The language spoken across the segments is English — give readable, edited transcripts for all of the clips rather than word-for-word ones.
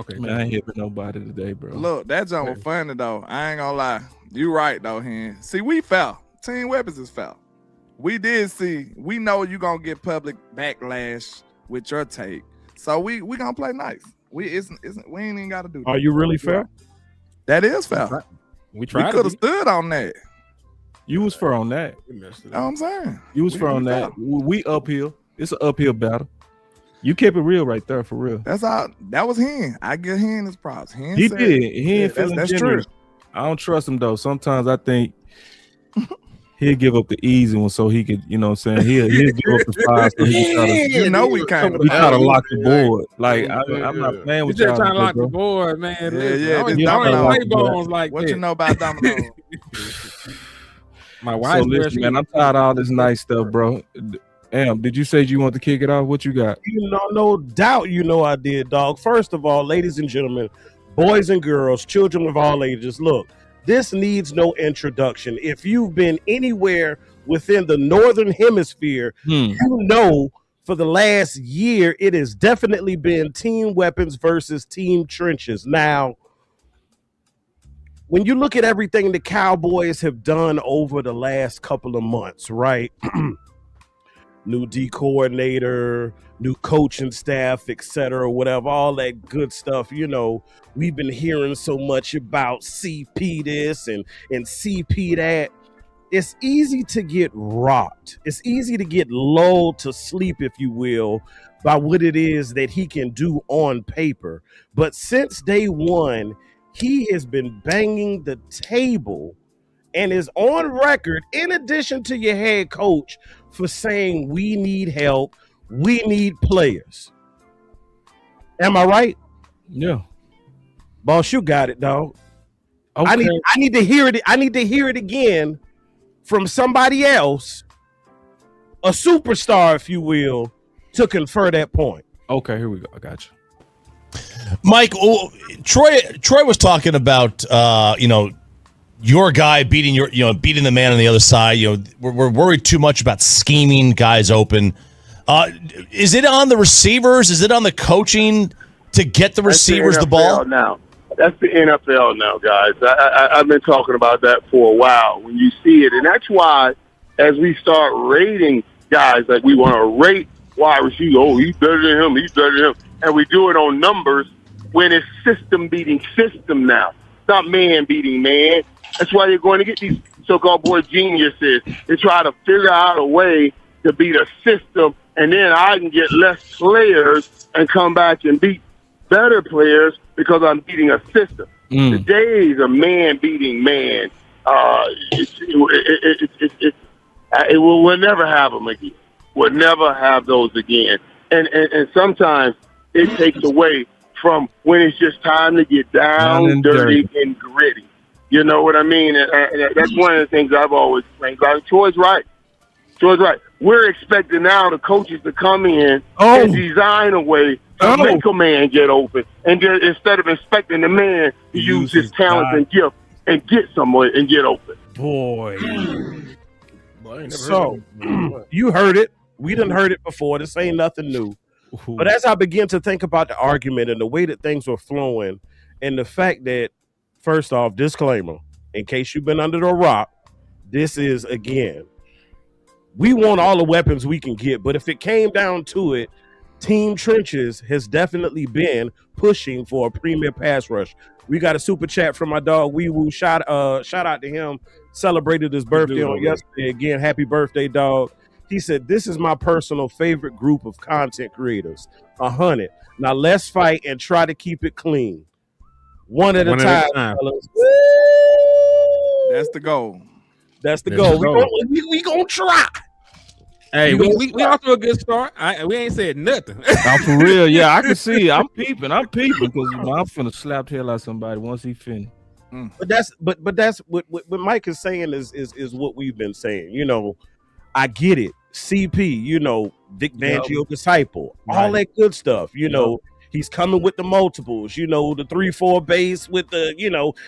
Okay, Man, I ain't hitting nobody today, bro. Look, that jump was funny though. I ain't gonna lie. You right though, Hen. See, we fell. Team Weapons is foul. We did see. We know you gonna get public backlash with your take, so we gonna play nice. We we ain't even gotta do that. Are you really fair? That is foul. we We tried. could have stood on that. You was fair on that. You know what I'm saying? You was fair on that. We uphill. It's an uphill battle. You kept it real right there, for real. That's all. That was Hen. I give Hen his props. Hen He said, did. He ain't feeling that's generous. true. I don't trust him though. Sometimes I think he'll give up the easy one so he could, you know what I'm saying? He'll give up the five so he can try to, You know we can't. we try to lock the board. Like I'm not playing You with just y'all. trying to lock bro. the board, man. Yeah, Listen, yeah, I this don't domino. play bones like What that. you know about domino? My So wife, listen, man, I'm tired of all this nice stuff, bro. Damn, did you say you want to kick it off? What you got? You know, no doubt you know I did, dog. First of all, ladies and gentlemen, boys and girls, children of all ages, look, this needs no introduction. If you've been anywhere within the Northern Hemisphere, you know for the last year, it has definitely been Team Weapons versus Team Trenches. Now, when you look at everything the Cowboys have done over the last couple of months, right? New D coordinator, new coaching staff, etc., whatever, all that good stuff. You know, we've been hearing so much about CP this and CP that. It's easy to get rocked. It's easy to get lulled to sleep, if you will, by what it is that he can do on paper. But since day one, he has been banging the table and is on record, in addition to your head coach, for saying we need help, we need players. Am I right? Yeah. Boss, you got it, dog. Okay. I need to hear it. I need to hear it again from somebody else, a superstar, if you will, to confer that point. Okay, here we go. I got you. Mike, Troy was talking about your guy beating beating the man on the other side. We're worried too much about scheming guys open. Is it on the receivers? Is it on the coaching to get the receivers the ball? Now. That's the NFL now, guys. I've been talking about that for a while. When you see it, and that's why, as we start rating guys, like we want to rate wide receiver. Oh, he's better than him. He's better than him, and we do it on numbers when it's system beating system now. It's not man beating man. That's why you're going to get these so-called boy geniuses to try to figure out a way to beat a system, and then I can get less players and come back and beat better players because I'm beating a system. The days of man beating man, we'll never have them again. We'll never have those again. And sometimes it takes away from when it's just time to get down, dirty, and gritty. You know what I mean? And that's one of the things I've always claimed. Troy's right. We're expecting now the coaches to come in and design a way to make a man get open, and then instead of expecting the man to use his talent and gift and get somewhere and get open. Boy, so you heard it. We done heard it before. This ain't nothing new. But as I begin to think about the argument and the way that things were flowing, and the fact that, first off, disclaimer, in case you've been under the rock, this is, again, we want all the weapons we can get, but if it came down to it, Team Trenches has definitely been pushing for a premier pass rush. We got a super chat from my dog Wee Woo. Shout out to him. Celebrated his birthday on yesterday. Again, happy birthday, dog. He said, "This is my personal favorite group of content creators. 100. Now let's fight and try to keep it clean. One at a time, fellas." That's the goal. That's the goal. We gonna try. Hey, we off to a good start. We ain't said nothing. I'm for real. Yeah, I can see. I'm peeping because I'm finna slap the hell out of somebody once he finished. But that's what Mike is saying is what we've been saying. You know, I get it. CP, you know, Vic Fangio disciple, all that good stuff. You know, he's coming with the multiples. You know, the 3-4 base with the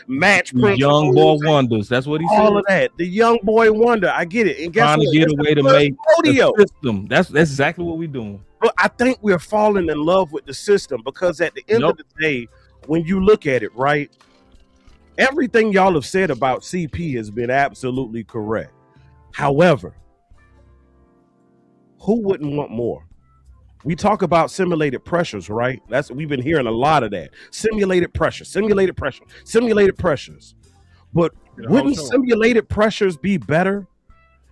match principles. Young boy wonders. That's what he said. All of that. The young boy wonder. I get it. And guess trying what? to get a way to make rodeo the system. That's exactly what we're doing. But I think we're falling in love with the system because at the end of the day, when you look at it, right, everything y'all have said about CP has been absolutely correct. However, who wouldn't want more? We talk about simulated pressures, right? We've been hearing a lot of that. Simulated pressures. But wouldn't simulated pressures be better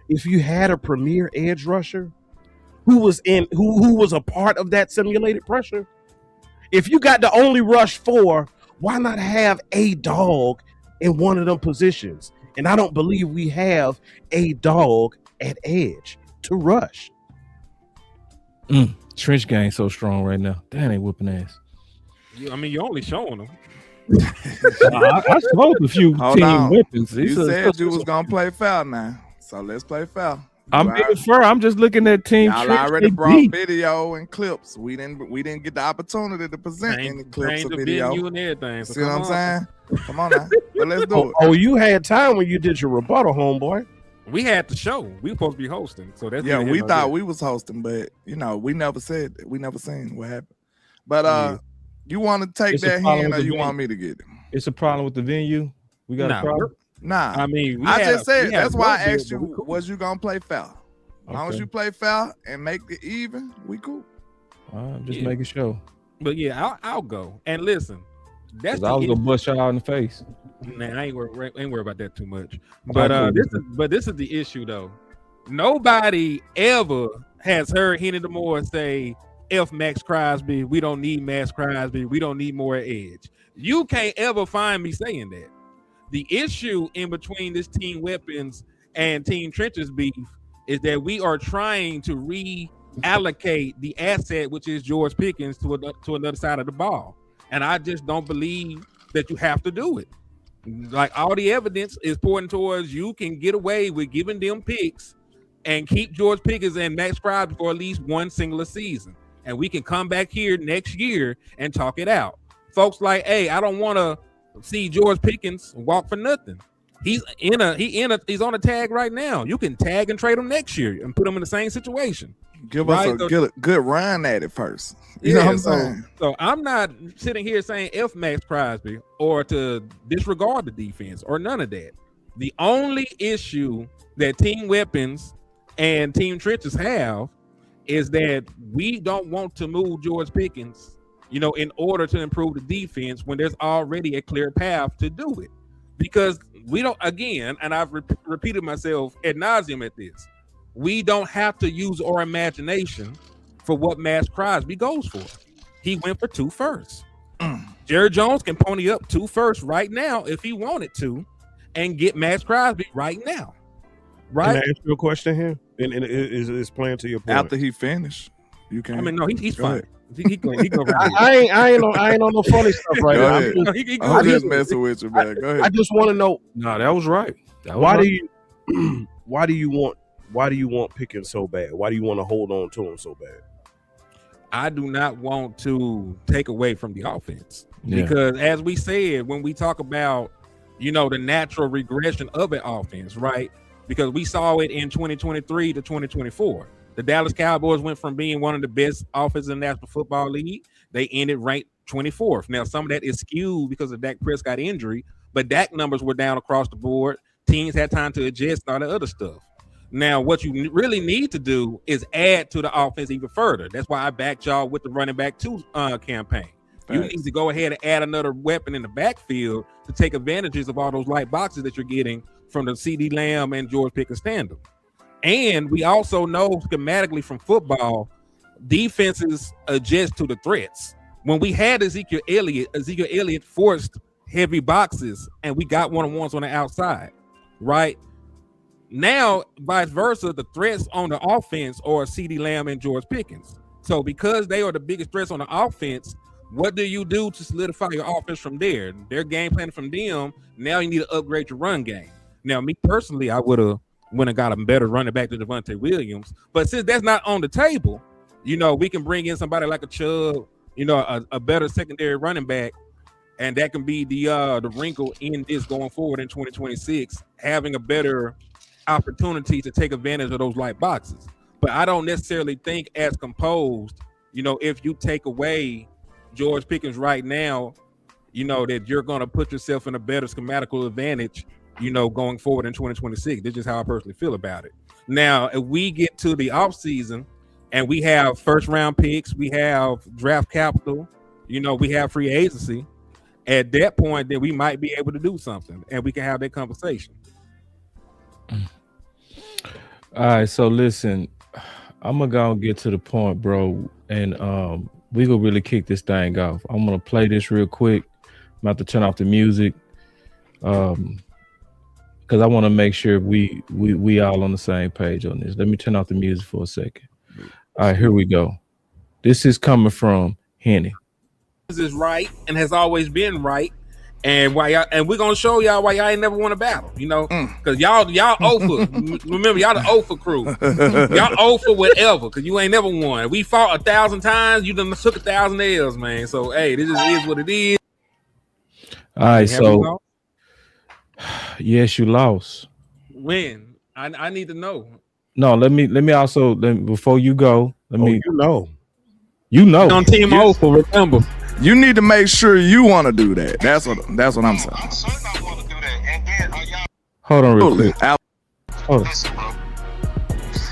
if you had a premier edge rusher who was a part of that simulated pressure? If you got to only rush 4, why not have a dog in one of them positions? And I don't believe we have a dog at edge to rush. Trench gang so strong right now. That ain't whooping ass. I mean, you're only showing them. I smoked a few Hold on. weapons. You said you was gonna play foul now, so let's play foul. I'm being fair. I'm just looking at team. Y'all Trench, already they brought deep. video and clips. We didn't get the opportunity to present any clips or video. You and everything. So See what I'm saying? Come on now, but let's do it. Oh, you had time when you did your rebuttal, homeboy. We had the show. We were supposed to be hosting. So that's Yeah, we thought we was hosting, but we never said we never seen what happened. But you want to take It's a that problem hand, with or the you venue. want me to get it? It's a problem with the venue. We got a problem. Nah, I mean, I just said that's why I both asked deals, you, but we cool. was you gonna play foul? As long as you play foul and make it even, we cool. I'm just making sure. But yeah, I'll go. And listen, that's I was gonna bust y'all in the face. Man, I ain't worried about that too much. But this is the issue though. Nobody ever has heard Henry DeMore say, F Max Crosby, we don't need Max Crosby, we don't need more edge. You can't ever find me saying that. The issue in between this team weapons and team trenches beef is that we are trying to reallocate the asset, which is George Pickens, to another side of the ball. And I just don't believe that you have to do it. Like, all the evidence is pointing towards you can get away with giving them picks and keep George Pickens and Max Crosby for at least one singular season. And we can come back here next year and talk it out. Folks like, hey, I don't want to see George Pickens walk for nothing. He's on a tag right now. You can tag and trade him next year and put him in the same situation. Give us a good run at it first. You know what I'm saying? So I'm not sitting here saying F Max Crosby or to disregard the defense or none of that. The only issue that team weapons and team trenches have is that we don't want to move George Pickens, in order to improve the defense when there's already a clear path to do it. Because we don't, again, and I've repeated myself ad nauseum at this, we don't have to use our imagination for what Max Crosby goes for. He went for 2 firsts. Jerry Jones can pony up 2 firsts right now if he wanted to and get Max Crosby right now. Right? Can I ask you a question here? And is playing to your point. After he finished, you can. I mean, no, he's Go fine. ahead. He go I ain't on no funny stuff right Go now. ahead. I'm just messing with you, man. Go ahead. I just want to know, No, that was right. why do you want Pickens so bad? Why do you want to hold on to him so bad? I do not want to take away from the offense Yeah. because, as we said, when we talk about, the natural regression of an offense, right? Because we saw it in 2023 to 2024. The Dallas Cowboys went from being one of the best offenses in the National Football League. They ended ranked 24th. Now, some of that is skewed because of Dak Prescott injury, but Dak numbers were down across the board. Teams had time to adjust and all the other stuff. Now, what you really need to do is add to the offense even further. That's why I backed y'all with the running back 2 campaign. You need to go ahead and add another weapon in the backfield to take advantages of all those light boxes that you're getting from the CeeDee Lamb and George Pickens tandem. And we also know schematically from football, defenses adjust to the threats. When we had Ezekiel Elliott forced heavy boxes and we got one-on-ones on the outside, right? Now, vice versa, the threats on the offense are CeeDee Lamb and George Pickens. So because they are the biggest threats on the offense, what do you do to solidify your offense from there? They're game planning from them. Now you need to upgrade your run game. Now, me personally, I would have got a better running back than Devontae Williams. But since that's not on the table, we can bring in somebody like a Chubb, a better secondary running back, and that can be the wrinkle in this going forward in 2026, having a better opportunity to take advantage of those light boxes. But I don't necessarily think as composed, if you take away George Pickens right now, you know, that you're going to put yourself in a better schematical advantage, you know, going forward in 2026. This is how I personally feel about it. Now, if we get to the offseason and we have first round picks, we have draft capital, you know, we have free agency, at that point, then we might be able to do something and we can have that conversation. All right, so listen, I'm gonna go and get to the point, bro, and we gonna really kick this thing off. I'm gonna play this real quick. I'm about to turn off the music, because I want to make sure we all on the same page on this. Let me turn off the music for a second. All right, here we go. This is coming from Henny. This is right and has always been right. And why y'all, and we're gonna show y'all why y'all ain't never won a battle, you know, because y'all over. Remember, y'all the over crew. Y'all over whatever, because you ain't never won. We fought 1,000 times. You done took 1,000 L's, man. So hey, this is what it is. All right, Have you so lost? yes, you lost. When? I need to know. No, let me also before you go. Let me. You know. Oh. On Team Alpha, remember. You need to make sure you want to do that. That's what I'm saying. I'm certain I want to do that. And then y'all Hold on, real Absolutely. quick. Hold on. listen, bro.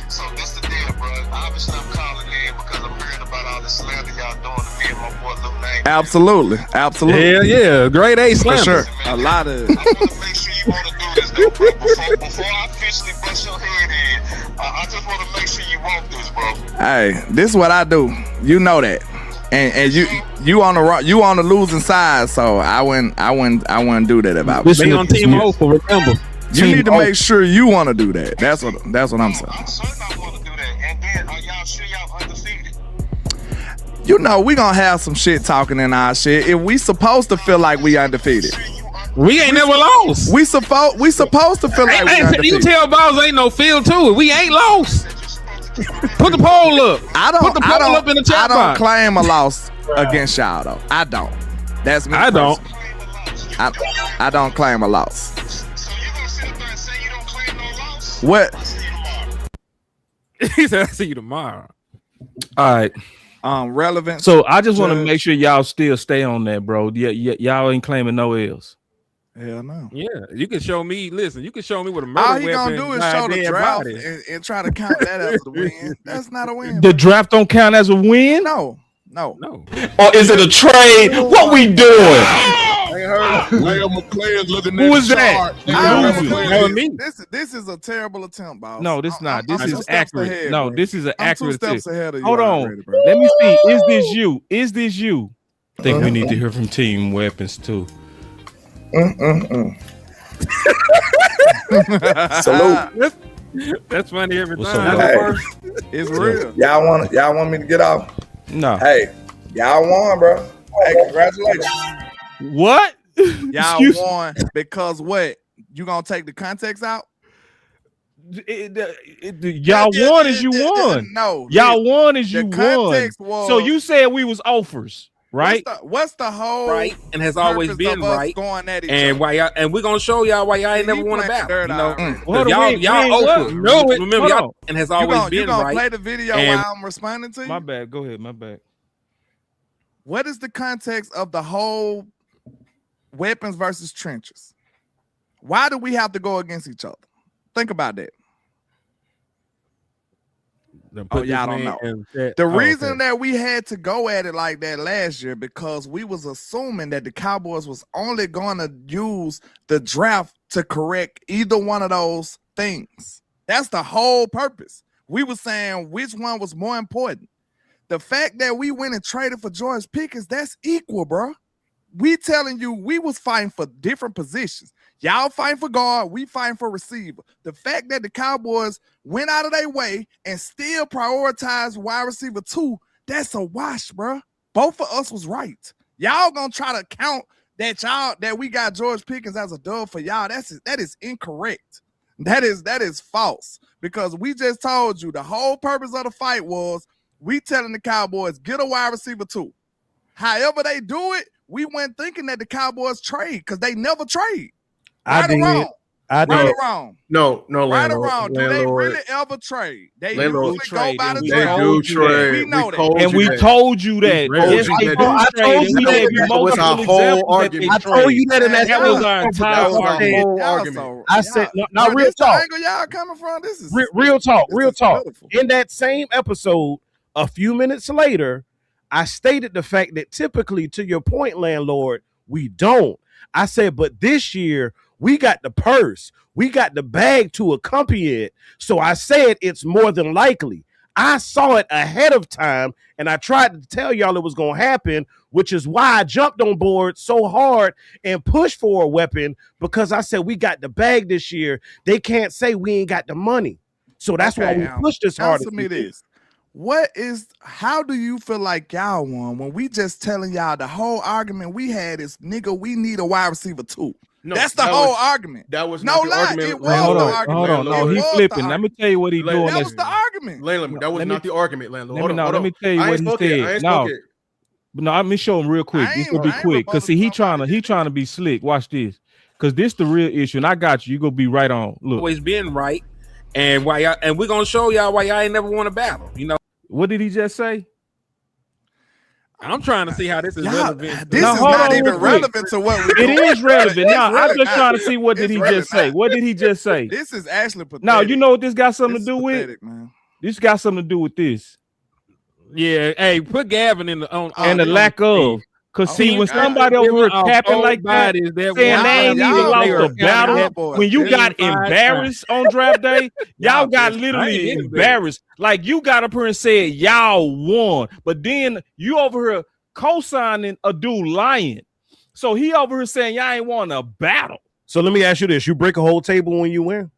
So this the deal, bro. Obviously, I'm calling in because I'm hearing about all the slander y'all doing to me and my boy Lil Name. Absolutely. Hell yeah, grade A For slander. sure. A lot of I want to make sure you want to do this, though, bro. Before I officially bust your head in, I just want to make sure you want this, bro. Hey, this is what I do. You know that. And you on the losing side, so I wouldn't do that if I was. Be on Team Alpha, remember. You need to make sure you want to do that. That's what I'm saying. I'm certain I want to do that. And then are y'all sure y'all undefeated? You know we gonna have some shit talking in our shit. If we supposed to feel like we undefeated, We ain't never lost. we supposed to feel like we Hey, you undefeated. tell Balls ain't no feel to it. We ain't lost. Put the poll up. Put the poll up in the chat I don't box. claim a loss against y'all though. I don't. That's me. I don't. personally. I don't claim a loss. So you gonna sit up there and say you don't claim no loss? What? I'll see you tomorrow. He said, "I'll see you tomorrow." All right. Relevant. So I just want to Judge. make sure y'all still stay on that, bro. Yeah, y'all ain't claiming no L's. Hell no. Yeah, you can show me. Listen, you can show me what a All murder he weapon. gonna do is by a show the dead draft body. and try to count that as a win. That's not a win. The draft don't count as a win. No. No, Or is it a trade? What we doing? Who is that? That was me. This is a terrible attempt, boss. No, this not. This I'm 2 is steps accurate. ahead, No, bro. this is an I'm 2 accurate. steps ahead of you. Hold on. already, bro. Let me see. Is this you? Is this you? I think we need to hear from Team Weapons too. Salute. That's funny every What's time. up, Hey, It's real. y'all want me to get off? No. Hey, y'all won, bro. Hey, congratulations. What? Y'all Excuse- won because what? You gonna take the context out? Y'all won as you won. No. Y'all won as the you won. context was- So you said we was offers, right? What's the whole Right, and has always purpose been of us right. going at each And other? why y'all? And we're gonna show y'all why y'all ain't See, never he won a playing battle. dirt You know, already. Hold on, y'all we ain't over. what? No, remember Hold y'all on. and has You always gonna been play right. the video And- while I'm responding to you? My bad. Go ahead. My bad. What is the context of the whole weapons versus trenches? Why do we have to go against each other? Think about that. Put y'all this don't man know. in chat. The Oh, reason okay. that we had to go at it like that last year because we was assuming that the Cowboys was only going to use the draft to correct either one of those things. That's the whole purpose. We were saying which one was more important. The fact that we went and traded for George Pickens, that's equal, bro. We telling you we was fighting for different positions. Y'all fighting for guard, we fighting for receiver. The fact that the Cowboys went out of their way and still prioritized wide receiver 2, that's a wash, bro. Both of us was right. Y'all gonna try to count that we got George Pickens as a dub for y'all. That is incorrect. That is false because we just told you the whole purpose of the fight was we telling the Cowboys get a wide receiver 2. However they do it, we went thinking that the Cowboys trade because they never trade. I Right or did. wrong. I Right know. or wrong? No, Right or landlord. wrong? Do they Landlord. really ever trade? They Landlord. usually go by the They They draft. do trade. We know that. told And you we that. told you that. told Yes, you they that. do I trade. told And we you gave that. you That was multiple our whole examples that they argument. I told you that in that That was our Y'all- entire That was our argument. whole y'all argument. so- I said, y'all- now bro, real this the talk. angle y'all coming from? This is Real talk, this real is talk. pitiful. In that same episode, a few minutes later, I stated the fact that typically, to your point, landlord, we don't. I said, but this year we got the purse, we got the bag to accompany it. So I said it's more than likely. I saw it ahead of time, and I tried to tell y'all it was going to happen, which is why I jumped on board so hard and pushed for a weapon, because I said we got the bag this year. They can't say we ain't got the money. So that's why Okay, we now, pushed this hard. Answer me this. How do you feel like y'all won when we just telling y'all the whole argument we had is, nigga, we need a wide receiver too? No, That's the that whole was- argument. That was No not the lie, argument. it was Hold the on, argument. hold on. No, It he was the flipping. Let argument. me tell you what he That doing. That That's, was the argument. Landlord, that was Let me- not the argument, landlord. let me, Hold on, let me tell you I what ain't he spoke yet. I said. ain't No, spoke yet. but no, let me show him real quick. I This ain't- will be I ain't quick, because see, he trying to be slick. Watch this, because this the real issue, and I got you. You gonna be right on. Look, Always been right, and why y'all, and we're gonna show y'all why y'all ain't never won a battle. You know, what did he just say? I'm trying to see how this is Y'all, relevant. this Now, is hold not on even real quick. relevant to what we It is relevant. It's Now, I'm really just not. trying to see what did It's he really just say. not. What did he just say? This is actually pathetic. Now, you know what this got something This to do is with? pathetic, man. This got something to do with this Yeah, hey, put Gavin in the on and the on lack the of. Because Oh see, my when God. somebody over here capping like that, bodies that saying won they ain't draft even picks, lost they a were battle, counted boys. when you They got won 5 embarrassed on draft day, y'all Y'all got bitch. I literally ain't getting embarrassed. Like you got up here and said y'all won, but then you over here co-signing a dude lying. So he over here saying y'all ain't won a battle. So let me ask you this: you break a whole table when you win?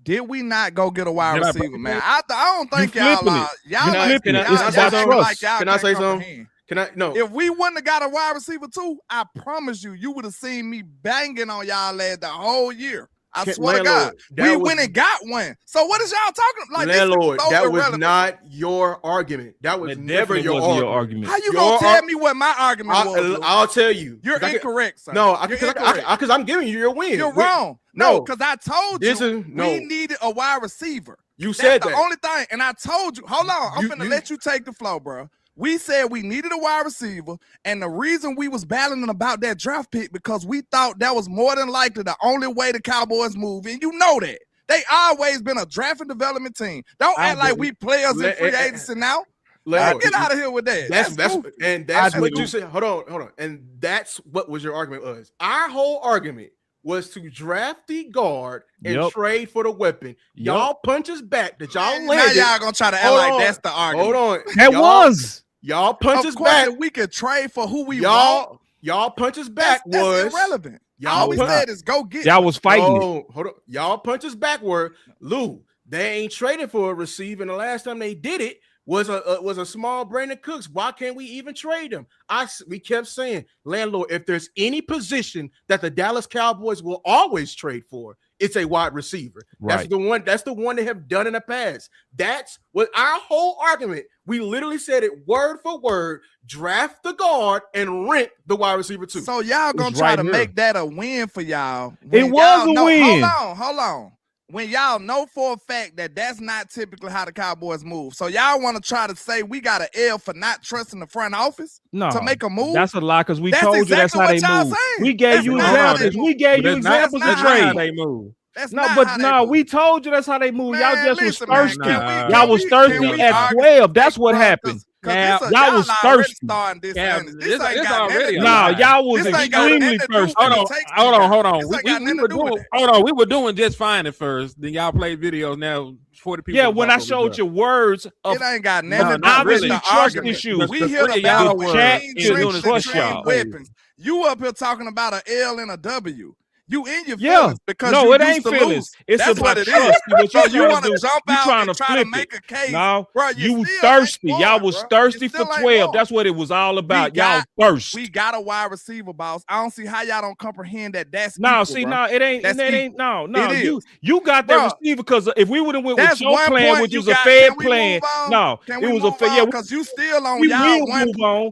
Did we not go get a wide Did I receiver, break man? I don't think You y'all flipping are. it. Y'all You like, flipping it. y'all, It's y'all about acting trust. like y'all Can I can't say something? comprehend. Can I? No. If we wouldn't have got a wide receiver too, I promise you would have seen me banging on y'all lad the whole year. I swear to God, Landlord, that we was- went and got one. So what is y'all talking like? landlord, this is so that was irrelevant. not your argument. That was That never definitely your wasn't argument. your argument. How you Your gonna tell ar- me what my argument was? Lou? I'll tell you. You're 'Cause I can- incorrect, sir. No, You're incorrect. because I'm giving you your win. You're We- wrong. No, No, because I told This you is- no. we needed a wide receiver. you That's said the that. only thing. And I told you, hold on, I'm You- finna you- let you take the flow, bro. We said we needed a wide receiver, and the reason we was battling about that draft pick because we thought that was more than likely the only way the Cowboys move, and you know that. They always been a draft and development team. Don't act like we players in free agency now. Landlord, Get out of here with that. That's goofy. and that's I what do. you said. Hold on, and that's what was your argument was. Our whole argument was to draft the guard and Yep. trade for the weapon. Yep. Y'all punches back that y'all Now landed. y'all gonna try to act Hold like on. that's the argument. Hold on, That y'all, was. y'all punches Of course, back. if we could trade for who we want, Y'all punches back that's was irrelevant. y'all All we punch- said is go get. Y'all was fighting it. Oh, hold on. Y'all punches backward. Lou, they ain't traded for a receiver. And the last time they did it was a small Brandon Cooks. Why can't we even trade him? We kept saying, landlord, if there's any position that the Dallas Cowboys will always trade for, it's a wide receiver. That's Right. the one. That's the one they have done in the past. That's what our whole argument. We literally said it word for word: draft the guard and rent the wide receiver too. So y'all gonna It's try right to here. make that a win for y'all. It when was y'all a know- win. Hold on. When y'all know for a fact that that's not typically how the Cowboys move. So y'all want to try to say we got an L for not trusting the front office No, to make a move? that's a lie because we That's told you that's exactly how what they y'all move. saying. We gave That's you not how examples. they We move. gave But you that's not, examples that's of not how trade. they move. That's No, not but how they no, move. we told you that's how they move. Y'all Man, just listen, was man, thirsty. Nah. Y'all was thirsty can we at argue 12. That's what happened. Now, y'all was already thirsty. starting this. Yeah, this this ain't got already nothing to a do No, lie. with y'all was This ain't got extremely nothing to do with thirsty. Hold the on, takes hold we on, got. hold on. This We ain't got nothing were to do with doing, that. hold on. We were doing just fine at first. Then y'all played videos. Now 40 people. Yeah, when I showed you words of It ain't got nothing No, to do not with obviously the trust argument. issues. We The hear three the of y'all battle were with chat clean is drinks and trust clean y'all. weapons. You up here talking about an L and a W. You in your Yeah. feelings because No, you it used ain't to feelings. lose. It's That's about what it is. trust. What So you you trying want to to do? jump You out trying and to try to flip make it. a case. No, Bro, you still thirsty. ain't Y'all won, was bro. thirsty You for still ain't 12. won. That's what it was all about. We Y'all got- thirsty. We got a wide receiver, boss. I don't see how y'all don't comprehend that. That's No, equal, see, bro. no, it ain't. That's It ain't. equal. No. It You got that Bro, receiver because if we would have went with That's your one plan, point which you was a got. fair Can we plan, move on? no, Can it we was move a fair. on? Yeah, Because you still on we y'all will one. move on.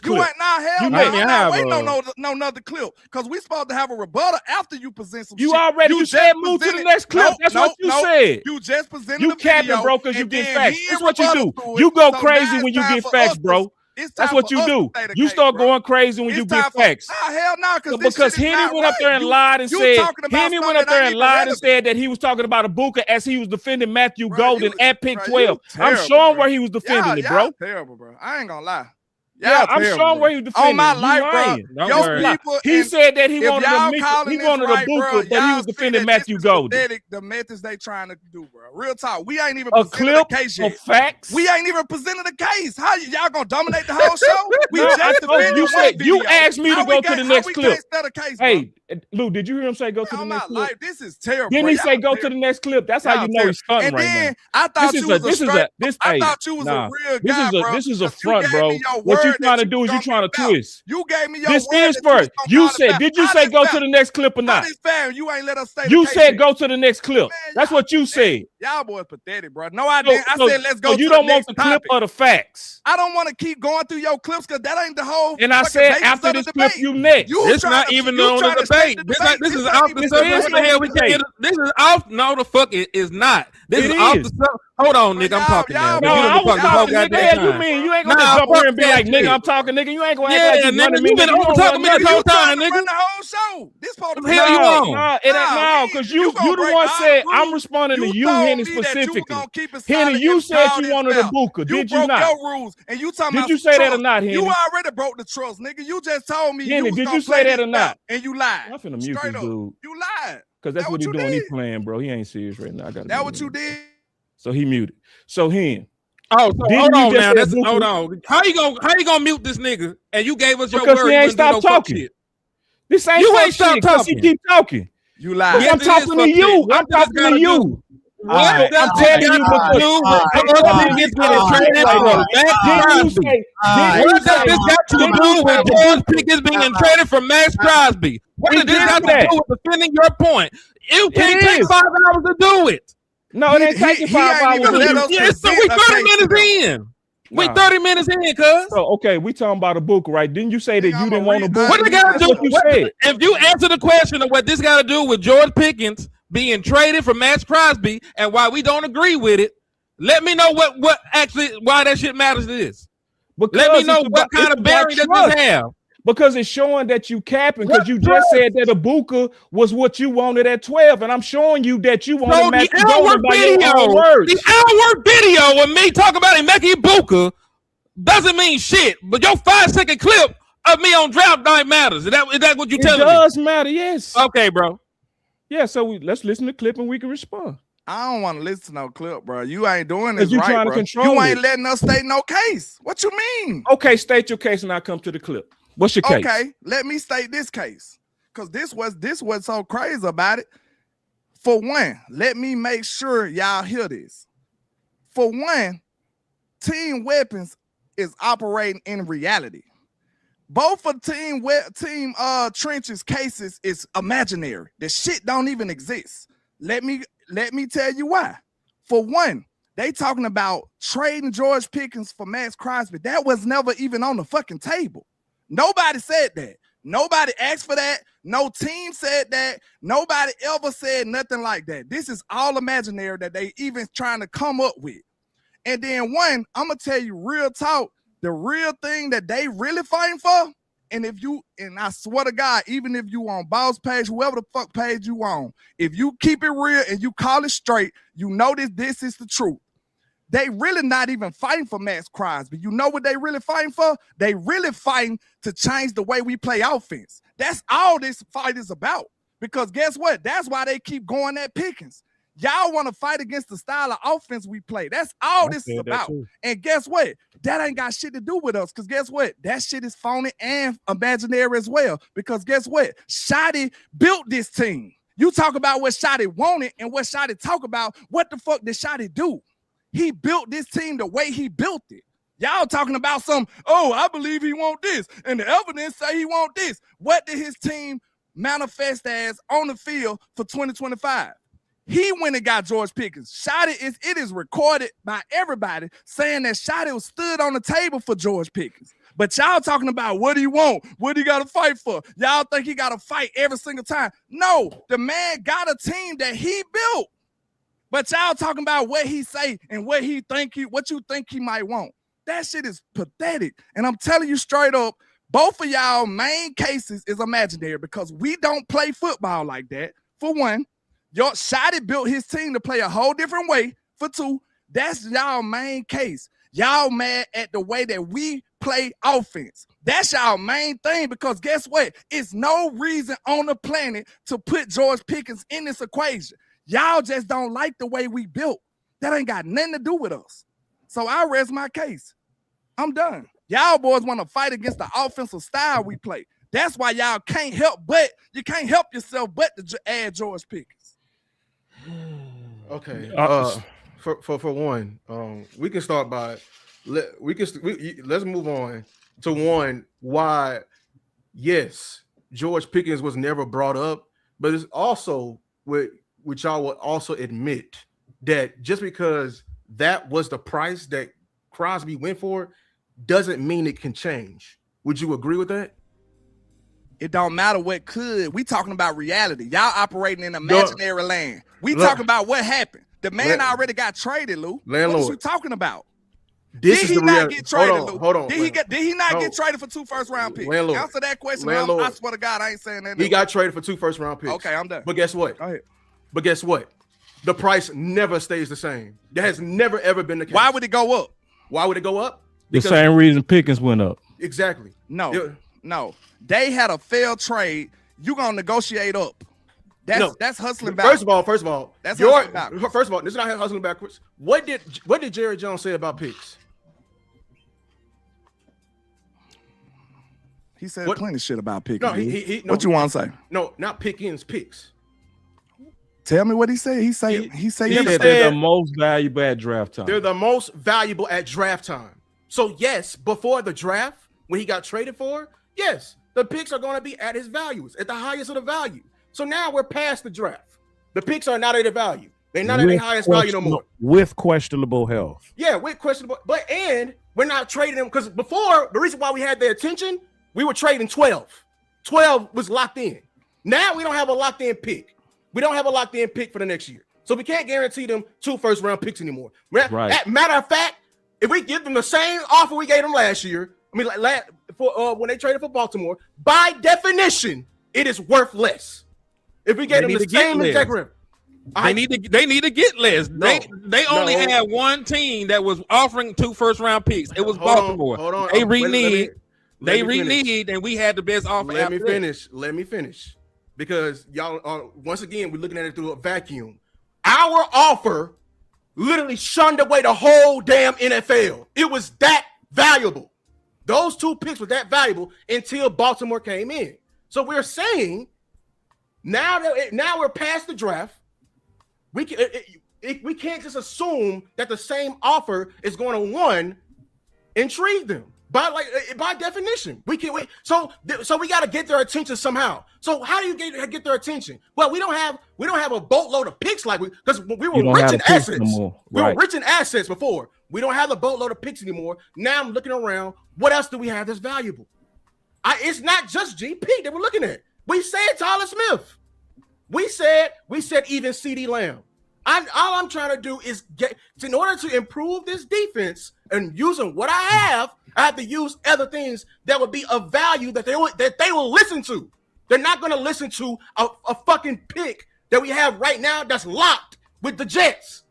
clip. You ain't now hell You no. let I'm me not have waiting a- on no another clip because we supposed to have a rebuttal after you present some You shit. already you said just move to the presented- next clip. No, That's no, what you no. said. You just presented You the capping, video, bro, because you and get then facts. he That's what you rebuttal do. to it. You go So crazy now when it's you time get for facts, us to- bro. It's That's time what for you us to do. state the You case, start bro. going crazy when It's you time get for- facts. Nah, hell no, Because Henny went up there and lied and said Henny went up there and lied and said that he was talking about Ibuka as he was defending Matthew Golden at Pick 12. I'm showing where he was defending it, bro. Terrible, bro. I ain't gonna lie. Yeah, I'm terrible, showing bro. where you defending. On my You life, bro. lying. Don't Your worry. people, He and said that he if wanted y'all a calling he this wanted right, a Booker, bro, but he y'all was see defending that Matthew this is Golden. pathetic, the methods they trying to do, bro. Real talk. We ain't even A presented clip the case of yet. facts. We ain't even presented the case. How y'all gonna dominate the whole show? We No, I just told defended you one said you video. asked me How to go we to the can't- next how we clip. can't set a case, bro? Hey, Lou, did you hear him say go to the On next my clip? life, this is terrible. Didn't bro. he say Y'all go to terrible. the next clip? That's how Y'all you know terrible. he's stunting And right then now. I thought you was a straight. I hey, thought you was nah. a real This guy, is a bro. this is a because you front, gave bro. me your What you word trying that to do is you gonna trying to get back. twist. You gave me your This word is that you was first. gonna You call it said, back. did you How say this go fair? to the next clip or How not? this fair? You ain't let us say You the case said yet. go to the next clip. Man, That's what you said. Y'all boys pathetic, bro. No, I didn't. I said let's go So you to don't the want next the clip topic. or the facts. I don't want to keep going through your clips because that ain't the whole And I fucking said basis after of the this clip, debate. you next. You It's trying not to, even you on the trying to debate. shape the This, debate. this is ain't off even the This subject. is What the on hell the we debate. can't? This is off. No, the fuck it is not. This It is off the is. subject. Hold on, nigga. I'm talking now. y'all- No, But you I done was been talking the whole talking, nigga. goddamn Hell, you time. mean you ain't gonna Nah, just jump fuck here and be that like, nigga, shit. I'm talking, nigga. You ain't gonna act Yeah, like you nigga, running me, you been nigga. You over don't talking run me this nothing. whole You trying time, to nigga. run the whole show. This supposed to The be hell you No, on? it ain't no, because you gonna the break one all said the I'm rules. responding to You you, told Henny, me that you were specifically. gonna keep it Henny, solid you and said call you this wanted foul. a Booker. You Did you broke not? your rules, and you talking Did about you some say that or trust. not, Henny? You already broke the trust, nigga. You just told me you Henny, was did gonna you play say that this or not? foul, and you lied. I'm finna mute Straight this up, dude. you lied. Because that's That what what he you doing. He did? playing, bro. He ain't serious right now. I gotta That mute what him. you did? So he muted. So Hen, Oh, so didn't hold you on just now. say That's Booker? hold on. How you gonna mute this nigga? And you gave us your Because word. he You ain't wouldn't do no stopped fuck talking. shit. This ain't You fuck ain't stopped shit because he talking. keep talking. You Because lied. Yes, I'm it is talking to fuck you. shit. What I'm does this talking to gotta you. do? What So does I'm this telling got you to because do with hey, George didn't Pickens you being traded for Max didn't you Crosby? say didn't you What does say this got to didn't do you with say the George Booker? Pickens being traded for Max Crosby? What It does this gets got to to that. do with defending your point? You It can't take is. 5 hours to do it. No, it ain't taking He 5 ain't hours. even to let do. us Yeah, so present we a 30 case to minutes them. in. We Nah. 30 minutes in, cuz. So okay, we talking about a Booker, right? Didn't you say that Nigga, you I'm didn't a want a real- Booker? What they got to That's do? what you said. If you answer the question of what this got to do with George Pickens being traded for Max Crosby and why we don't agree with it, let me know what actually why that shit matters to this. Because Let me know it's what kind it's of bearing does trust. this have. Because it's showing that you capping What because you just said that a Booker was what you wanted at 12, and I'm showing you that you wanted So the Matthew hour Golden by your own words. the hour video of me talking about Emeka Ibuka doesn't mean shit. But your 5-second clip of me on draft night matters. Is that what you It telling does matter, yes. me? Okay, bro. Yeah, so let's listen to the clip and we can respond. I don't want to listen to no clip, bro. You ain't doing 'Cause this you right, trying to bro. control You ain't it. letting us state no case. What you mean? Okay, state your case and I'll come to the clip. What's your case? Okay, let me state this case. Cause this was so crazy about it. For one, let me make sure y'all hear this. For one, Team Weapons is operating in reality. Both of Team Trench's cases is imaginary. The shit don't even exist. Let me tell you why. For one, they talking about trading George Pickens for Max Crosby. That was never even on the fucking table. Nobody said that. Nobody asked for that. No team said that. Nobody ever said nothing like that. This is all imaginary that they even trying to come up with. And then one, I'm gonna tell you real talk, the real thing that they really fighting for. And I swear to God, even if you on Boss page, whoever the fuck page you on, if you keep it real and you call it straight, you know this is the truth. They really not even fighting for Max Crosby. You know what they really fighting for? They really fighting to change the way we play offense. That's all this fight is about. Because guess what? That's why they keep going at Pickens. Y'all want to fight against the style of offense we play. That's all this is about. And guess what? That ain't got shit to do with us. Because guess what? That shit is phony and imaginary as well. Because guess what? Shotty built this team. You talk about what Shotty wanted and what Shotty talk about. What the fuck did Shotty do? He built this team the way he built it. Y'all talking about I believe he want this. And the evidence say he want this. What did his team manifest as on the field for 2025? He went and got George Pickens. It is recorded by everybody saying that Shotty was stood on the table for George Pickens. But y'all talking about what do you want? What do you got to fight for? Y'all think he got to fight every single time? No, the man got a team that he built. But y'all talking about what he say and what you think he might want. That shit is pathetic. And I'm telling you straight up, both of y'all main cases is imaginary because we don't play football like that. For one, your Shotty built his team to play a whole different way. For two, that's y'all main case. Y'all mad at the way that we play offense. That's our main thing, because guess what? It's no reason on the planet to put George Pickens in this equation. Y'all just don't like the way we built. That ain't got nothing to do with us. So I rest my case. I'm done. Y'all boys want to fight against the offensive style we play. That's why y'all can't help yourself but to add George Pickens. Okay. For one, we can start by let's move on to one why. Yes, George Pickens was never brought up, but it's also which y'all will also admit that just because that was the price that Crosby went for doesn't mean it can change. Would you agree with that? It don't matter what could. We talking about reality. Y'all operating in imaginary land. We talking about what happened. The man already got traded, Lou. Landlord. What are you talking about? Did he not get traded, Lou? Hold on. Did he not get traded for 2 first-round picks? Landlord. Answer that question. Landlord. I swear to God, I ain't saying that. He got traded for 2 first-round picks. Okay, I'm done. But guess what? Go ahead. But guess what? The price never stays the same. That has never ever been the case. Why would it go up? Why would it go up? The same reason Pickens went up. Exactly. No. They had a failed trade. You gonna negotiate up. That's hustling backwards. First of all, that's hustling backwards. First of all, this is not hustling backwards. What did Jerry Jones say about picks? He said plenty of shit about Pickens. No, what you want to say? No, not Pickens, picks. Tell me what he said. He said they're the most valuable at draft time. They're the most valuable at draft time. So yes, before the draft, when he got traded for, yes, the picks are going to be at his values, at the highest of the value. So now we're past the draft. The picks are not at the value. They're not at the highest value no more. With questionable health. Yeah, with questionable. And we're not trading them because before, the reason why we had their attention, we were trading 12. 12 was locked in. Now we don't have a locked in pick. We don't have a locked in pick for the next year. So we can't guarantee them 2 first-round picks anymore. Right. Matter of fact, if we give them the same offer we gave them last year, when they traded for Baltimore, by definition, it is worth less. If we gave them the same exact rip. They need to get less. They only had one team that was offering 2 first-round picks. It was Baltimore. Hold on. They reneged, and we had the best offer. Let me finish. Because y'all are, once again, we're looking at it through a vacuum. Our offer literally shunned away the whole damn NFL. It was that valuable. Those 2 picks were that valuable until Baltimore came in. So we're saying now we're past the draft. We can't just assume that the same offer is going to, one, intrigue them. By definition, we can't wait. So we got to get their attention somehow. So how do you get their attention? Well, we don't have a boatload of picks because we were rich in assets. We were rich in assets before. We don't have a boatload of picks anymore. Now I'm looking around. What else do we have that's valuable? It's not just GP that we're looking at. We said Tyler Smith. We said even CD Lamb. All I'm trying to do is in order to improve this defense and using what I have to use other things that would be of value that they will listen to. They're not going to listen to a fucking pick that we have right now that's locked with the Jets.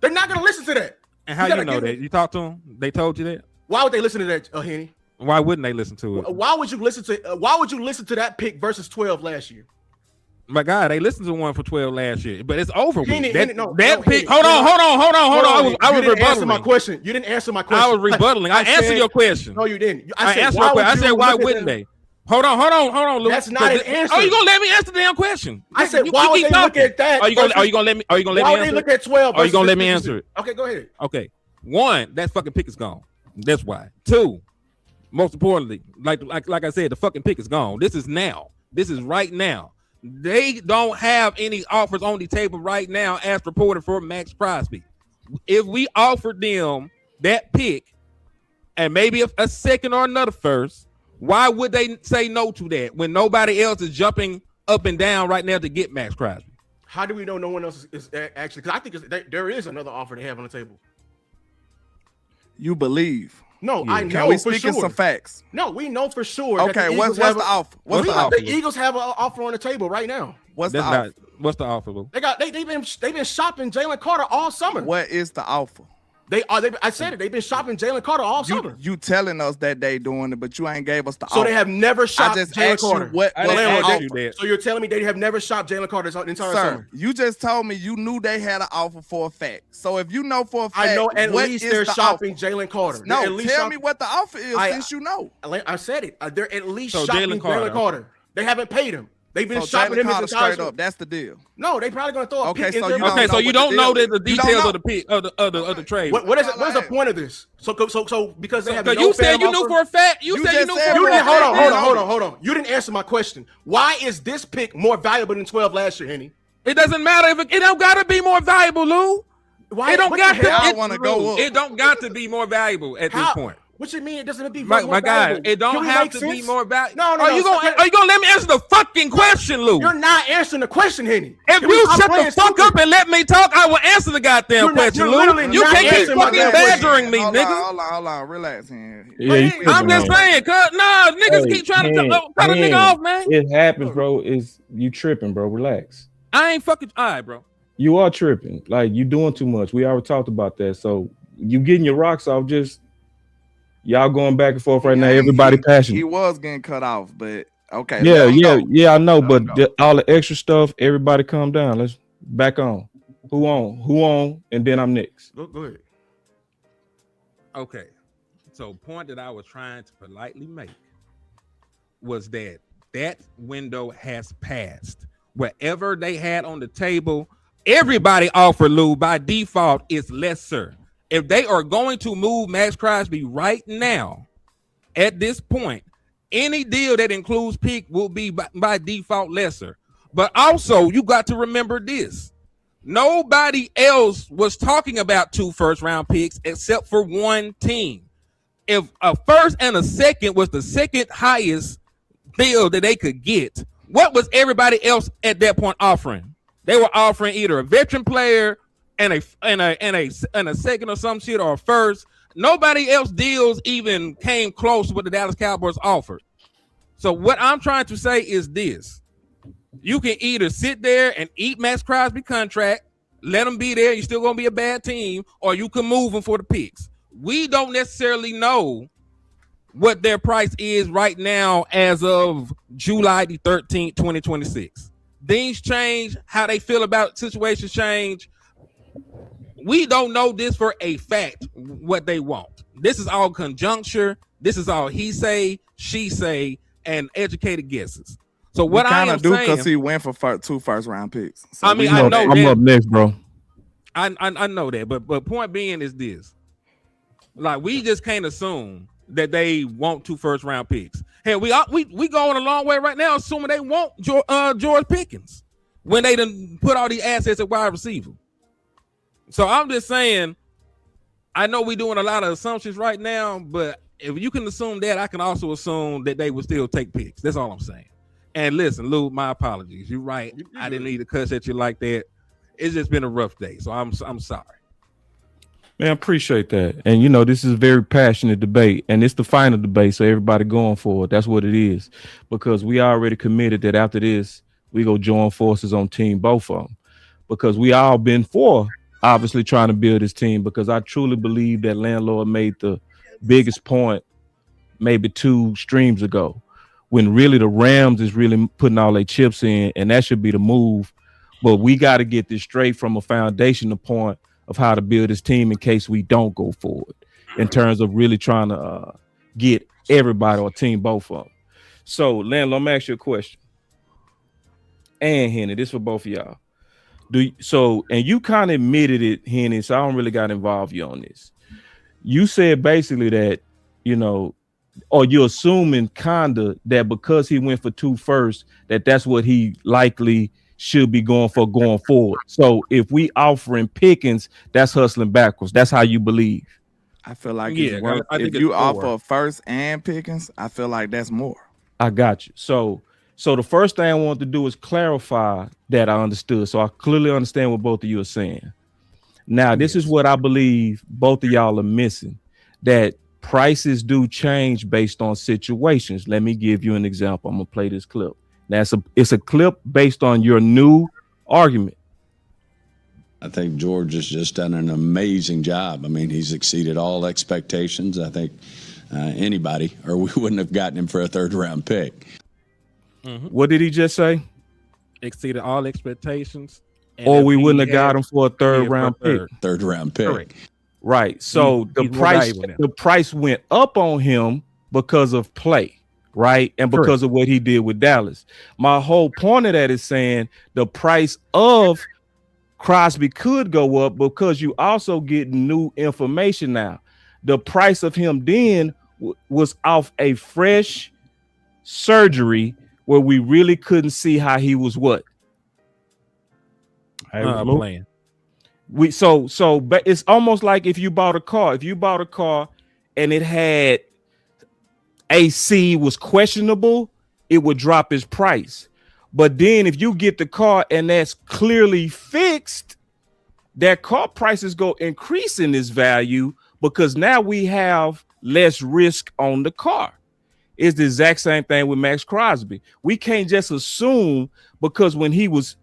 They're not going to listen to that. And how you know that? You talked to them? They told you that? Why would they listen to that, Henny? Why wouldn't they listen to it? Why would you listen to that pick versus 12 last year? My God, they listened to one for 12 last year, but it's over with. Henny, That pick. Henny, Hold on. I was rebuttaling. answer my question. You didn't answer my question. I was rebuttaling. I answered your question. No, you didn't. I answered your question. I said, why wouldn't they? Hold on, Luke. That's not an answer. Oh, you gonna let me answer the damn question? I said, why would they look at that? Are you gonna let me? Are you gonna let me? Why would they look at 12? Are you gonna let me answer it? Okay, go ahead. Okay. 1, that fucking pick is gone. That's why. 2, most importantly, like I said, the fucking pick is gone. This is now. This is right now. They don't have any offers on the table right now, as reported for Max Crosby. If we offered them that pick and maybe a second or another first, why would they say no to that when nobody else is jumping up and down right now to get Max Crosby? How do we know no one else is actually? Because I think there is another offer they have on the table. You believe? No, I know. Can we speak in some facts? No, we know for sure. Okay, what's the offer? What's the offer? The Eagles have an offer on the table right now. What's the offer? What's the offer, Lou? They've been shopping Jalen Carter all summer. What is the offer? I said it. They've been shopping Jalen Carter all summer. You telling us that they doing it, but you ain't gave us the So offer. they have never shopped I just Jalen asked you Carter. what I was didn't the ask offer. you that. So you're telling me they have never shopped Jalen Carter this entire Sir, summer? you just told me you knew they had an offer for a fact. So if you know for a fact, I know at what least is they're the shopping offer? Jalen Carter. They're No, at least tell me what the offer is since you know. I said it. They're at least So shopping Jalen Carter. Jalen Carter. They haven't paid him. They've been So shopping Jalen him Carter his entire straight summer. up. That's the deal. No, they probably gonna throw a Okay, pick so in you there. don't Okay, know so you what the don't know deal the is. You don't details know. of the pick of the trade. What is it? What is the point of this? So because they have Because no you said you offer- knew for a fact. You said you just knew said for You a didn't, fact. hold on. You didn't answer my question. Why is this pick more valuable than 12 last year, Henny? It doesn't matter if it don't gotta be more valuable, Lou. Why? It don't what got the to. hell? I It, wanna go up. it don't got to be more valuable at this How? point. What you mean? It doesn't be My more guy, valuable? it don't Can we have make to sense? be more valuable. No, Are you gonna let me answer the fucking question, Lou? You're not answering the question, Henny. If Can we you stop shut playing the fuck stupid? up and let me talk, I will answer the goddamn You're not- question, you're Lou. literally You not can't keep answering my fucking damn question. badgering me, Hold nigga. Hold on. Relax, man. Yeah, you Hey, I'm just tripping, man. saying, cuz nah, niggas Hey, keep trying to man, cut a nigga man, off, man. It happens, bro. Is you tripping, bro? Relax. I ain't fucking all right, bro. You are tripping. Like you doing too much. We already talked about that. So you getting your rocks off. Just y'all going back and forth right now. Everybody He passionate. was getting cut off, but okay. Yeah, let him yeah, go. yeah. I know, Let but him go. all the extra stuff. Everybody, calm down. Let's back on. Who on, and then I'm next. Go ahead. Okay. So point that I was trying to politely make was that window has passed. Whatever they had on the table, everybody offered, Lou, by default is lesser. If they are going to move Max Crosby right now, at this point, any deal that includes pick will be by default lesser. But also, you got to remember this. Nobody else was talking about 2 first-round picks except for one team. If a first and a second was the second highest deal that they could get, what was everybody else at that point offering? They were offering either a veteran player and a second or some shit, or a first. Nobody else deals even came close to what the Dallas Cowboys offered. So what I'm trying to say is this: you can either sit there and eat Max Crosby contract, let him be there, you're still gonna be a bad team, or you can move him for the picks. We don't necessarily know what their price is right now as of July the 13th, 2026. Things change, how they feel about situations change. We don't know this for a fact, what they want. This is all conjuncture. This is all he say, she say, and educated guesses. So what I am do saying, because he went for 2 first-round picks. So I mean, we I know I'm that. up next, bro. I know that, but point being is this: like, we just can't assume that they want 2 first-round picks. Hell, we going a long way right now, assuming they want George Pickens when they done put all these assets at wide receiver. So I'm just saying, I know we're doing a lot of assumptions right now, but if you can assume that, I can also assume that they would still take picks. That's all I'm saying. And listen, Lou, my apologies. You're right. I didn't need to cuss at you like that. It's just been a rough day, so I'm sorry. Man, I appreciate that. And you know, this is a very passionate debate, and it's the final debate, so everybody going for it. That's what it is, because we already committed that after this, we go join forces on team both of them, because we all been for obviously trying to build this team, because I truly believe that Landlord made the biggest point maybe 2 streams ago, when really the Rams is really putting all their chips in, and that should be the move. But we got to get this straight from a foundational point of how to build this team in case we don't go forward, in terms of really trying to get everybody or team both of them. So, Landlord, let me ask you a question. And Henny, this for both of y'all. And you kind of admitted it, Henny, so I don't really got to involve you on this. You said basically that, you know, or you're assuming kinda that because he went for 2 first, that's what he likely should be going for going forward. So if we offering Pickens, that's hustling backwards. That's how you believe. I feel like Yeah, it's worth, I think if you it's offer more. a first and Pickens, I feel like that's more. I got you. So the first thing I want to do is clarify that I understood. So I clearly understand what both of you are saying. Now, this is what I believe both of y'all are missing, that prices do change based on situations. Let me give you an example. I'm gonna play this clip. Now it's a clip based on your new argument. I think George has just done an amazing job. I mean, he's exceeded all expectations. I think anybody, or we wouldn't have gotten him for a third-round pick. What did he just say? Exceeded all expectations. And Or that we means wouldn't have he got had- him for a third round pick. Third-round pick. Correct. Right. So He's more the valuable now. price went up on him because of play, right? And because of what he did with Dallas. My whole point of that is saying the price of Crosby could go up because you also get new information now. The price of him then was off a fresh surgery where we really couldn't see how he was what. playing. But it's almost like if you bought a car and it had AC was questionable, it would drop its price. But then if you get the car and that's clearly fixed, that car prices go increase in its value because now we have less risk on the car. It's the exact same thing with Max Crosby. We can't just assume because when he was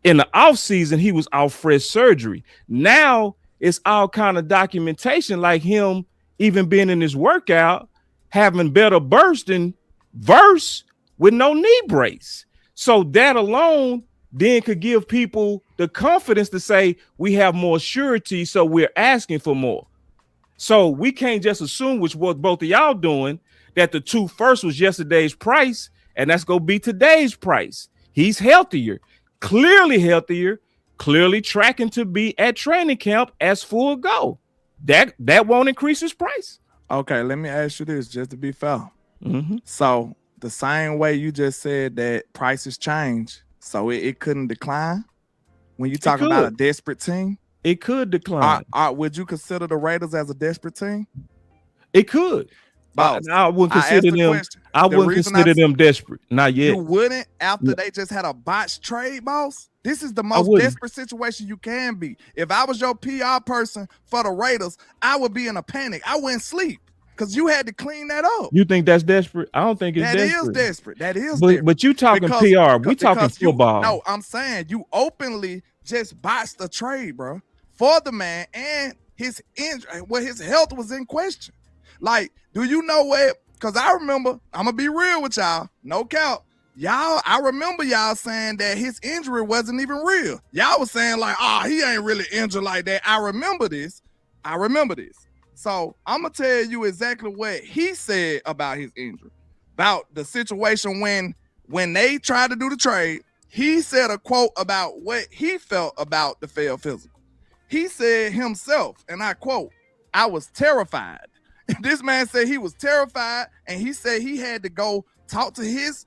in the off season, he was out fresh surgery. Now it's all kind of documentation, like him even being in his workout, having better burst and verse with no knee brace. So that alone then could give people the confidence to say we have more surety, so we're asking for more. So we can't just assume, which what both of y'all doing, that the 2 first was yesterday's price, and that's gonna be today's price. He's healthier, clearly tracking to be at training camp as full go. That won't increase his price. Okay, let me ask you this, just to be fair. So the same way you just said that prices change, so it couldn't decline when you talk about a desperate team. It could decline. Would you consider the Raiders as a desperate team? It could. Boss, I wouldn't consider them. question. I The wouldn't reason consider them desperate. Not yet. You wouldn't after they just had a botched trade, boss? This is the most wouldn't. desperate situation you can be. If I was your PR person for the Raiders, I would be in a panic. I wouldn't sleep because you had to clean that up. You think that's desperate? I don't think it's That desperate. is desperate. That is But desperate. you talking Because- PR. We talking because you- football. No, I'm saying you openly just botched the trade, bro, for the man and his injury, where his health was in question. Like, do you know what? Because I remember, I'm gonna be real with y'all, no cap. I remember y'all saying that his injury wasn't even real. Y'all was saying like, he ain't really injured like that. I remember this. So I'm gonna tell you exactly what he said about his injury, about the situation when they tried to do the trade. He said a quote about what he felt about the failed physical. He said himself, and I quote, "I was terrified." This man said he was terrified, and he said he had to go talk to his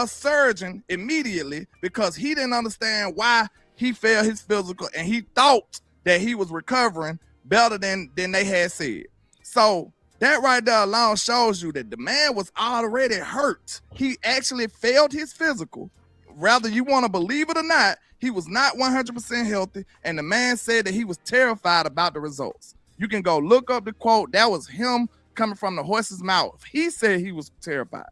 surgeon immediately because he didn't understand why he failed his physical, and he thought that he was recovering better than they had said. So that right there alone shows you that the man was already hurt. He actually failed his physical. Whether you want to believe it or not, he was not 100% healthy, and the man said that he was terrified about the results. You can go look up the quote. That was him coming from the horse's mouth. He said he was terrified.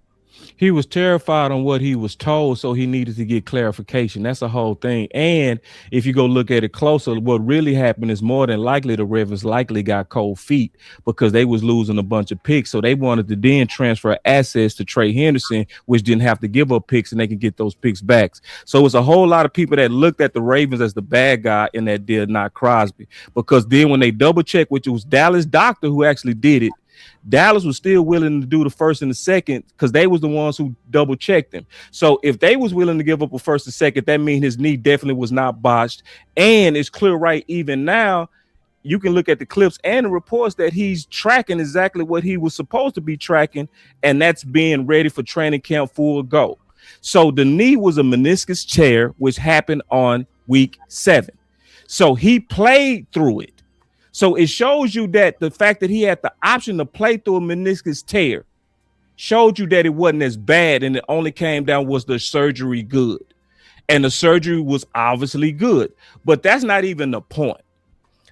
He was terrified on what he was told, so he needed to get clarification. That's the whole thing. And if you go look at it closer, what really happened is more than likely the Ravens likely got cold feet because they was losing a bunch of picks. So they wanted to then transfer assets to Trey Henderson, which didn't have to give up picks, and they can get those picks back. So it's a whole lot of people that looked at the Ravens as the bad guy in that deal, not Crosby. Because then when they double checked, which was Dallas doctor who actually did it, Dallas was still willing to do the first and the second because they was the ones who double checked him. So if they was willing to give up a first and second, that means his knee definitely was not botched. And it's clear right even now, you can look at the clips and the reports that he's tracking exactly what he was supposed to be tracking, and that's being ready for training camp full go. So the knee was a meniscus tear, which happened on week 7. So he played through it. So it shows you that the fact that he had the option to play through a meniscus tear showed you that it wasn't as bad, and it only came down was the surgery good. And the surgery was obviously good, but that's not even the point.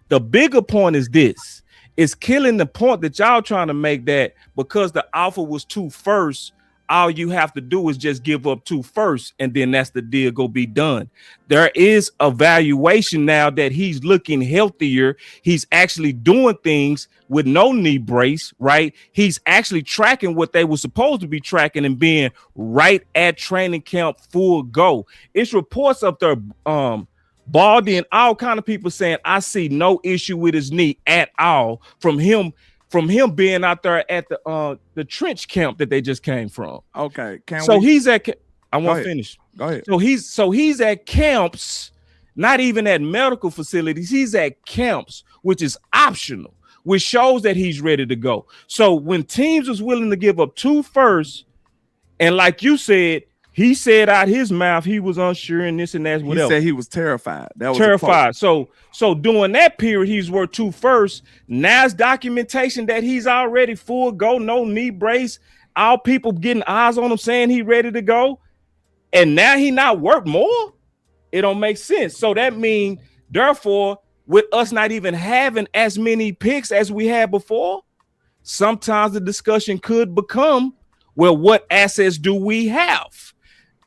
The bigger point is this. It's killing the point that y'all trying to make that because the offer was 2 first, all you have to do is just give up 2 firsts, and then that's the deal go be done. There is a valuation now that he's looking healthier. He's actually doing things with no knee brace, right? He's actually tracking what they were supposed to be tracking and being right at training camp full go. It's reports up there, Baldy and all kind of people saying, I see no issue with his knee at all from him being out there at the trench camp that they just came from. Okay. He's at I won't finish. Go ahead. So he's at camps, not even at medical facilities. He's at camps, which is optional, which shows that he's ready to go. So when teams was willing to give up 2 firsts, and like you said, he said out his mouth he was unsure and this and that. Whatever. He said he was terrified. That was terrified. So during that period, he's worth 2 firsts. Now it's documentation that he's already full go, no knee brace. All people getting eyes on him saying he ready to go. And now he not worth more. It don't make sense. So that means, therefore, with us not even having as many picks as we had before, sometimes the discussion could become, well, what assets do we have?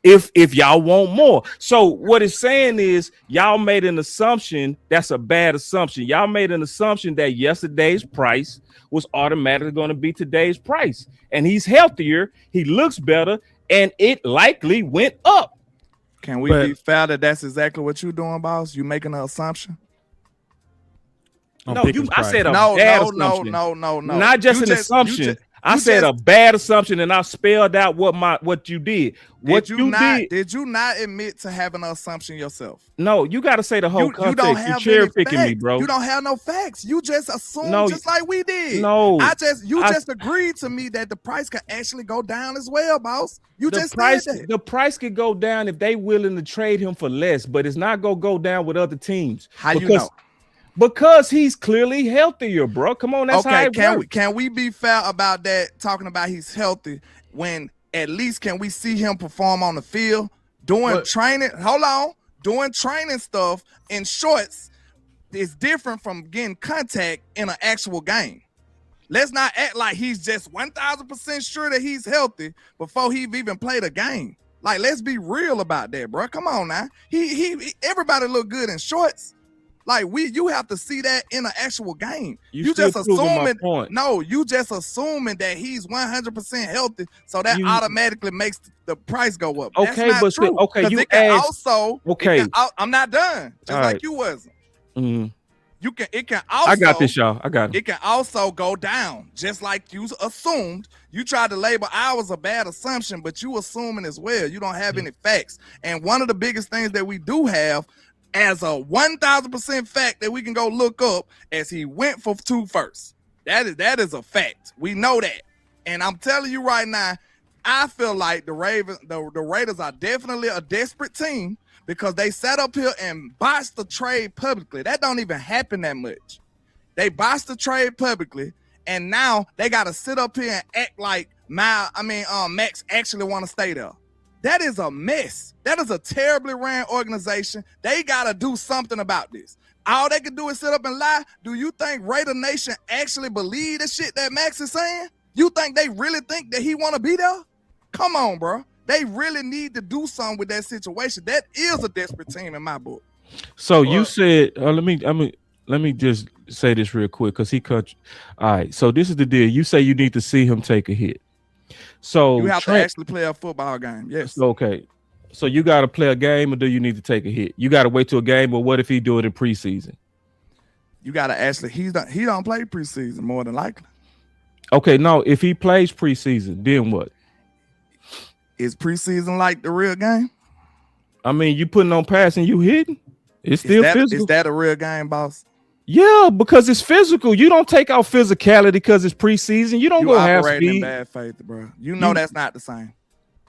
If y'all want more. So what it's saying is y'all made an assumption that's a bad assumption. Y'all made an assumption that yesterday's price was automatically going to be today's price. And he's healthier, he looks better, and it likely went up. Can we be fair that that's exactly what you're doing, boss? You making an assumption? No, I said a bad assumption. No. Not just an assumption. I said a bad assumption, and I spelled out what you did. Did you not admit to having an assumption yourself? No, you got to say the whole context. You don't have cherry picking me, bro. You don't have no facts. You just assumed just like we did. No, you just agreed to me that the price could actually go down as well, boss. The price could go down if they willing to trade him for less, but it's not gonna go down with other teams. How you know? Because he's clearly healthier, bro. Come on, that's how it works. Can we be fair about that? Talking about he's healthy when at least can we see him perform on the field doing training? Hold on, doing training stuff in shorts is different from getting contact in an actual game. Let's not act like he's just 1,000% sure that he's healthy before he even played a game. Like, let's be real about that, bro. Come on now. Everybody look good in shorts. Like you have to see that in an actual game. You just assuming you just assuming that he's 100% healthy, so that automatically makes the price go up. Okay, that's not true. Okay, you I'm not done. Just like you wasn't. Mm-hmm. It can also. I got this, y'all. I got it. It can also go down, just like you assumed. You tried to label ours a bad assumption, but you assuming as well. You don't have any facts. And one of the biggest things that we do have, as a 1,000% fact that we can go look up, as he went for 2 firsts. That is a fact. We know that. And I'm telling you right now, I feel like the Raiders are definitely a desperate team because they sat up here and botched the trade publicly. That don't even happen that much. They botched the trade publicly, and now they got to sit up here and act like Max actually want to stay there. That is a mess. That is a terribly ran organization. They got to do something about this. All they can do is sit up and lie. Do you think Raider Nation actually believe the shit that Max is saying? You think they really think that he want to be there? Come on, bro. They really need to do something with that situation. That is a desperate team in my book. So you said, let me just say this real quick because he cut. All right. So this is the deal. You say you need to see him take a hit. So you have to actually play a football game. Yes. Okay. So you got to play a game, or do you need to take a hit? You got to wait till a game, or what if he do it in preseason? You got to actually. He don't play preseason more than likely. Okay. No. If he plays preseason, then what? Is preseason like the real game? I mean, you putting on pass and you hitting. It's still physical. Is that a real game, boss? Yeah, because it's physical. You don't take out physicality because it's preseason. You don't go half speed. In bad faith, bro. You know that's not the same.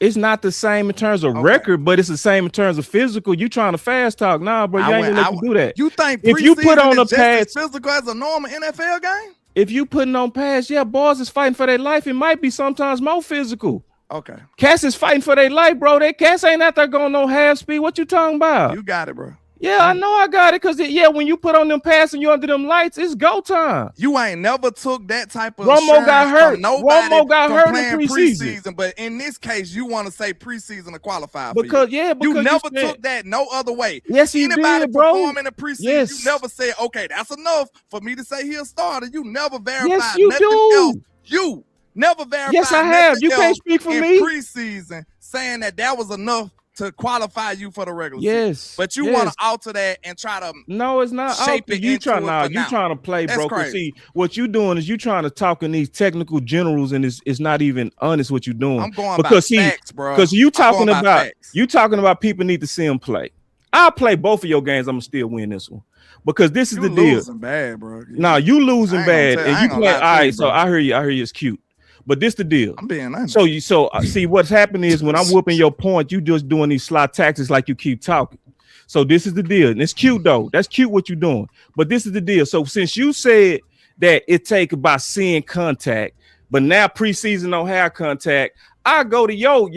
It's not the same in terms of record, but it's the same in terms of physical. You trying to fast talk? Nah, bro. You ain't gonna do that. You think if you put on a pass, physical as a normal NFL game? If you putting on pass, yeah, boys is fighting for their life. It might be sometimes more physical. Okay. Cats is fighting for their life, bro. That cats ain't out there going no half speed. What you talking about? You got it, bro. Yeah, I know I got it because when you put on them pads and you under them lights, it's go time. You ain't never took that type of Romo got assurance hurt. from nobody Romo got from hurt playing in preseason. But in this case, you want to say preseason to qualify Because for you. because You never said- took that no other way. Yes, you Anybody did, bro. perform in the preseason, Yes. you never said, okay, that's enough for me to say he a starter. You never verified Yes, you nothing do. else. You never verified Yes, I have. nothing You can't else speak for in me. preseason saying that was enough to qualify you for the regular season. Yes, But you yes. want to alter that and try to No, it's not. shape it You into trying it for you now. trying to play, That's bro. 'Cause crazy. see, what you doing is you trying to talk in these technical generals, and it's not even honest what you're doing. I'm going because by see, facts, bro. because you I'm talking going by about facts. people need to see him play. I'll play both of your games. I'm gonna still win this one because this is You the deal. losing bad, bro. Nah, you losing I ain't gonna bad, tell- I and ain't you gonna play. lie to All you, right, so bro. I hear you. It's cute, but this the deal. I'm being honest. So see what's happening is when I'm whooping your point, you just doing these sly tactics like you keep talking. So this is the deal, and it's cute though. That's cute what you're doing, but this is the deal. So since you said that it take about seeing contact, but now preseason don't have contact, I go to your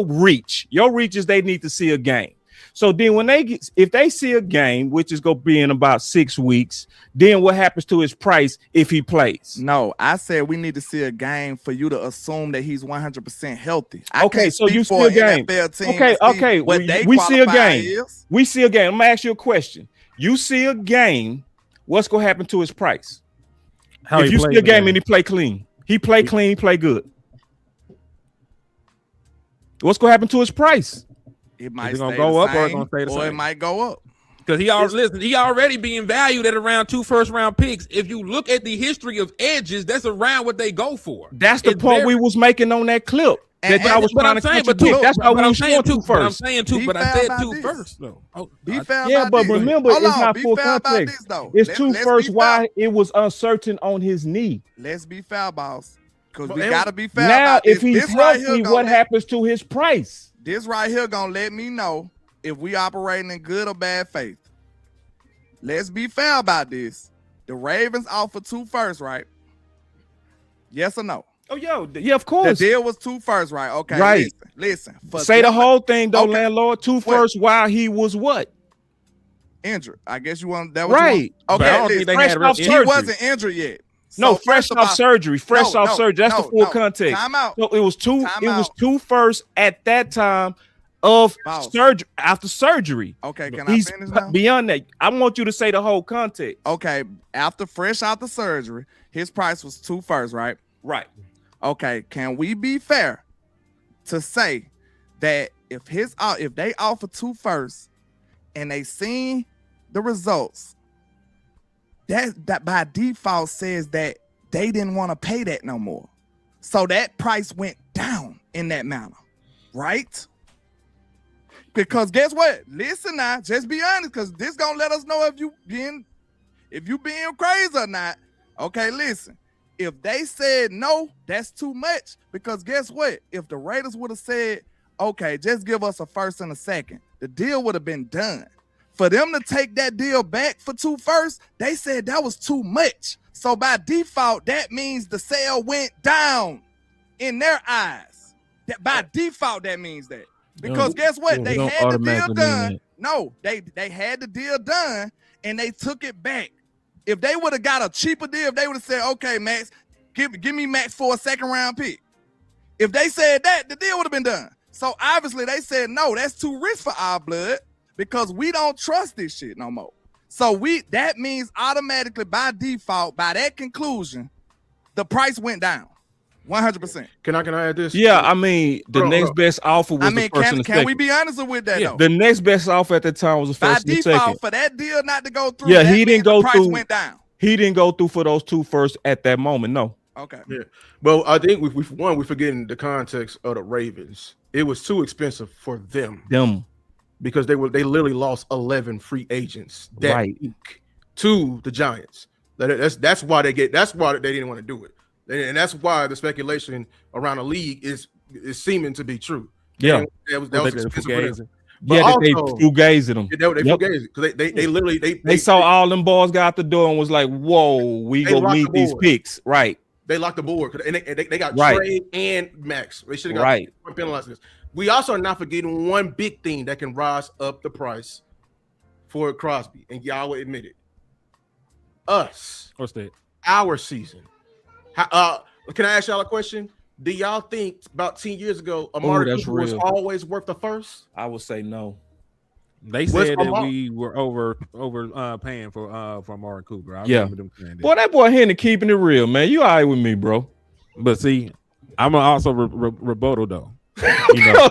reach. Your reach is they need to see a game. So then when if they see a game, which is gonna be in about 6 weeks, then what happens to his price if he plays? No, I said we need to see a game for you to assume that he's 100% healthy. I Okay, can't so speak you for see a an game. NFL team Okay, to see okay. what they We see a qualify game. is. We see a game. I'm gonna ask you a question. You see a game. What's gonna happen to his price? How if he you plays see a the game game. and he play clean, he play clean, he play good. What's gonna happen to his price? It might Is it gonna stay go the up or same, it's gonna stay the or it same? might go up. Because he already being valued at around 2 first-round picks. If you look at the history of edges, that's around what they go for. That's the It's point very- we was making on that clip. And- That I was But trying I'm to saying, but contradict. That's why but we I'm was saying going two. to But I'm first. saying two. Be But I fair said about 2 this. first. though. Oh, Be I- fair Yeah, about but this. remember, Hold it's on, not be full fair about context. this, though. It's Let's two be first. fair. Why it was uncertain on his knee. Let's be fair, boss. Because But we it- gotta be fair. Now, about if this. he's This right healthy, here what gonna happens to his price? This right here gonna let me know if we operating in good or bad faith. Let's be fair about this. The Ravens offered 2 firsts, right? Yes or no? Oh, yeah, of The course. deal was 2 firsts, right? Okay, Right. Listen. For Say the them- whole thing, though, Okay. landlord. 2 What? first. While he was what? injured. I guess you want that. Was Right. But I Okay, don't think listen. they Fresh had off real- He surgery. wasn't injured yet. No, So fresh first of off all- surgery. Fresh off surgery. That's the full context. Time out. So it was two. Time It was out. 2 firsts at that time of Boss. surgery. After surgery, Okay, can he's I finish now? beyond that. I want you to say the whole context. Okay, fresh after surgery, his price was 2 firsts, right? Right. Okay, can we be fair to say that if they offer 2 firsts and they seen the results, that by default says that they didn't want to pay that no more. So that price went down in that manner, right? Because guess what? Listen now, just be honest, because this gonna let us know if you being crazy or not. Okay, listen. If they said no, that's too much. Because guess what? If the Raiders would have said, okay, just give us a first and a second, the deal would have been done. For them to take that deal back for 2 firsts, they said that was too much. So by default, that means the sale went down in their eyes. That by default, that means that. Because guess what? They don't had the deal automatically mean done. that. No, they had the deal done and they took it back. If they would have got a cheaper deal, if they would have said, okay, Max, give me Max for a 2nd round pick. If they said that, the deal would have been done. So obviously they said, no, that's too rich for our blood because we don't trust this shit no more. So that means automatically by default, by that conclusion, the price went down 100%. Can I add this? Yeah, I mean, the Hold on, next hold on. best offer was I mean, the first and the can second. we be honest with that though? The next best offer at the time was the By first and the default, second. for that deal not to go through, Yeah, that he means didn't go the price through. went down. He didn't go through for those 2 firsts at that moment. No. Okay. Yeah. Well, I think we're forgetting the context of the Ravens. It was too expensive for them because they literally lost 11 free agents that Right. week to the Giants. That's why they didn't want to do it. And that's why the speculation around the league is seeming to be true. Yeah. And that was expensive for them. Yeah, But they also- fugazed him. They Yep. fugazi because they literally They saw all them balls got out the door and was like, "Whoa, we They go locked meet the these board. picks." Right. they locked the board and they got Right. Trey and Max. They should have got Right. penalized. We also are not forgetting one big thing that can rise up the price for Crosby, and y'all will admit it. Us, What's that? our season. Can I ask y'all a question? Do y'all think about 10 years ago, Amari that's Cooper was real. always worth the first? I would say no. They What's said that Amari- we were over paying for Amari Cooper. I Yeah. remember them saying that. Boy, that boy Henry keeping it real, man. You all right with me, bro? But see, I'm gonna also rebuttal though. You know,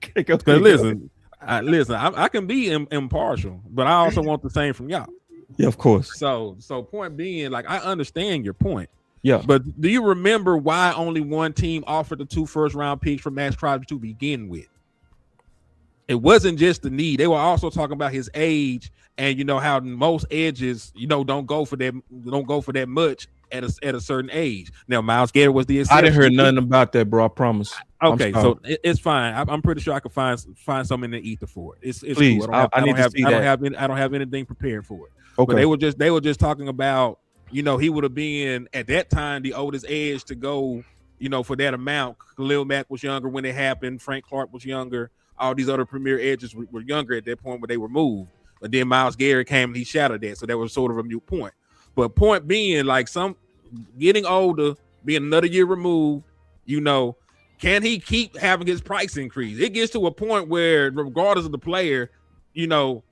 Okay, go because ahead. listen, I can be impartial, but I also want the same from y'all. Yeah, of course. So point being, like, I understand your point. Yeah. But do you remember why only one team offered the 2 first-round picks for Max Crosby to begin with? It wasn't just the need. They were also talking about his age and, you know, how most edges, you know, don't go for that much at a certain age. Now, Myles Garrett was the exception. I didn't hear nothing about that, bro. I promise. Okay, I'm so it's fine. I'm pretty sure I could find some in the ether for it. It's Please, cool. I don't have have anything prepared for it. Okay. But they were just talking about, you know, he would have been at that time the oldest edge to go, you know, for that amount. Khalil Mack was younger when it happened. Frank Clark was younger. All these other premier edges were younger at that point when they were moved. But then Myles Garrett came and he shattered that. So that was sort of a moot point. But point being, like, some getting older, being another year removed, you know, can he keep having his price increase? It gets to a point where, regardless of the player, you know,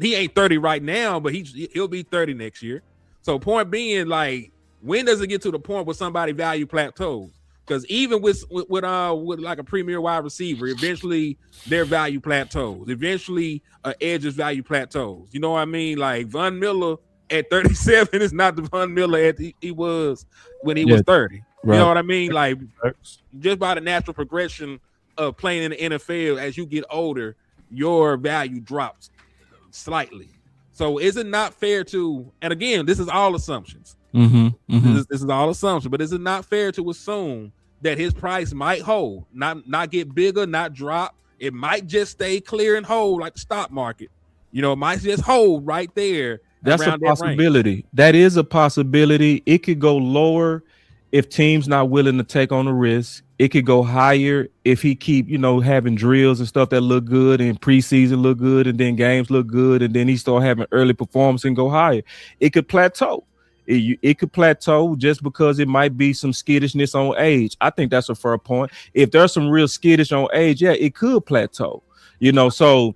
he ain't 30 right now, but he'll be 30 next year. So point being, like, when does it get to the point where somebody value plateaus? Because even with like a premier wide receiver, eventually their value plateaus. Eventually, edges value plateaus. You know what I mean? Like, Von Miller at 37 is not the Von Miller he was when he was 30. Right. You know what I mean? Like, just by the natural progression of playing in the NFL, as you get older, your value drops slightly. So is it not fair to, and again, this is all assumptions. This is all assumption, but is it not fair to assume that his price might hold, not get bigger, not drop? It might just stay clear and hold like the stock market. You know, it might just hold right there. That's a around that range. possibility. That is a possibility. It could go lower if teams not willing to take on the risk. It could go higher if he keep, you know, having drills and stuff that look good and preseason look good and then games look good and then he start having early performance and go higher. It could plateau. It could plateau just because it might be some skittishness on age. I think that's a fair point. If there's some real skittish on age, yeah, it could plateau. You know, so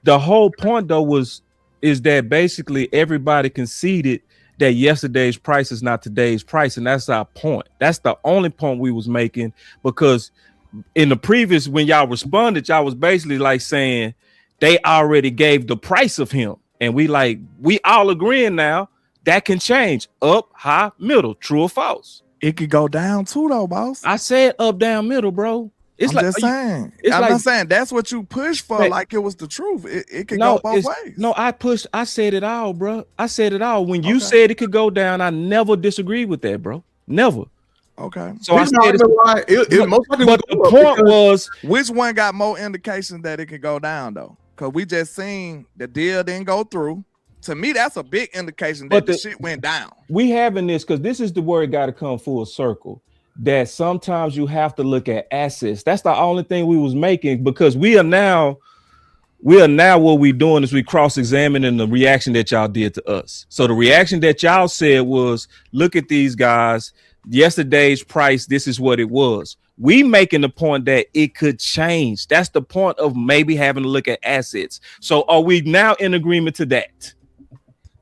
the whole point though is that basically everybody conceded that yesterday's price is not today's price, and that's our point. That's the only point we was making, because in the previous, when y'all responded, y'all was basically like saying they already gave the price of him, and we all agreeing now that can change, up, high, middle, true or false. It could go down too, though, boss. I said up, down, middle, bro. It's I'm just saying. I'm not saying that's what you push for, Hey, like it was the truth. It could go both ways. No, I said it all, bro. I said it all. When you said it could go down, I never disagreed with that, bro. Never. Okay. So I said but the point was, which one got more indication that it could go down, though? Because we just seen the deal didn't go through. To me, that's a big indication that the shit went down. We having this because this is the word got to come full circle. That sometimes you have to look at assets. That's the only thing we was making, because we are now what we doing is we cross-examining the reaction that y'all did to us. So the reaction that y'all said was, look at these guys, yesterday's price, this is what it was. We making the point that it could change. That's the point of maybe having to look at assets. So are we now in agreement to that?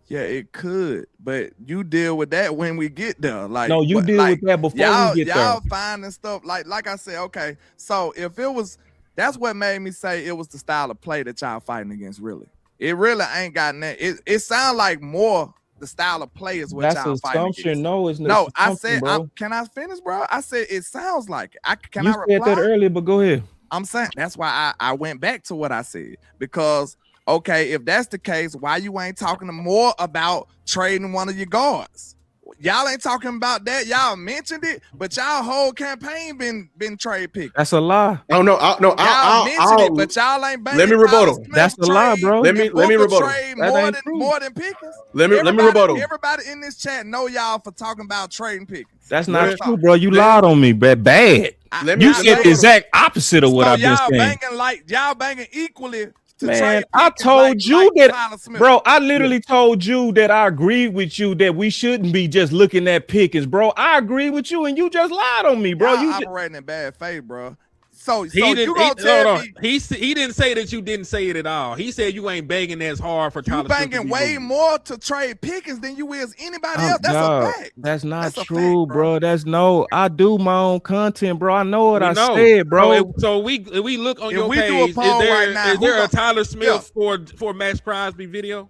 Yeah, it could, but you deal with that when we get there. Like, no, you deal with that before we get there. Y'all finding stuff like I said. Okay, so if it was, that's what made me say it was the style of play that y'all fighting against. Really, it really ain't got that. It sounds like more the style of play is what that's y'all fighting assumption. against. No, it's not. No, I said, can I finish, bro? I said it sounds like it. I said that earlier, but go ahead. I'm saying that's why I went back to what I said, because. Okay, if that's the case, why you ain't talking more about trading one of your guards? Y'all ain't talking about that. Y'all mentioned it, but y'all whole campaign been trade pick. That's a lie. Oh no, y'all mentioned it, but y'all ain't banging. Let me rebuttal. That's a lie, bro. Let me rebuttal. Trade more than Pickens. Let me rebuttal. Everybody in this chat know y'all for talking about trading Pickens. That's not true, bro. You lied on me, bad. You said the exact opposite of what I just said. Y'all banging equally to Man, trade I Pickens told you that, Tyler Smith. bro. I literally told you that I agreed with you that we shouldn't be just looking at Pickens, bro. I agree with you, and you just lied on me, bro. Y'all You operating in bad faith, bro. So He you didn't. gonna tell me He didn't say that you didn't say it at all. He said you ain't banging as hard for you Tyler Smith to banging be way moved. more to trade Pickens than you is anybody Oh, else. That's dog, a fact. That's not That's a true, fact, bro. bro. That's no. I do my own content, bro. I know what We I know. said, bro. So we look on If your we do a page. Is poll there right now, is there who a Tyler Smith Yeah. for Max Crosby video?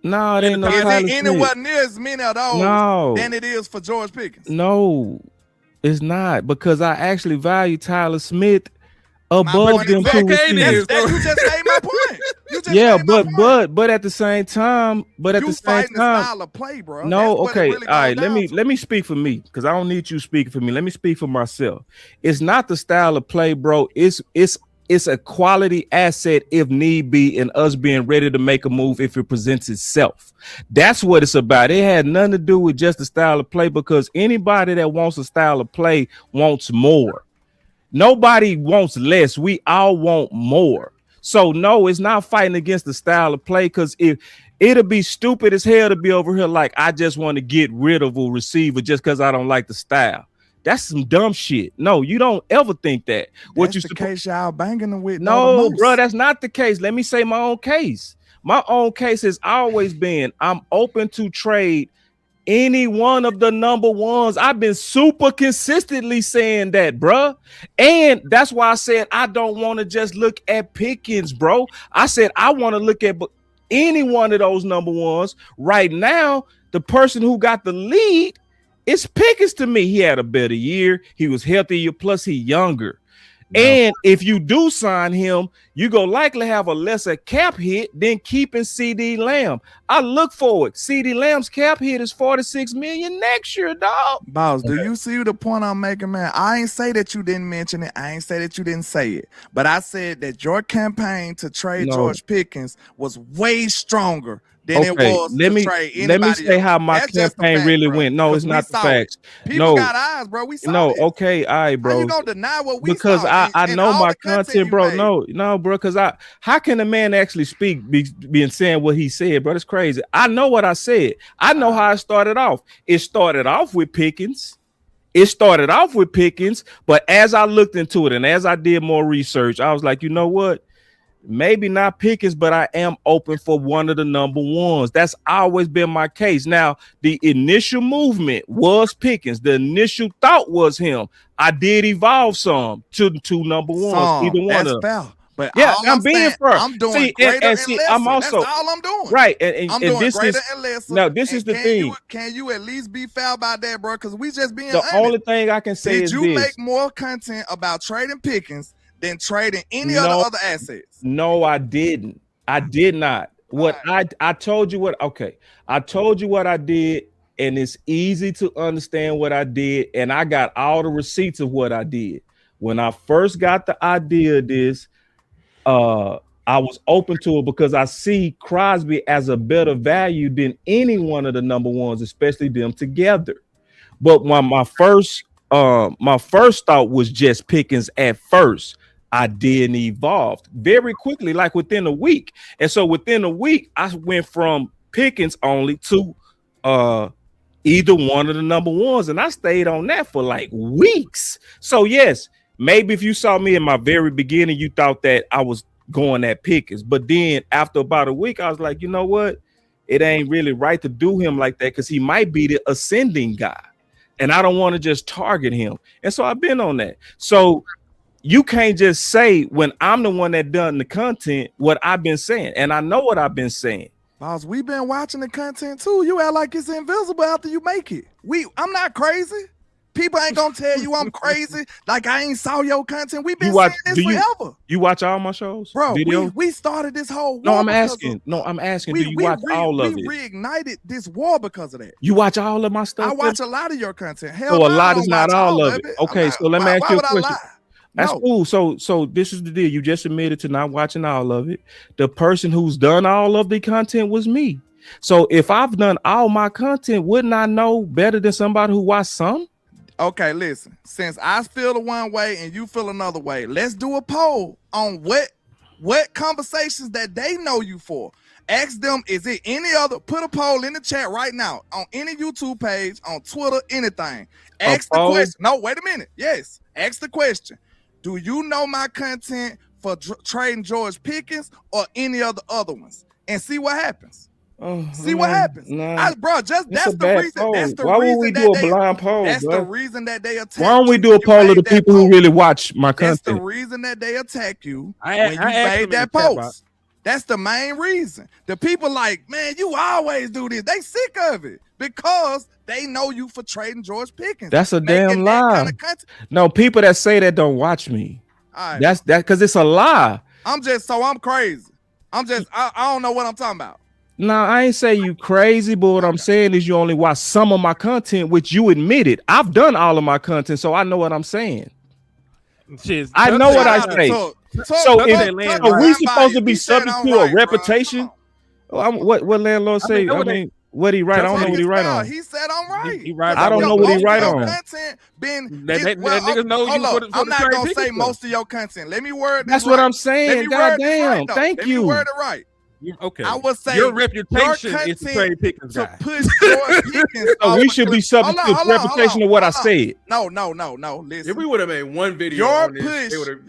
No, it ain't no Is Tyler it Smith. anywhere near as many of those No. than it is for George Pickens? No, it's not, because I actually value Tyler Smith My above point them is two that- Okay, receivers. then. you just made my point. You just Yeah, made my point. but at the same time, You fighting the style of play, bro. no, That's what it okay, really all right. goes Let down me to. let me speak for me, because I don't need you speaking for me. Let me speak for myself. It's not the style of play, bro. It's a quality asset if need be, and us being ready to make a move if it presents itself. That's what it's about. It had nothing to do with just the style of play, because anybody that wants a style of play wants more. Nobody wants less. We all want more. So no, it's not fighting against the style of play, because if it'll be stupid as hell to be over here like I just want to get rid of a receiver just because I don't like the style. That's some dumb shit. No, you don't ever think that. What That's you the supposed case y'all banging them with? No, bro, that's not the case. Let me say my own case. My own case has always been I'm open to trade any one of the number ones. I've been super consistently saying that, bro. And that's why I said I don't want to just look at Pickens, bro. I said I want to look at any one of those number ones. Right now, the person who got the lead is Pickens to me. He had a better year. He was healthier, plus he younger. No. And if you do sign him, you go likely have a lesser cap hit than keeping CD Lamb. I look forward. CD Lamb's cap hit is $46 million next year, dog. Boss, do you see the point I'm making, man? I ain't say that you didn't mention it. I ain't say that you didn't say it. But I said that your campaign to trade No. George Pickens was way stronger than it Okay, was let to me trade let me anybody say else. how my That's just the campaign fact, really bro. went. No, 'Cause it's we not the saw it. facts. People No, got eyes, bro. We saw no, this. okay, all right, How bro. you gonna deny what we Because saw? I and know all my the content, you bro. made? No, bro. Because how can a man actually speak being saying what he said, bro? That's crazy. I know what I said. I know how it started off. It started off with Pickens. But as I looked into it and as I did more research, I was like, you know what? Maybe not Pickens, but I am open for one of the number ones. That's always been my case. Now, the initial movement was Pickens. The initial thought was him. I did evolve some to two number ones. Either one That's of them. fair. But Yeah, all I'm being saying, fair. I'm doing See, greater and see, lesser. I'm also That's all I'm doing. right. I'm And doing this greater is and lesser. now. This is the thing. Can you at least be fair about that, bro? Because we just being The honest. only thing I can say Did is you this. make more content about trading Pickens than trading any No. of the other assets? No, I didn't. I did not. What I told you what okay. I told you what I did, and it's easy to understand what I did, and I got all the receipts of what I did. When I first got the idea of this, I was open to it because I see Crosby as a better value than any one of the number ones, especially them together. But when my first thought was just Pickens at first. I didn't evolve very quickly, like within a week. And so within a week, I went from Pickens only to either one of the number ones. And I stayed on that for like weeks. So yes, maybe if you saw me in my very beginning, you thought that I was going at Pickens. But then after about a week, I was like, you know what? It ain't really right to do him like that because he might be the ascending guy. And I don't want to just target him. And so I've been on that. So you can't just say when I'm the one that done the content what I've been saying, and I know what I've been saying. Boss, we've been watching the content too. You act like it's invisible after you make it. I'm not crazy. People ain't gonna tell you I'm crazy. Like I ain't saw your content. We've been saying this forever. You watch all my shows, bro. videos? We started this whole war. No, I'm asking. Do you watch all of it? We reignited this war because of that. You watch all of my stuff? I watch a lot of your content. Hell, so a no, lot I is don't not watch all of it. Okay, so let me ask you a question. That's cool. So this is the deal. You just admitted to not watching all of it. The person who's done all of the content was me. So if I've done all my content, wouldn't I know better than somebody who watched some? Okay, listen. Since I feel the one way and you feel another way, let's do a poll on what what conversations that they know you for. Ask them, is it any other? Put a poll in the chat right now on any YouTube page, on Twitter, anything. Ask the question. No, wait a minute. Yes, ask the question. Do you know my content for trading George Pickens or any of the other ones? And see what happens. See what happens, bro. Just that's the reason. That's the Why reason would we that do a they, blind poll? That's bro? the reason that they attack. Why don't we you do a when you poll of made the that people who post. really watch my That's the content? reason that they attack you I when you asked them made in that the chat post. box. That's the main reason. The people like, man, you always do this. They sick of it because they know you for trading George Pickens. That's a making damn that lie. kind of content. No, people that say that don't watch me. All right. That's because it's a lie. I'm crazy. I don't know what I'm talking about. No, I ain't say you crazy, but what I'm saying is you only watch some of my content, which you admitted. I've done all of my content, so I know what I'm saying. I know what I say. So we supposed to be subject to a reputation? What landlord say? I mean, what he write? I don't know what he write on. He said I'm right. He right I don't know what he write on. Niggas know you for the I'm not trade gonna say Pickens most of your content. Let me word. That's this what right. I'm saying. Goddamn. Thank Let you. me word it right. Okay. I would say your reputation your is to trade Pickens to guy. push George Pickens. So we should be subject to the reputation of what I said. No. Listen. If we would have made one video, Your on this, they would've,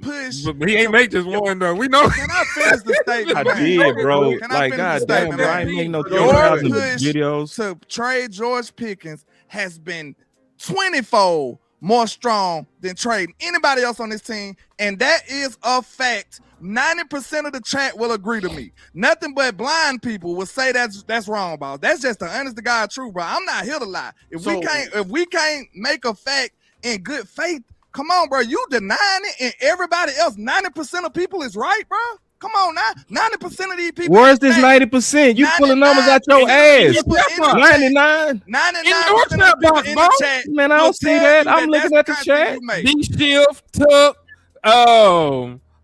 push. But he ain't make just one though. We know. Can I finish the statement? I man? did, bro. Can I Like, finish the goddamn, statement, bro. I man? ain't make no Your 3,000 push videos. to trade George Pickens has been 20-fold more strong than trading anybody else on this team, and that is a fact. 90% of the chat will agree to me. Nothing but blind people will say that's wrong, boss. That's just the honest to God truth, bro. I'm not here to lie. If we can't make a fact in good faith, come on, bro. You denying it, and everybody else, 90% of people is right, bro. Come on now, 90% of these people. Where's this 90%? You pulling numbers out your ass. 99. 99% of people in the chat. Man, I don't see that. I'm looking at the chat. D-Shift took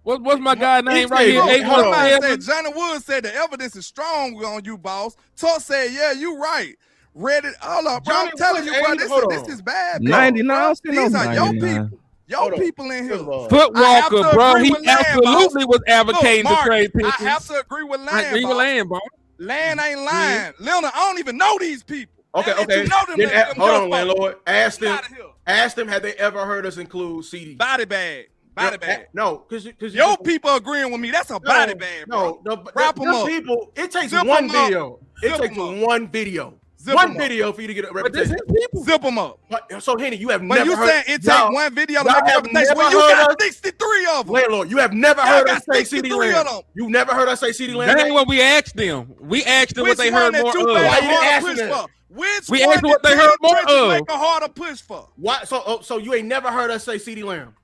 what's my guy name right here? Johnny Wood said the evidence is strong on you, boss. Tuck said, yeah, you right. Reddit, hold up, bro. I'm telling you, bro, this is bad. 99. These are your people. Your people in here. Footwalker, bro. He absolutely was advocating to trade Pickens. I have to agree with Land. I agree with Land, bro. Land ain't lying. Leonard, I don't even know these people. Okay. You know them, Hold on, landlord. Ask them, have they ever heard us include CD? Body bag. No, because your people agreeing with me. That's a body bag, bro. No, wrap them up. People, it takes Zip one 'em up. video. It takes one video. Zip One 'em up. video for you to get a reputation. Zip them up. So Henny, you have But never you heard. saying it takes one video to y'all make a have reputation when never you got heard 63 of them. Landlord, you have never Y'all heard got us say CD 63 of Lamb. them. You've never heard us say CD Lamb. That ain't what we asked them. We asked them what they heard more of. Why you didn't ask them? Which We one asked them what did they heard Ted more Pritchard of. make a harder push for? Why? So you ain't never heard us say CD Lamb.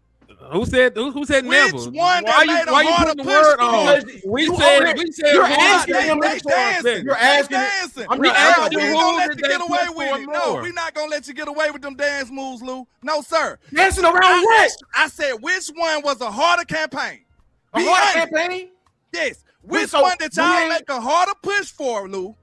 Who said never? Which one why that you, why made you a putting the harder word push on? for? We You said you're who asking did them. they dancing. You're asking. dancing. I'm We not asked asking you We who ain't gonna let did you they get away push with for it. No, more? we're not gonna let you get away with them dance moves, Lou. No, sir. dancing around what? I said, which one was a harder campaign? A Be hard honest. campaign? Yes. Which so one did y'all we- make a harder push for, Lou?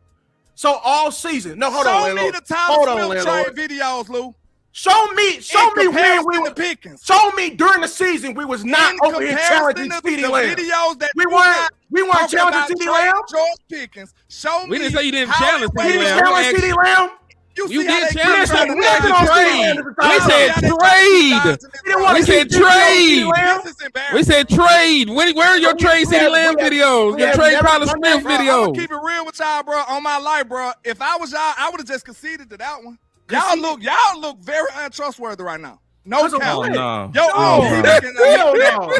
So all season. No, hold on, Show me landlord. the Hold Tyler on, Smith landlord. trade videos, Lou. Show me In when we comparison were to Pickens. Show me during the season we was not In over here comparison challenging to CD the Lamb. videos that We you weren't got challenging talking about CD trading Lamb. George Pickens. Show me. We didn't say you didn't how challenge it CD We went. didn't Lamb. challenge CD Lamb. You You see how did they challenge keep him. trying We to said dodge trade. it. We said How they try to trade. dodge it. We didn't want We to said keep trade. Lamb. This is embarrassing. We said trade. Where are your trade CD Lamb videos? Your trade Tyler Smith I'm gonna videos? keep it real with y'all, bro. On my life, bro. If I was y'all, I would have just conceded to that one. Y'all look very untrustworthy right now. No Cause of count. what? No. Yo, Hell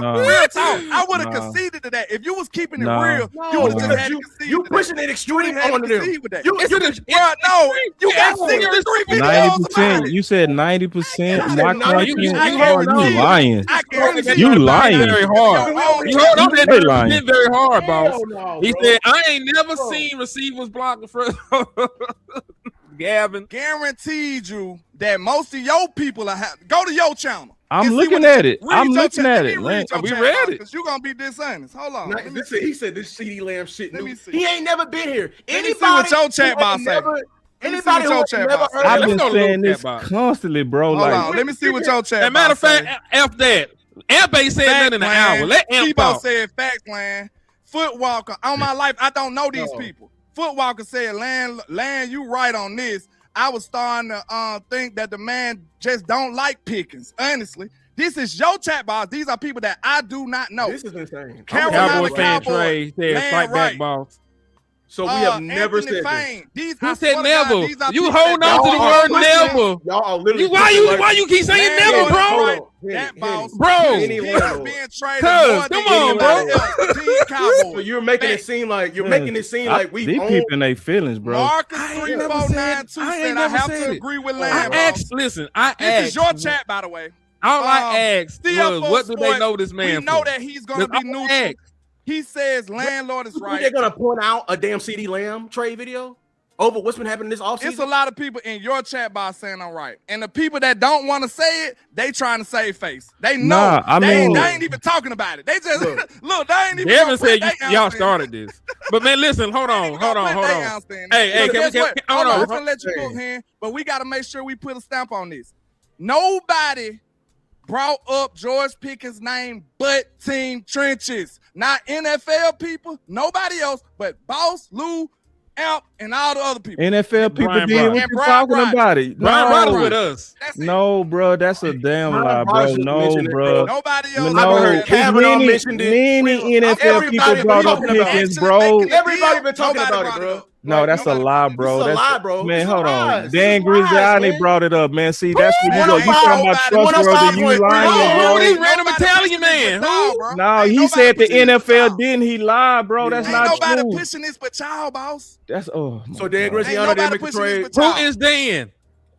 no. real talk. I would have No. conceded to that. If you was keeping it No. real, you would have just because had to concede. you to pushing that. it extreme had to on them. concede with that. You Bro, no, you Yeah, got 63 videos about 90%. it. You said 90%. I said My 90%. content. I Oh, guarantee you lying. I guarantee You lying. Very hard. You heard him Very lying. that very hard, boss. Hell no, He bro. said, "I ain't never seen receivers block the first." Gavin, guaranteed you that most of your people are go to your channel. I'm and see looking what at it. read I'm your looking chat. at Let it. me read your We chat read box, it. 'cause you gonna be dishonest. Hold on. Let me see. He said this CD Lamb shit. Let New. me see. He ain't never been here. Let me see what your chat box say. Anybody what your who chat never box say. heard I've Let's been go look saying at this that box. constantly, bro. Hold Like, on. Let me see what your chat as a matter of box fact, F that. Amp ain't said nothing in an hour. Let Amp Tebow talk. said facts, man. Footwalker, on my life, I don't know these people. Footwalker said, Land, you right on this. I was starting to think that the man just don't like Pickens. Honestly, this is your chat box. These are people that I do not know. This is insane. Cowboy fan Trey said, "Fight back, boss." So we have never Anthony said Fane. Who said never? You hold on to the word never. Y'all are literally. Why you keep saying never, bro? That boss, Bro. being traded more Cuz, than come on, bro. anybody else. Team Cowboys. So you're making it seem like we These own. people in their feelings, bro. Marcus I ain't 3492 said I have to agree with Land. I asked. Listen, I asked. This is your chat, by the way. All I asked CFO was, what do they Sports, know this man We know for? that he's going to be neutral. He says landlord is right. They're gonna point out a damn CD Lamb trade video over what's been happening this offseason. It's a lot of people in your chat box saying I'm right, and the people that don't want to say it, they trying to save face. They know. They ain't even talking about it. They just look. They ain't even. Devin said y'all started this, but man, listen. Hold on. Hey, can we hold on? I'm gonna let you go, here, but we got to make sure we put a stamp on this. Nobody brought up George Pickens' name but Team Trenches. Not NFL people, nobody else, but Boss, Lou, Amp, and all the other people. NFL people Brian did Broderick. what you talking about it. Brian Broderick with us. No, bro, that's a damn lie, bro. No, bro. Nobody else. No, heard Kavanaugh mentioned it. many NFL people Everybody brought up been talking about Pickens, it. bro. Everybody been talking about it, bro. No, that's a lie, bro. This is a That's lie, bro. Man, This hold is on. lies. Dan This is lies, Griziani man. brought it up, man. See, that's what you go. You Nobody- talking about trustworthy, you lying, Who bro. these random Italian man? Who? No, he said the NFL didn't. He lied, bro. That's Ain't not nobody true. pushing this but y'all, boss. That's So Dan Ain't Griziano didn't nobody make the pushing trade this but Who y'all. is Dan?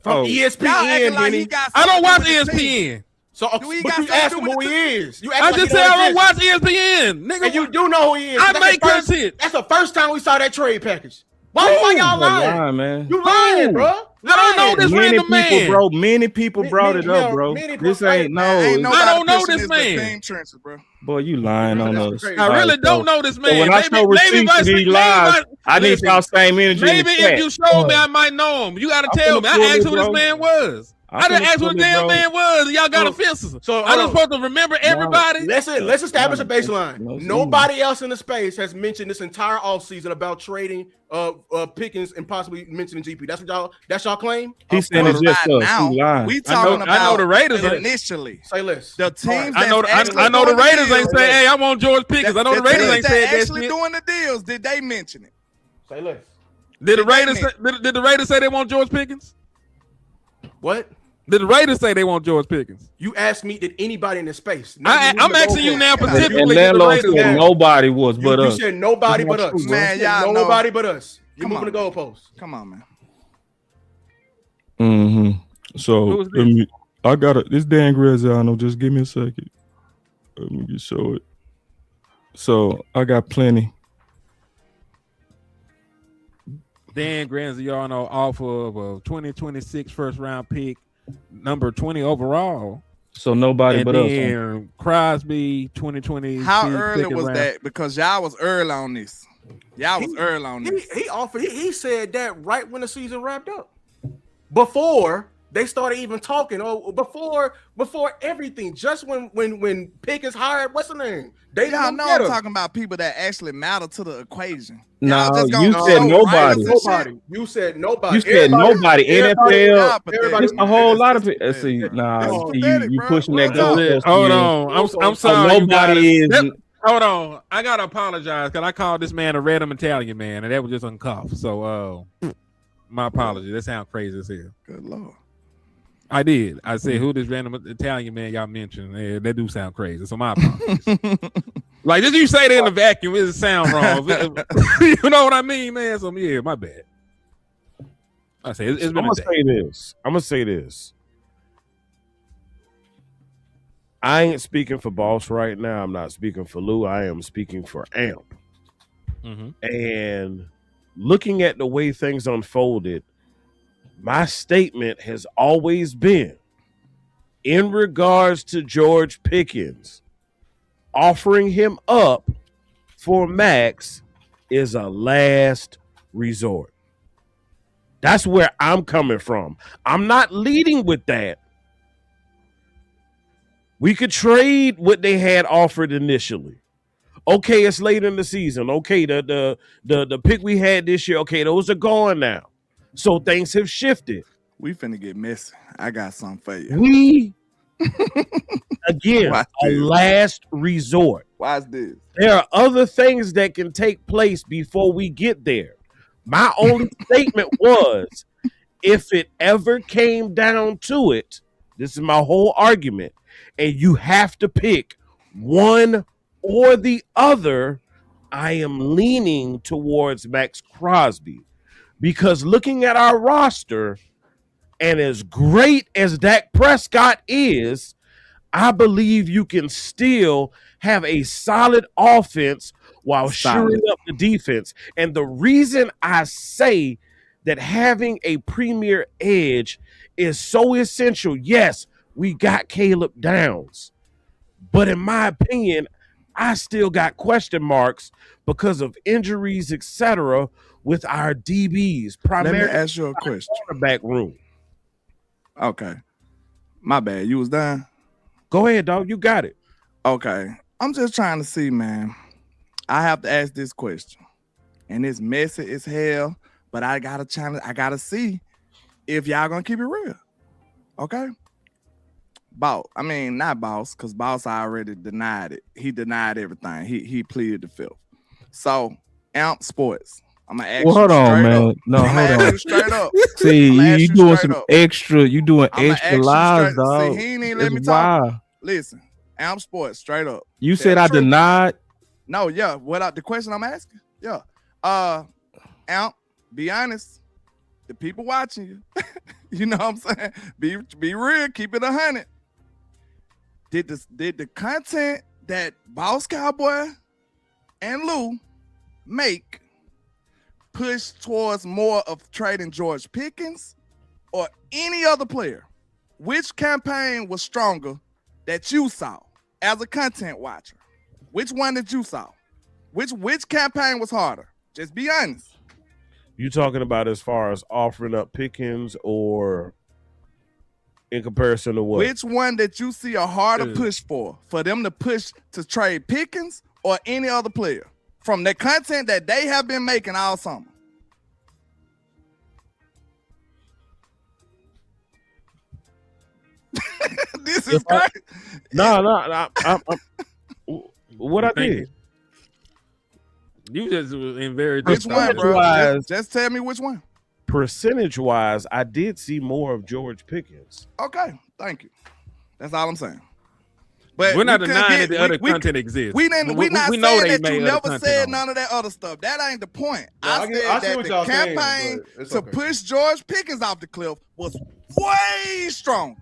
from Oh. Y'all acting ESPN. like he Benny. got I don't something watch to do with the team. ESPN. So, Do he but got you something asked to him do who with he is. You act I like just he said don't I don't exist. watch ESPN, nigga. And you do know who he is. I That's make the first- content. That's the first time we saw that trade package. Why y'all lying? man. You lying, bro. I don't know this Many random people, man. bro. Many people brought it up, yeah, bro. many This people- ain't Man, ain't no. nobody I don't know pushing this but man. Team Trenches, bro. Boy, you lying on That's us. crazy. I really Alright, don't so- know this So man. when I show receipts and he lies, I need y'all same energy. Maybe in the if you chat. show me, I might know him. You got to I'm tell finna me. I pull asked it, who this bro. man was. I'm I didn't finna ask who pull the it, damn bro. man was. And y'all got So- offenses. so, I hold just on. supposed to remember everybody. Let's establish a baseline. No, Nobody else in the space has mentioned this entire offseason about trading Pickens and possibly mentioning GP. That's y'all claim? He's saying it's just Right us. now, He lying. we talking about I know the Raiders ain't- initially. Say less. The teams I know. that's I know the actually Raiders doing ain't the say, deals- "Hey, I want George Pickens." I know the Raiders teams ain't said that actually shit. doing the deals. Did they mention it? Say less. Did the Did they Raiders? Did the Raiders say they want George Pickens? What? Did the Raiders say they want George Pickens? You asked me, did anybody in the space? I'm asking you now And specifically. Did the landlord Raiders said want- nobody was but You us. said nobody but us. Man, You said y'all know. nobody but us. You're Come moving the on, goalposts. Come on, man. So Who was let me, I got it. This Dan Graziano. Just give me a second. Let me just show it. So I got plenty. Dan Graziano off of a 2026 first round pick, number 20 overall. So nobody And but us. huh? then Crosby 2020. How early was that? Because y'all was early on this. Y'all was early on this. He offered. He said that right when the season wrapped up, before they started even talking. Oh, before everything. Just when Pickens hired, what's the name? They Y'all didn't know get I'm him. talking about people that actually matter to the equation. No, Y'all just gonna you show said nobody. writers and shit. Nobody. You said nobody. You said nobody. everybody- NFL. Y'all pathetic, everybody- It's a man. whole That's lot of pathetic, people. See, bro. nah, That's see, pathetic, you bro. pushing Real that talk. goalpost. Hold again. on. I'm So sorry. you guys. nobody is. Hold on. I gotta apologize because I called this man a random Italian man, and that was just uncuffed. So my apology. That sounds crazy as hell. Good Lord. I did. I said, who this random Italian man y'all mentioned? Yeah, that do sound crazy. So my apologies. Like, just you say that in a vacuum, it sound wrong. You know what I mean, man? So yeah, my bad. I say it's I'm been a gonna day. say this. I'm gonna say this. I ain't speaking for Boss right now. I'm not speaking for Lou. I am speaking for Amp. Mhm. And looking at the way things unfolded, my statement has always been in regards to George Pickens, offering him up for Max is a last resort. That's where I'm coming from. I'm not leading with that. We could trade what they had offered initially. Okay, it's late in the season. Okay, the pick we had this year, okay, those are gone now. So things have shifted. We finna get messy. I got something for you. We again Watch a this. last resort. Watch this. There are other things that can take place before we get there. My only statement was, if it ever came down to it, this is my whole argument, and you have to pick one or the other, I am leaning towards Max Crosby. Because looking at our roster, and as great as Dak Prescott is, I believe you can still have a solid offense while shoring up the defense. And the reason I say that having a premier edge is so essential, yes, we got Caleb Downs. But in my opinion, I still got question marks because of injuries, etc., with our DBs, primarily. Let me ask you a question. Quarterback room. Okay. My bad. You was done? Go ahead, dog. You got it. Okay. I'm just trying to see, man. I have to ask this question. And it's messy as hell, but I gotta challenge. I gotta see if y'all gonna keep it real. Okay. Not Boss, because Boss already denied it. He denied everything. He pleaded the fifth. So, Amp Sports. I'm gonna ask Well, you hold on, straight man. up. No, I'm hold gonna on. ask you straight up. See, I'ma ask you you doing straight some up. extra. You doing I'ma extra ask you lies, straight- dog. See, he ain't even let That's me talk. why. Listen, Amp Sports, straight up. You Tell said the I truth. denied. No, yeah. The question I'm asking? Yeah. Amp, be honest. The people watching you. You know what I'm saying? Be real, keep it 100. Did the content that Boss Cowboy and Lou make push towards more of trading George Pickens or any other player? Which campaign was stronger that you saw as a content watcher? Which one did you saw? Which campaign was harder? Just be honest. You talking about as far as offering up Pickens or in comparison to what? Which one did you see a harder push for them to push to trade Pickens or any other player from the content that they have been making all summer? This is great. No. What I did? You just was in very Which one, bro? Percentage-wise- Just tell me which one. Percentage-wise, I did see more of George Pickens. Okay, thank you. That's all I'm saying. But We're not we couldn't denying get- that the other content exists. We didn't. We We not know saying they that made you other never content said on none of that other stuff. That ain't the point. Yeah, I I said see that what the y'all saying, campaign but it's to okay. push George Pickens off the cliff was way stronger.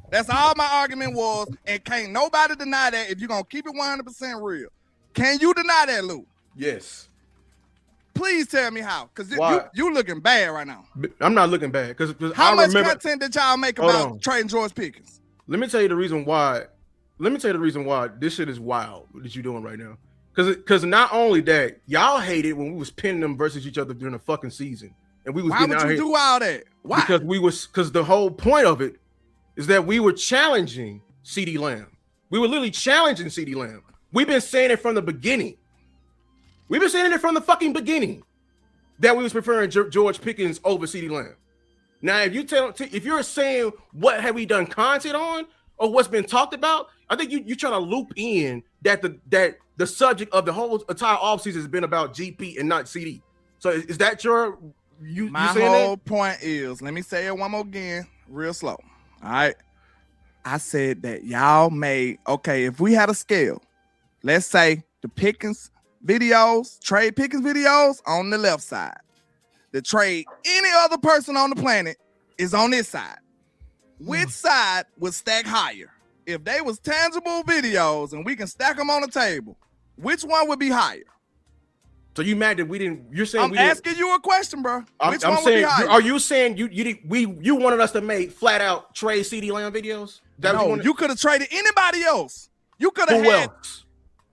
That's all my argument was, and can't nobody deny that. If you're gonna keep it 100% real, can you deny that, Lou? Yes. Please tell me how, because Why? you looking bad right now. I'm not looking bad because How I much remember. content did y'all make Hold about on. trading George Pickens? Let me tell you the reason why. Let me tell you the reason why this shit is wild that you're doing right now. Because not only that, y'all hated when we was pinning them versus each other during the fucking season, and we was Why getting would out you here do all that? Why? because the whole point of it is that we were challenging CeeDee Lamb. We were literally challenging CeeDee Lamb. We've been saying it from the beginning. We've been saying it from the fucking beginning that we was preferring George Pickens over CeeDee Lamb. Now, if you're saying what have we done content on or what's been talked about, I think you're trying to loop in that the subject of the whole entire offseason has been about GP and not CD. So is that my saying whole that? point is, let me say it one more again, real slow. All right. I said that y'all made, okay, if we had a scale, let's say the Pickens videos, trade Pickens videos on the left side. The trade any other person on the planet is on this side. Which side would stack higher? If they was tangible videos and we can stack them on the table, which one would be higher? So you mad that we didn't? You're saying I'm asking you a question, bro. Which one I'm would be saying, higher? are you saying you wanted us to make flat out trade CeeDee Lamb videos? No, you could have traded anybody else. You could have Who had else?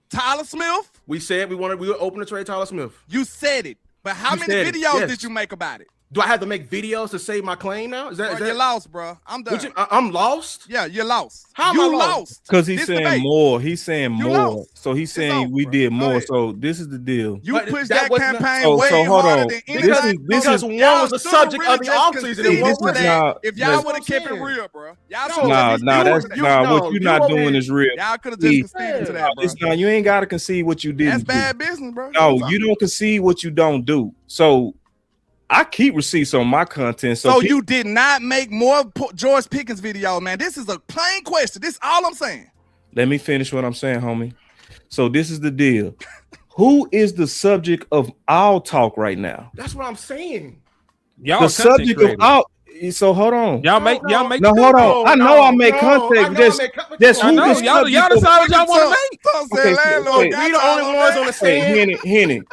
Tyler Smith. We said we were open to trade Tyler Smith. You said it, but how You many said it, videos yes. did you make about it? Do I have to make videos to save my claim now? Is that Bro, you lost, bro. I'm done. I'm lost? Yeah, you're lost. How am you I lost? Because he's This saying debate. more. He's saying You more. lost. So he's saying over, we bro. did Go more. ahead. So this is the deal. You But pushed that that wasn't- campaign So way hold harder on. than This anybody. is- Because Y'all one was the should've subject really of the just offseason. conceded It This to is that not- if y'all that's would have what kept I'm it saying. real, bro. Y'all No, should Nah, no, what you're you not over doing here- is real. Y'all could have See, just conceded to that, bro. It's not, you ain't gotta concede what you didn't That's do. bad business, bro. No, you don't concede what you don't do. So I keep receipts on my content. So people- you did not make more George Pickens video, man. This is a plain question. This is all I'm saying. Let me finish what I'm saying, homie. So this is the deal. Who is the subject of all talk right now? That's what I'm saying. Y'all The content subject of creators. all. So hold on. Y'all make No, hold on. no, I know I make no, content. I know Just, I make content. just I who know the y'all subject of- decided y'all want to make. Tom said, Okay, landlord, wait. got We the y'all only on ones that. on the Hey, stand.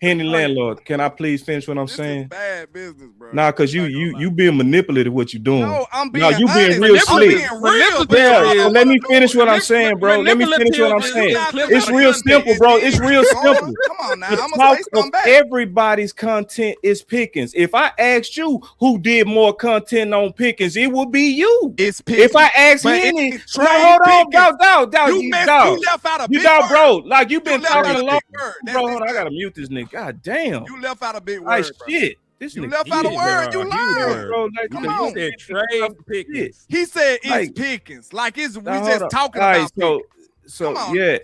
Henny landlord. Can I please finish what I'm This is saying? bad business, bro. Nah, cause you being manipulative what you doing. No, I'm being No, you being honest. real I'm slick. being real. Yeah, is- so let me finish what I'm saying, bro. Let me finish what I'm manipulative saying. is clip It's out of real context. simple, bro. It's real simple. Come on now. The I'm talk gonna say of something back. everybody's content is Pickens. If I asked you who did more content on Pickens, it would be you. It's Pickens. If I asked But Henny, it's no, Trey hold on, Pickens. dog, You left out a you big dog, word. bro. Like you've You been left out talking a a long, big word. That's bro. it, Hold on, I bro. gotta mute this nigga. God damn. You left out a big Like word, bro. shit. This You nigga. left out a He word. said, You he was lied. word. Bro, like, Come you on. He said Trey Pickens. He said it's Like- Pickens. Like it's we Now, hold just on. talking All right, about Pickens. so Come on. yeah.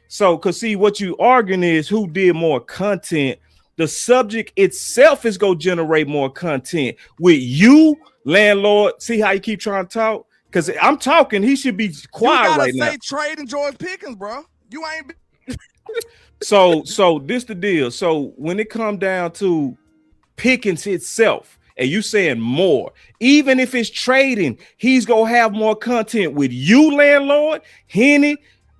So cause see what you arguing is who did more content. The subject itself is gonna generate more content. With you, landlord, see how you keep trying to talk? Cause I'm talking, he should be You quiet gotta right now. say trade and George Pickens, bro. You ain't. So this the deal. So when it come down to Pickens itself, and you saying more, even if it's trading, he's gonna have more content with you, landlord, Henny,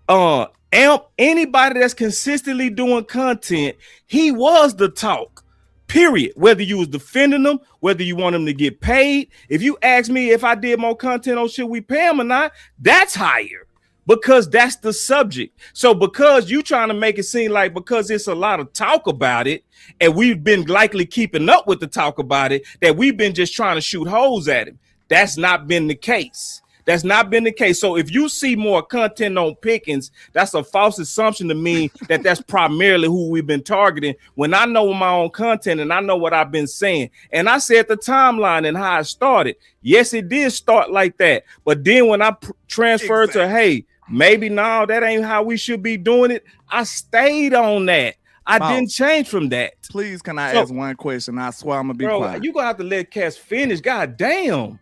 Amp, anybody that's consistently doing content. He was the talk. Period. Whether you was defending them, whether you want him to get paid. If you ask me if I did more content on should we pay him or not, that's higher. Because that's the subject. So because you trying to make it seem like because it's a lot of talk about it, and we've been likely keeping up with the talk about it, that we've been just trying to shoot holes at him. That's not been the case. That's not been the case. So if you see more content on Pickens, that's a false assumption to me that that's primarily who we've been targeting. When I know my own content and I know what I've been saying, and I said the timeline and how it started. Yes, it did start like that. But then when I transferred to, hey, maybe no, that ain't how we should be doing it. I stayed on that. I Boss, didn't change from that. Please, can I So- ask one question? I swear I'm gonna be Bro, quiet. you gonna have to let Cass finish. God damn.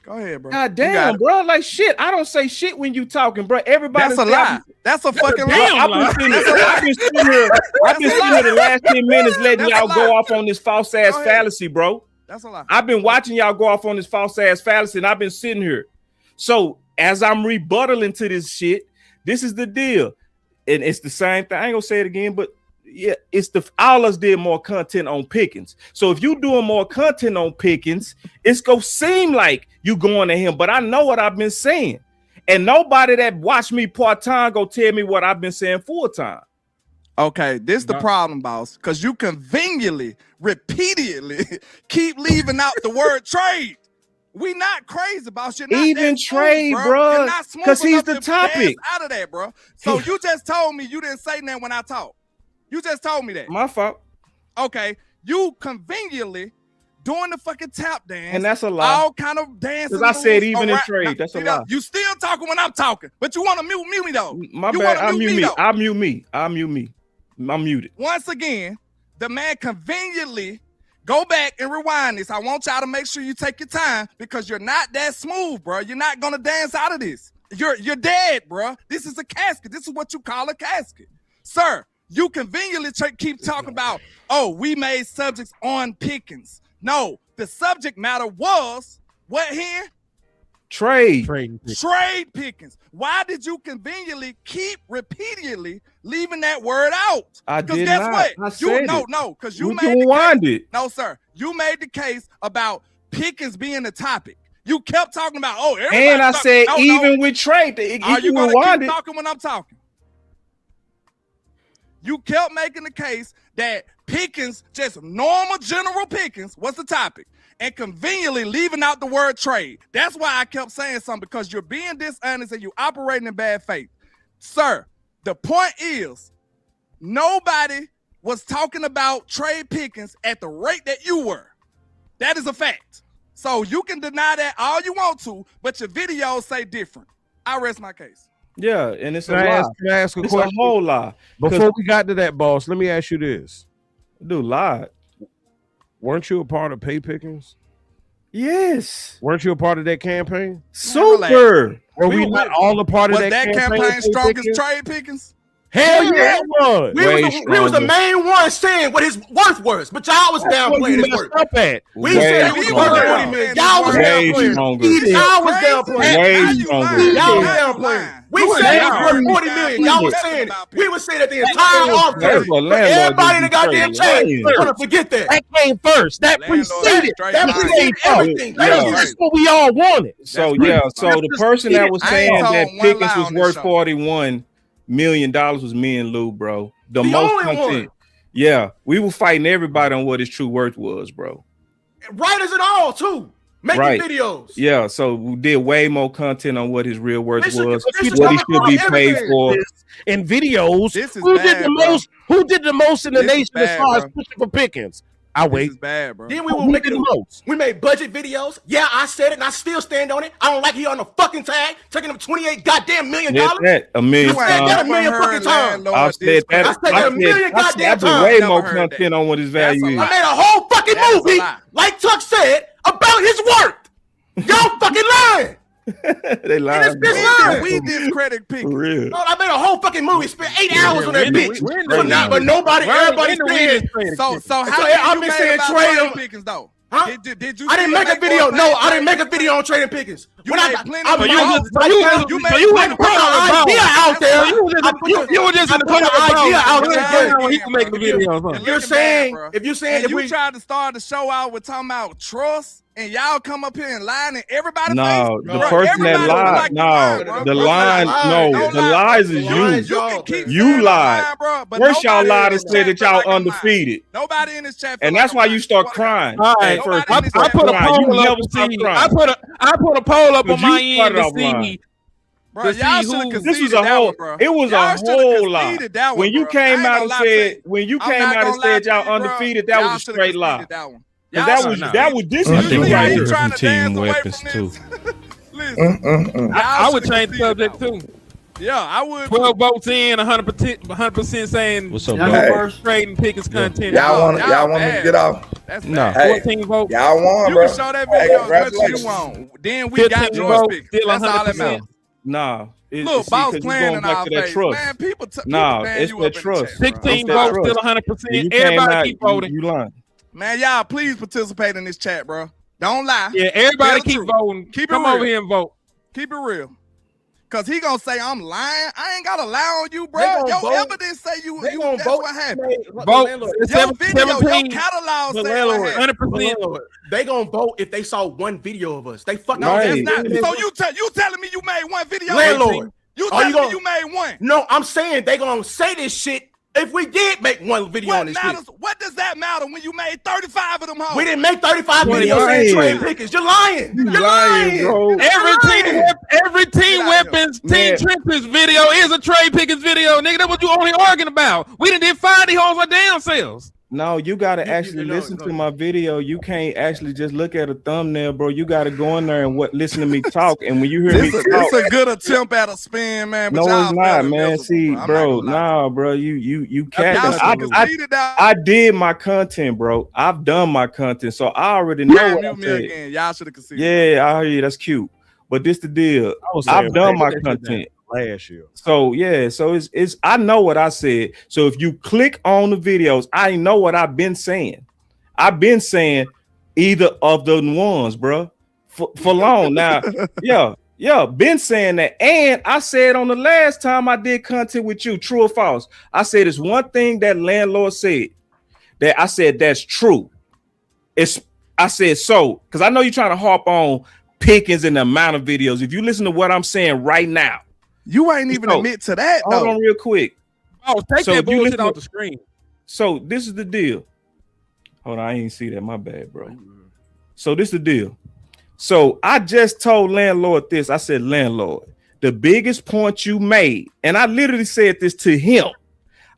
Go ahead, bro. God You got damn, it. bro. Like shit. I don't say shit when you talking, bro. Everybody. That's a lie. That's a fucking Bro, lie. I've been sitting here the last 10 minutes letting That's y'all a go lie. off on this false ass Go ahead. fallacy, bro. That's a lie. I've been watching y'all go off on this false ass fallacy, and I've been sitting here. So as I'm rebuttaling to this shit, this is the deal. And it's the same thing. I ain't gonna say it again, but yeah, it's the all us did more content on Pickens. So if you doing more content on Pickens, it's gonna seem like you going to him. But I know what I've been saying, and nobody that watch me part time go tell me what I've been saying full time. Okay, this the problem, boss, because you conveniently, repeatedly keep leaving out the word trade. We not crazy, boss. You're not Even that smooth, trade, bro, You're not smooth 'cause he's enough the to topic. dance out of that, bro. So you just told me you didn't say nothing when I talked. You just told me that. My fault. Okay, you conveniently doing the fucking tap dance, And that's a lie. all kind of dancing. 'Cause I said moves even in around- trade, that's a you know, lie. You still talking when I'm talking, but you want to mute me though. My You bad. wanna I mute mute me, me. though. I mute me. I mute me. I'm muted. Once again, the man conveniently go back and rewind this. I want y'all to make sure you take your time because you're not that smooth, bro. You're not gonna dance out of this. You're dead, bro. This is a casket. This is what you call a casket, sir. You conveniently keep talking about, oh, we made subjects on Pickens. No, the subject matter was what here? Trade. Trade Pickens. Why did you conveniently keep repeatedly leaving that word out? I Because did guess not. what? I said it. No, because you We made can the rewind case. it. No, sir. You made the case about Pickens being the topic. You kept talking about, oh, everybody And I talk- said No, even no. with trade, if Are you you gonna rewind keep it, talking when I'm talking? You kept making the case that Pickens, just normal General Pickens, was the topic, and conveniently leaving out the word trade. That's why I kept saying something, because you're being dishonest and you're operating in bad faith. Sir, the point is, nobody was talking about trade Pickens at the rate that you were. That is a fact. So you can deny that all you want to, but your videos say different. I rest my case. Yeah, and it's a Can I lie. ask a It's question? a whole lie. Before we got to that, boss, let me ask you this. Dude lied. Weren't you a part of Pay Pickens? Yes. Weren't you a part of that campaign? Super. Were we not all a part of Was that campaign Pay strong Pickens? as trade Pickens? Hell yeah, it was. We was the main one saying what his worth was, but y'all was downplaying his worth. Up at. We said he was worth 40 million. Y'all was downplaying. Y'all was downplaying. Y'all was downplaying. We said he was worth 40 million. Y'all was saying it. We was saying that the entire offseason. Everybody in the goddamn chat want to forget that. That came first. That preceded. That preceded everything. That's what we all wanted. So the person that was saying that Pickens was worth $41 million was me and Lou, bro. The most only content. one. Yeah, we were fighting everybody on what his true worth was, bro. Writers and all too. Making videos. Yeah, so we did way more content on what his real worth This should- was, this should what he talk should be about paid everything. for. In videos, This is who bad, did the bro. most? Who did the most in the This is nation as bad, far as bro. pushing for Pickens? I wait. This is bad, bro. Then we were Who making did the most? we made budget videos. Yeah, I said it and I still stand on it. I don't like he on the fucking tag, taking him $28 goddamn million. That's that a million You said that a times. million fucking times. I've said that. I said that a million goddamn I did times. way Never more heard that. content on what his value I is. made a whole fucking That is a movie, lie. like Tuck said, about his worth. Y'all fucking lying. They lied. And it's bitch lying. We discredit For Pickens. real. No, I made a whole fucking movie, spent 8 hours on that bitch. we're in But the not, real. but nobody, We're everybody's in the saying. real. So So, how I've did been you saying made about trade trading him. Pickens though? Huh? Did you? I didn't make a video. No, I didn't make a video on trading Pickens. You When made I plenty I of put videos. I put the idea out there. You were just in the put the idea out there. He can make the videos. Huh? If you're saying, if you're saying, And if you we tried to start the show out with talking about trust, and y'all come up here and lying in everybody's No, face. the Bro, person that everybody look lied. like you lying, bro. No, the Bro, line. lying. No, Don't the lie. lies is Lies, you. y'all. You can keep You saying I'm lied. lying, bro, but First, y'all nobody lied in and this said chat that feel y'all like I'm lying. undefeated. Nobody in this chat. And that's why you start crying. All right, At first, I you start put a crying. You poll up never to stop see. crying. I put a poll up But on my you end started to off see. Bro, to y'all see should have who- conceded This was a that whole. one, bro. It was Y'all a shoulda whole lie. conceded that one, When you bro. I came ain't out gonna and lie to said, you. when you I'm came not out and gonna lie said to y'all you, bro. undefeated, that Y'all was a shoulda straight lie. conceded that one. 'Cause Y'all that shoulda was conceded. that was this I is think you we right got here. trying different to dance team away weapons from too. this. Listen, I would shoulda change the conceded subject that one. too. Yeah, I would. 12 votes in, 100% saying What's up, no bro? more trading Pickens content. Y'all want me bad. to get off? That's No. bad. Hey, 14 votes. y'all won, You bro. can show that Hey, video as much as congratulations. you want. Then we got 15 George votes, Pickens. still That's all that 100%. matters. Nah, it, Look, see, boss 'cause you playing going in back our to that face. trust. Man, people Nah, man, it's you that up in the trust. chat, bro. 16 that votes, trust. still When 100%. you came Everybody out, keep voting. You lying. Man, y'all please participate in this chat, bro. Don't lie. Yeah, everybody Tell the keep truth. voting. Keep it Come real. over here and vote. Keep it real. Cause he gonna say I'm lying. I ain't gotta lie on you, bro. They gonna Your vote. evidence say you. They gonna That's vote. what happened. Vote. Your video, your 17. catalog But say what landlord, happened. 100%. they gonna vote if they saw one video of us. They fucking No, Right. that's not. So you telling me you made one video? Landlord. You Are you telling me gonna- you made one? No, I'm saying they gonna say this shit if we did make one video on What this matters? shit. What does that matter when you made 35 of them hoes? We didn't make 35 You're videos saying lying. trade Pickens. You're lying. You're lying, bro. Every team Get out of weapons, Man. team trenches video is a trade Pickens video, nigga. That's what you only arguing about. We didn't find these hoes our damn selves. No, you gotta You- actually no, listen no. to my video. You can't actually just look at a thumbnail, bro. You gotta go in there and listen to me talk. And when you hear me talk, It's a good attempt at a spin, man. But no, y'all it's not, fell man. miserable, See, I'm not bro, gonna lie. nah, bro. You cat. Y'all I, should conceded that. I did my content, bro. I've done my content, so I already know what I Mute me said. again. Y'all should have conceded. Yeah, I hear you. That's cute. But this the deal. was saying, I've done man, my that shit content. last year. So yeah, so it's I know what I said. So if you click on the videos, I know what I've been saying. I've been saying either of the ones, bro, for long now. Yeah, been saying that. And I said on the last time I did content with you, true or false. I said it's one thing that landlord said that I said that's true. I said so because I know you're trying to harp on Pickens and the amount of videos. If you listen to what I'm saying right now, You ain't even So, admit to that hold though. on real quick. Oh, take So that if you bullshit listen off to- the screen. So this is the deal. Hold on, I ain't see that. My bad, bro. So this is the deal. So I just told landlord this. I said, landlord, the biggest point you made, and I literally said this to him.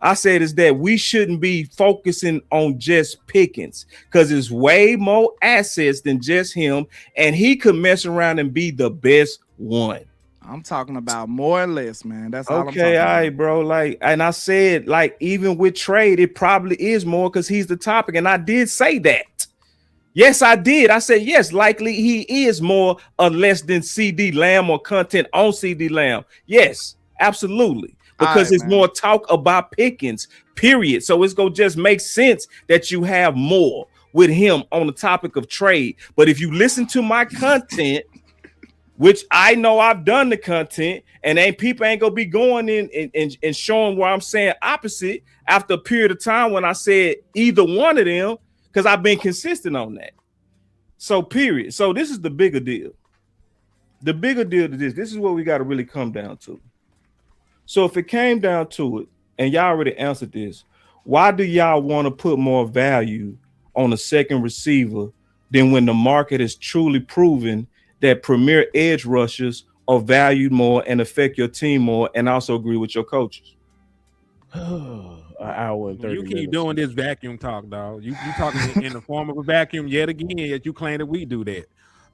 I said is that we shouldn't be focusing on just Pickens because it's way more assets than just him, and he could mess around and be the best one. I'm talking about more or less, man. That's all I'm talking Okay, all about. right, bro. Like, and I said, like, even with trade, it probably is more because he's the topic, and I did say that. Yes, I did. I said, yes, likely he is more or less than CD Lamb or content on CD Lamb. Yes, absolutely. Because it's more talk about Pickens, period. So it's going to just make sense that you have more with him on the topic of trade. But if you listen to my content, which I know I've done the content, and people ain't going to be going in and showing where I'm saying opposite after a period of time when I said either one of them, because I've been consistent on that. So period. So this is the bigger deal. The bigger deal to this is what we got to really come down to. So if it came down to it, and y'all already answered this, why do y'all want to put more value on a second receiver than when the market has truly proven that premier edge rushers are valued more and affect your team more, and also agree with your coaches? An hour and 30 You keep minutes. doing this vacuum talk, dog. You talking in the form of a vacuum yet again, yet you claim that we do that.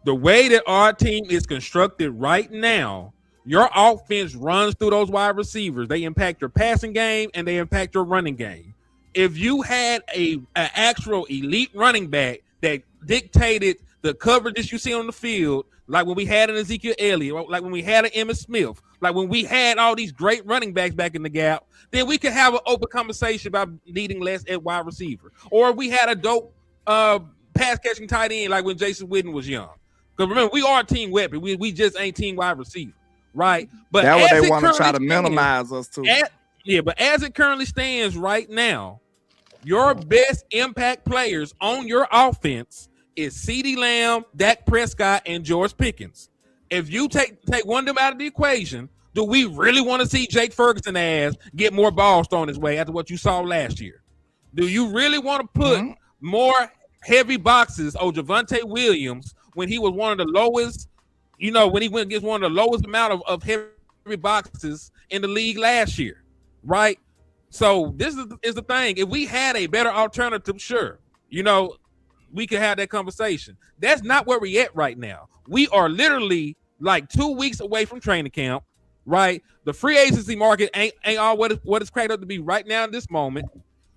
The way that our team is constructed right now, your offense runs through those wide receivers. They impact your passing game and they impact your running game. If you had an actual elite running back that dictated the coverage that you see on the field, like when we had an Ezekiel Elliott, like when we had an Emmitt Smith, like when we had all these great running backs back in the gap, then we could have an open conversation about needing less at wide receiver. Or we had a dope pass catching tight end like when Jason Witten was young. Because remember, we are a team weapon. We just ain't team wide receiver, right? But that's what as they it want to try to currently minimize us to. But as it currently stands right now, your best impact players on your offense is CeeDee Lamb, Dak Prescott, and George Pickens. If you take one of them out of the equation, do we really want to see Jake Ferguson ass get more balls thrown his way after what you saw last year? Do you really want to put more heavy boxes on Javonte Williams when he was one of the lowest, when he went against one of the lowest amount of heavy boxes in the league last year, right? So this is the thing. If we had a better alternative, sure, we could have that conversation. That's not where we're at right now. We are literally like 2 weeks away from training camp, right? The free agency market ain't all what it's cracked up to be right now in this moment.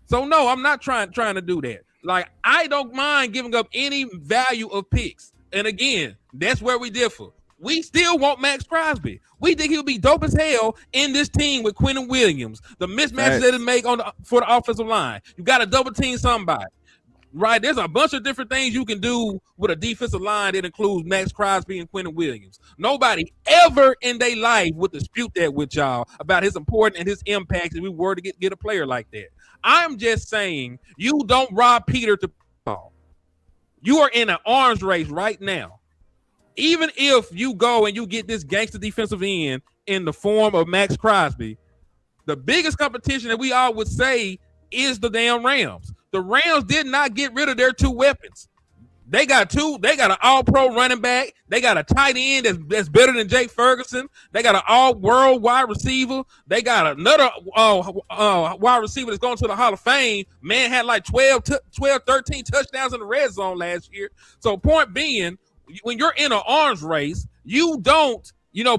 So no, I'm not trying to do that. Like, I don't mind giving up any value of picks. And again, that's where we differ. We still want Max Crosby. We think he'll be dope as hell in this team with Quentin Williams. The mismatches that it make for the offensive line. You got to double team somebody. Right, there's a bunch of different things you can do with a defensive line that includes Max Crosby and Quentin Williams. Nobody ever in their life would dispute that with y'all about his importance and his impact if we were to get a player like that. I'm just saying, you don't rob Peter to Paul. You are in an arms race right now. Even if you go and you get this gangster defensive end in the form of Max Crosby, the biggest competition that we all would say is the damn Rams. The Rams did not get rid of their two weapons. They got an all-pro running back. They got a tight end that's better than Jake Ferguson. They got an all-world wide receiver. They got another wide receiver that's going to the Hall of Fame. Man had like 12, 13 touchdowns in the red zone last year. So point being, when you're in an arms race, you don't,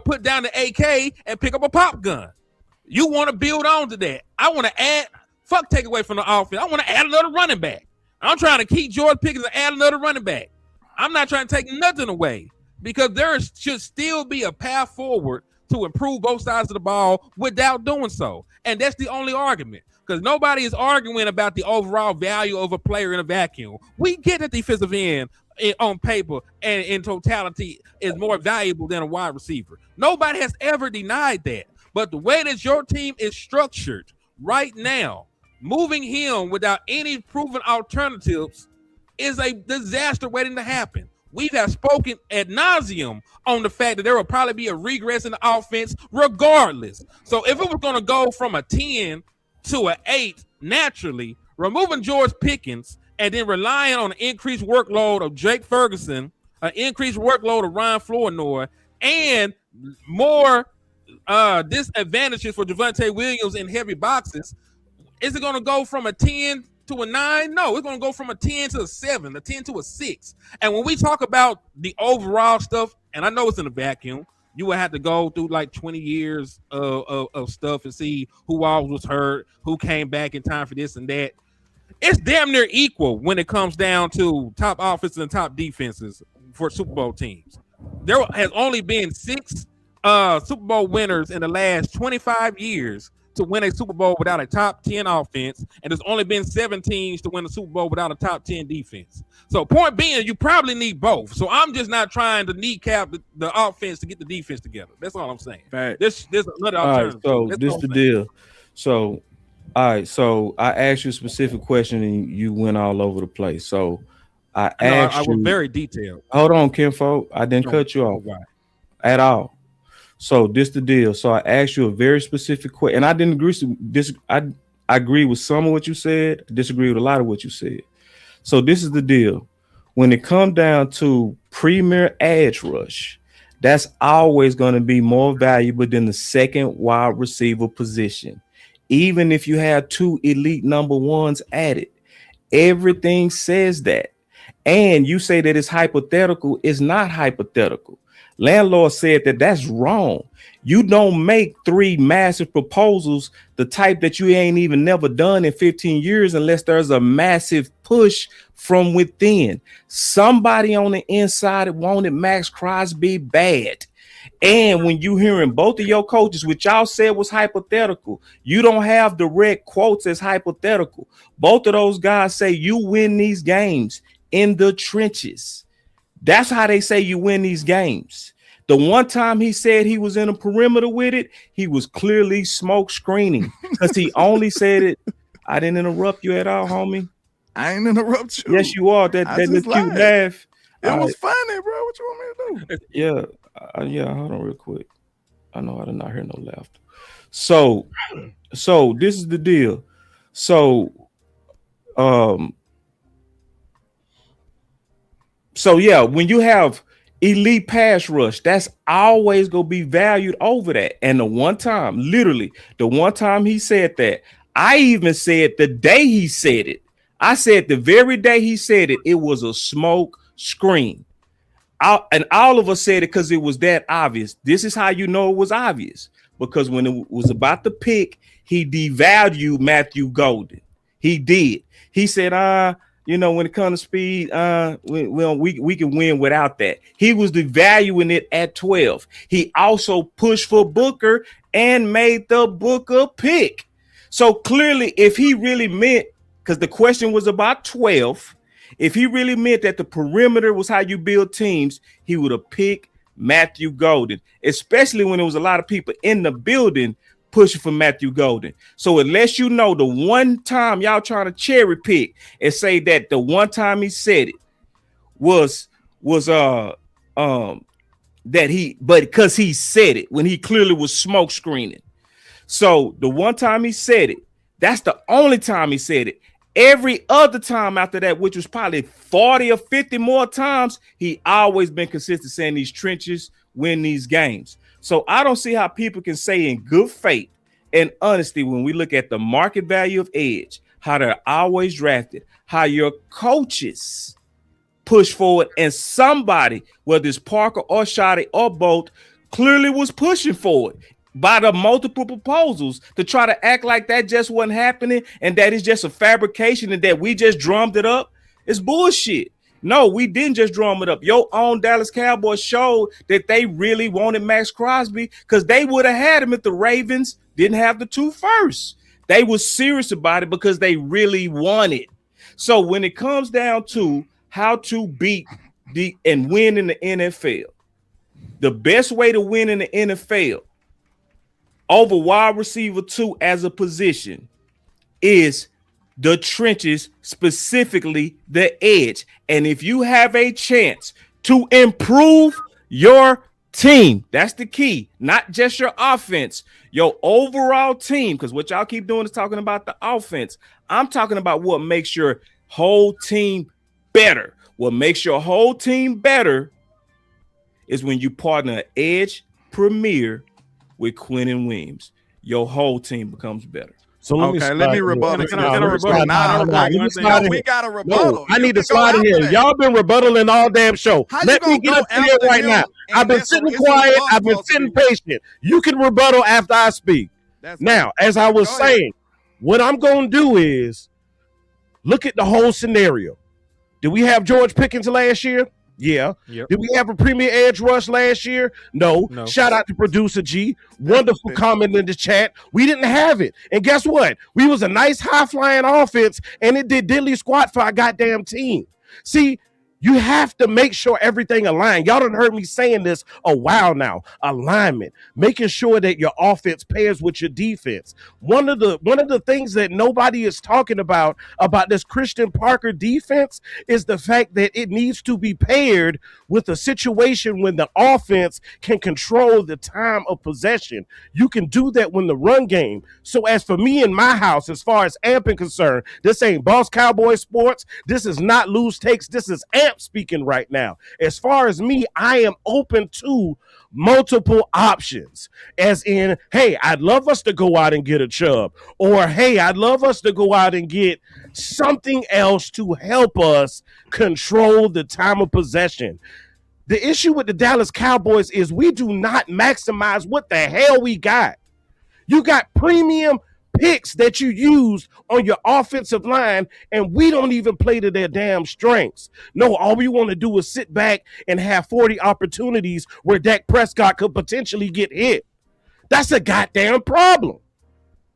put down the AK and pick up a pop gun. You want to build on to that. I want to add – take away from the offense. I want to add another running back. I'm trying to keep George Pickens and add another running back. I'm not trying to take nothing away because there should still be a path forward to improve both sides of the ball without doing so. And that's the only argument because nobody is arguing about the overall value of a player in a vacuum. We get that defensive end on paper and in totality is more valuable than a wide receiver. Nobody has ever denied that. But the way that your team is structured right now, moving him without any proven alternatives is a disaster waiting to happen. We have spoken ad nauseum on the fact that there will probably be a regress in the offense regardless. So if it was going to go from a 10 to an 8 naturally, removing George Pickens, and then relying on an increased workload of Jake Ferguson, an increased workload of Ryan Flournoy, and more disadvantages for Javonte Williams in heavy boxes, is it going to go from a 10 to a 9? No, it's going to go from a 10 to a 7, a 10 to a 6. And when we talk about the overall stuff, and I know it's in a vacuum, you would have to go through like 20 years of stuff and see who all was hurt, who came back in time for this and that. It's damn near equal when it comes down to top offenses and top defenses for Super Bowl teams. There has only been 6 Super Bowl winners in the last 25 years to win a Super Bowl without a top 10 offense, and there's only been 7 teams to win a Super Bowl without a top 10 defense. So point being, you probably need both. So I'm just not trying to kneecap the offense to get the defense together. That's all I'm saying. Right. There's another All right, alternative. so That's this all the I'm saying. deal. So, all right, so I asked you a specific question and you went all over the place. So I asked I was you. very detailed. Hold on, Kinfolk. I didn't cut you off at all. So this the deal. So I asked you a very specific question, and I didn't agree to this. I agree with some of what you said, disagree with a lot of what you said. So this is the deal. When it comes down to premier edge rush, that's always going to be more valuable than the second wide receiver position. Even if you have 2 elite number ones at it, everything says that. And you say that it's hypothetical. It's not hypothetical. Landlord said that that's wrong. You don't make 3 massive proposals, the type that you ain't even never done in 15 years, unless there's a massive push from within. Somebody on the inside wanted Max Crosby bad. And when you hearing both of your coaches, which y'all said was hypothetical, you don't have direct quotes as hypothetical. Both of those guys say you win these games in the trenches. That's how they say you win these games. The one time he said he was in a perimeter with it, he was clearly smoke screening because he only said it. I didn't interrupt you at all, homie. I ain't interrupt you. Yes, you are. That little cute laugh. It was funny, bro. What you want me to do? Yeah. Hold on real quick. I know I did not hear no laughter. So this is the deal. So yeah, when you have elite pass rush, that's always gonna be valued over that. And the one time he said that, I even said the day he said it, I said the very day he said it, it was a smoke screen. And all of us said it because it was that obvious. This is how you know it was obvious, because when it was about the pick, he devalued Matthew Golden. He did. He said, when it comes to speed, we can win without that. He was devaluing it at 12. He also pushed for Booker and made the Booker pick. So clearly, if he really meant, because the question was about 12, if he really meant that the perimeter was how you build teams, he would have picked Matthew Golden, especially when there was a lot of people in the building pushing for Matthew Golden. So unless you know the one time y'all trying to cherry pick and say that the one time he said it was because he said it when he clearly was smoke screening. So the one time he said it, that's the only time he said it. Every other time after that, which was probably 40 or 50 more times, he always been consistent saying these trenches win these games. So I don't see how people can say in good faith and honesty, when we look at the market value of edge, how they're always drafted, how your coaches push forward, and somebody, whether it's Parker or Shotty or both, clearly was pushing forward by the multiple proposals to try to act like that just wasn't happening and that is just a fabrication and that we just drummed it up. It's bullshit. No, we didn't just drum it up. Your own Dallas Cowboys showed that they really wanted Max Crosby because they would have had him if the Ravens didn't have the 2 first. They were serious about it because they really wanted. So when it comes down to how to beat and win in the NFL, the best way to win in the NFL over wide receiver 2 as a position is the trenches, specifically the edge. And if you have a chance to improve your team. That's the key. Not just your offense, your overall team. Because what y'all keep doing is talking about the offense. I'm talking about what makes your whole team better. What makes your whole team better is when you partner Edge Premier with Quentin Williams. Your whole team becomes better. So let me rebuttal. Can I rebuttal? We got a rebuttal. No, I need to slide in here. Y'all been rebuttaling all damn show. Let me get up here right now. I've been sitting quiet. I've been sitting patient. You can rebuttal after I speak. Now, as I was saying, what I'm going to do is look at the whole scenario. Did we have George Pickens last year? Yeah. Yep. Did we have a premier edge rush last year? No. Shout out to producer G. Wonderful comment in the chat. We didn't have it. And guess what? We was a nice high-flying offense, and it did diddly squat for our goddamn team. See, you have to make sure everything aligned. Y'all done heard me saying this a while now. Alignment, making sure that your offense pairs with your defense. One of the things that nobody is talking about this Christian Parker defense is the fact that it needs to be paired with a situation when the offense can control the time of possession. You can do that when the run game. So as for me in my house, as far as Amping concerned, this ain't Boss Cowboy Sports. This is not Loose Takes. This is Amp speaking right now. As far as me, I am open to multiple options, as in, hey, I'd love us to go out and get a Chubb, or hey, I'd love us to go out and get something else to help us control the time of possession. The issue with the Dallas Cowboys is we do not maximize what the hell we got. You got premium picks that you use on your offensive line, and we don't even play to their damn strengths. No, all we want to do is sit back and have 40 opportunities where Dak Prescott could potentially get hit. That's a goddamn problem.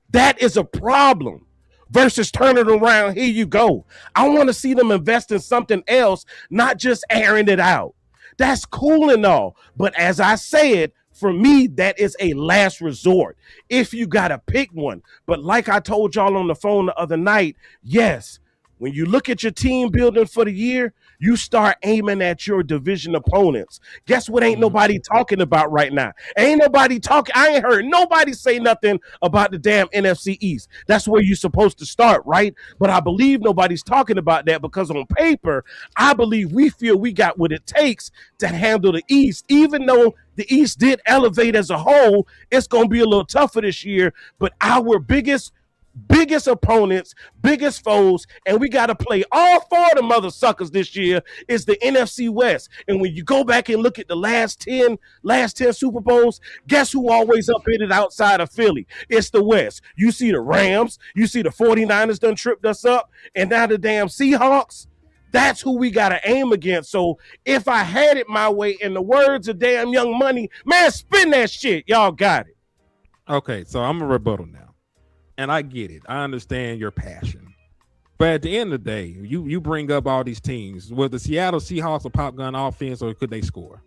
That is a problem. Versus turn it around, here you go. I want to see them invest in something else, not just airing it out. That's cool and all, but as I said, for me, that is a last resort if you got to pick one. But like I told y'all on the phone the other night, yes, when you look at your team building for the year, you start aiming at your division opponents. Guess what ain't nobody talking about right now? Ain't nobody talking. I ain't heard nobody say nothing about the damn NFC East. That's where you're supposed to start, right? But I believe nobody's talking about that because on paper, I believe we feel we got what it takes to handle the East. Even though the East did elevate as a whole, it's going to be a little tougher this year. But our biggest opponents, biggest foes, and we got to play all four of the mother suckers this year is the NFC West. And when you go back and look at the last 10 Super Bowls, guess who always up in it outside of Philly? It's the West. You see the Rams, you see the 49ers done tripped us up, and now the damn Seahawks. That's who we got to aim against. So if I had it my way, in the words of damn Young Money, man, spin that shit. Y'all got it. Okay, so I'm a rebuttal now. And I get it. I understand your passion. But at the end of the day, you bring up all these teams. Was the Seattle Seahawks a pop gun offense, or could they score?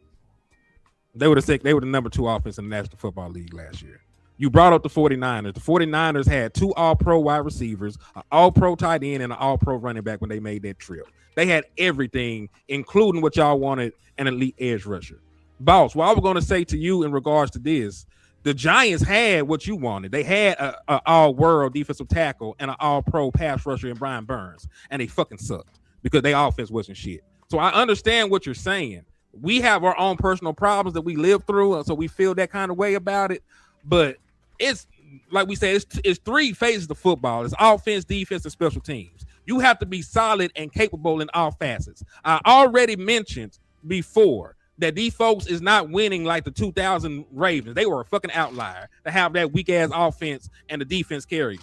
They were the number 2 offense in the National Football League last year. You brought up the 49ers. The 49ers had 2 all-pro wide receivers, an all-pro tight end, and an all-pro running back when they made that trip. They had everything, including what y'all wanted, an elite edge rusher. Boss, what I was going to say to you in regards to this, the Giants had what you wanted. They had an all-world defensive tackle and an all-pro pass rusher in Brian Burns, and they fucking sucked because their offense wasn't shit. So I understand what you're saying. We have our own personal problems that we live through, so we feel that kind of way about it. But it's like we said, it's 3 phases of football. It's offense, defense, and special teams. You have to be solid and capable in all facets. I already mentioned before that these folks is not winning like the 2000 Ravens. They were a fucking outlier to have that weak-ass offense and the defense carry.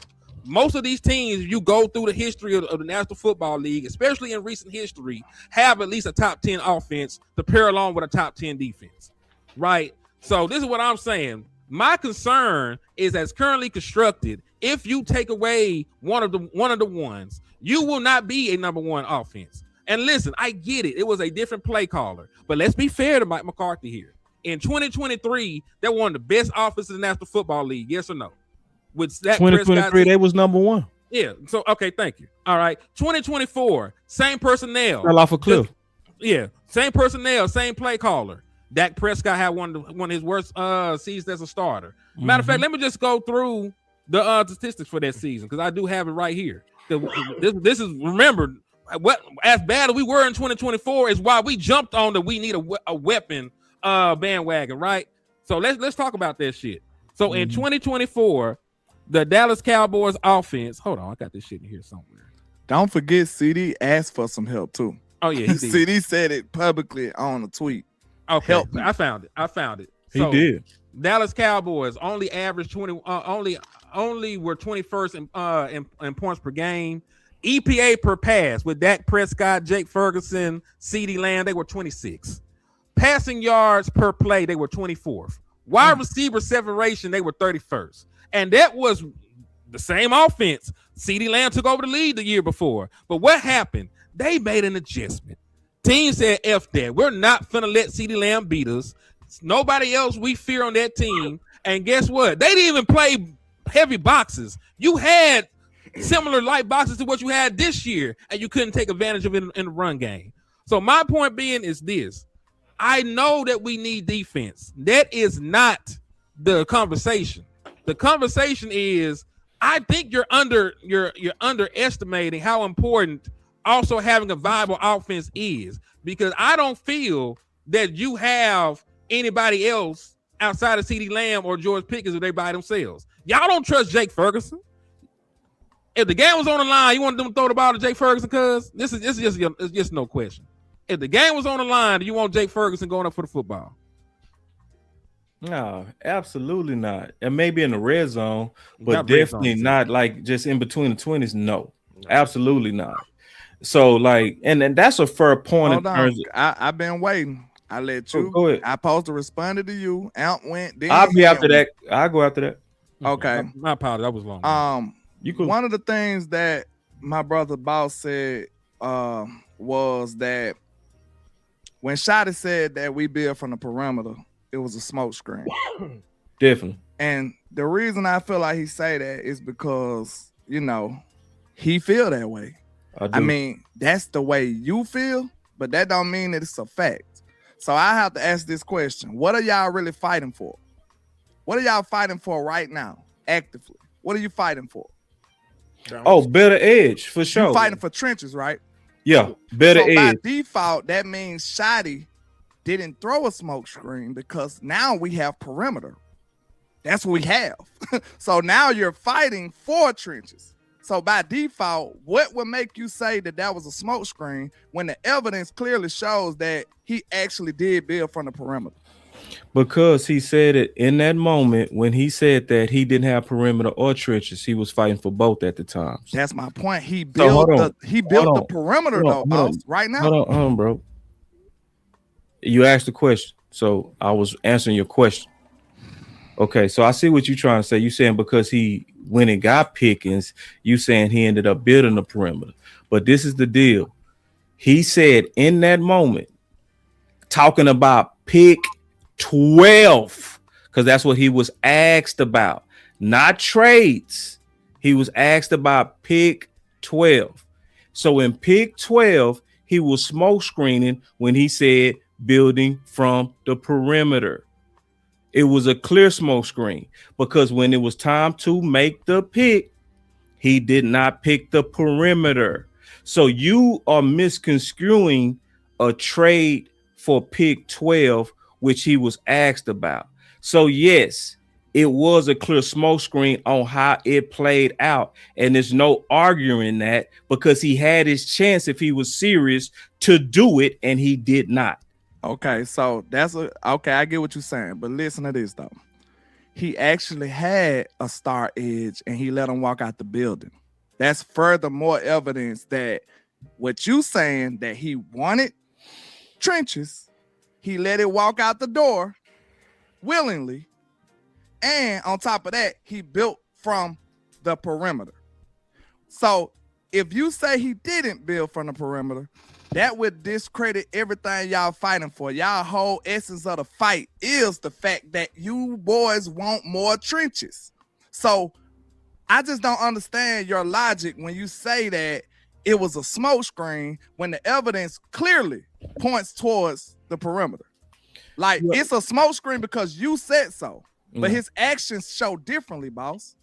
Most of these teams, you go through the history of the National Football League, especially in recent history, have at least a top 10 offense to pair along with a top 10 defense, right? So this is what I'm saying. My concern is, as currently constructed, if you take away one of the ones, you will not be a number 1 offense. And listen, I get it. It was a different play caller. But let's be fair to Mike McCarthy here. In 2023, they were one of the best offenses in the National Football League. Yes or no? With that 2023, they was number 1. Yeah. So, okay, thank you. All right. 2024, same personnel. Fell off a cliff. Yeah. Same personnel, same play caller. Dak Prescott had one of his worst seasons as a starter. Matter of fact, let me just go through the statistics for that season because I do have it right here. This is remember what as bad as we were in 2024 is why we jumped on that we need a weapon bandwagon, right? So let's talk about that shit. So in 2024, the Dallas Cowboys offense. Hold on, I got this shit in here somewhere. Don't forget, CD asked for some help too. Oh yeah, he did. CD said it publicly on a tweet. Okay, Help me. I found it. He did. Dallas Cowboys only averaged 20. Only were 21st in points per game. EPA per pass with Dak Prescott, Jake Ferguson, CeeDee Lamb, they were 26. Passing yards per play, they were 24th. Wide receiver separation, they were 31st. And that was the same offense. CeeDee Lamb took over the lead the year before. But what happened? They made an adjustment. Team said, F that. We're not finna let CeeDee Lamb beat us. Nobody else we fear on that team. And guess what? They didn't even play heavy boxes. You had similar light boxes to what you had this year, and you couldn't take advantage of it in the run game. So my point being is this. I know that we need defense. That is not the conversation. The conversation is I think you're underestimating how important also having a viable offense is, because I don't feel that you have anybody else outside of CeeDee Lamb or George Pickens if they by themselves. Y'all don't trust Jake Ferguson. If the game was on the line, you want them to throw the ball to Jake Ferguson? Cause it's just no question. If the game was on the line, do you want Jake Ferguson going up for the football? No, absolutely not. And maybe in the red zone, but Not red definitely zone. not like just in between the 20s. No, absolutely not. So like, and that's a fair point. Hold in on. terms I've been waiting. I let you. go ahead. I supposed to respond to you. Amp went. Then I'll be after Amp that. I'll go after that. went. Okay. My apologies. That was long. You could. One of the things that my brother Boss said was that when Shotty said that we build from the perimeter, it was a smoke screen. Definitely. And the reason I feel like he say that is because, you know, he feel that way. I mean, that's the way you feel, but that don't mean that it's a fact. So I have to ask this question. What are y'all really fighting for? What are y'all fighting for right now, actively? What are you fighting for? Oh, better edge for sure. You're fighting for trenches, right? Yeah, better So by edge. default, that means Shotty didn't throw a smoke screen because now we have perimeter. That's what we have. So now you're fighting for trenches. So by default, what would make you say that that was a smoke screen when the evidence clearly shows that he actually did build from the perimeter? Because he said it in that moment when he said that he didn't have perimeter or trenches, he was fighting for both at the time. That's my point. He So, built hold on. the perimeter Hold though, on. boss, right now. Hold on, bro. You asked the question, so I was answering your question. Okay, so I see what you're trying to say. You saying because he went and got Pickens, you saying he ended up building the perimeter. But this is the deal. He said in that moment, talking about pick 12, because that's what he was asked about, not trades. He was asked about pick 12. So in pick 12, he was smoke screening when he said building from the perimeter. It was a clear smoke screen because when it was time to make the pick, he did not pick the perimeter. So you are misconstruing a trade for pick 12, which he was asked about. So yes, it was a clear smoke screen on how it played out. And there's no arguing that because he had his chance if he was serious to do it and he did not. Okay, so okay, I get what you're saying, but listen to this though. He actually had a star edge and he let him walk out the building. That's furthermore evidence that what you saying that he wanted trenches, he let it walk out the door willingly, and on top of that, he built from the perimeter. So if you say he didn't build from the perimeter, that would discredit everything y'all fighting for. Y'all whole essence of the fight is the fact that you boys want more trenches. So I just don't understand your logic when you say that it was a smoke screen when the evidence clearly points towards the perimeter. Like Yeah. it's a smoke screen because you said so, but Mm. his actions show differently, boss.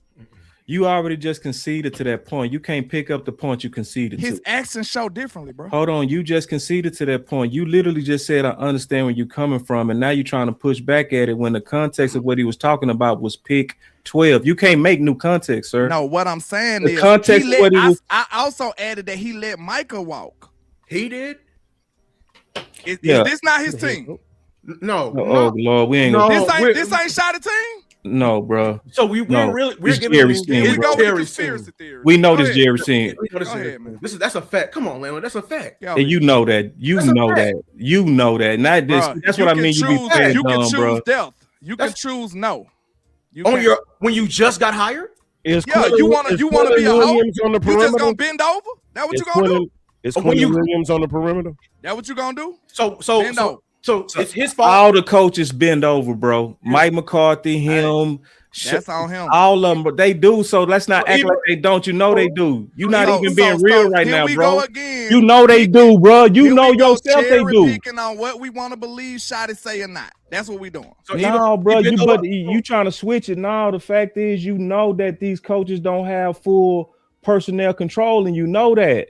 You already just conceded to that point. You can't pick up the point you conceded His to. actions show differently, bro. Hold on, you just conceded to that point. You literally just said, I understand where you're coming from, and now you're trying to push back at it when the context of what he was talking about was pick 12. You can't make new context, sir. No, what I'm saying The is context of what he was. I also added that he let Micah walk. He did. Is Yeah. this not his team? No. Oh Lord, we ain't No. gonna. This ain't Shotty team. No, bro. So we're It's giving Jerry's you team, Here we bro. go with the Jerry's conspiracy team. theory. We know Go this ahead. Jerry's team. Go ahead, man. That's a fact. Come on, Landon. That's a fact. Go And you know that. You That's a know fact. that. You know that. Not this. Bruh, That's you what I can mean. You be choose- playing You can dumb, choose bro. death. You can That's- choose no. You On can- when you just got hired? Is Yeah, you wanna be a Quentin hoe? Williams on the You just perimeter? gonna bend over? That what Is you gonna do? Quentin, is When Quentin you- Williams on the perimeter? That what you gonna do? So Bend over. it's his fault. All the coaches bend over, bro. Mike McCarthy, him. That's on him. All of them, but they do. So let's not act even- like they don't. You know they do. You not So- even being real right here now, we bro. go again. You know they do, bro. You Here know we go yourself they cherry do. picking on what we want to believe Shotty say or not. That's what we doing. So No, bro. even You though- but you trying to switch it. No, the fact is, you know that these coaches don't have full personnel control, and you know that.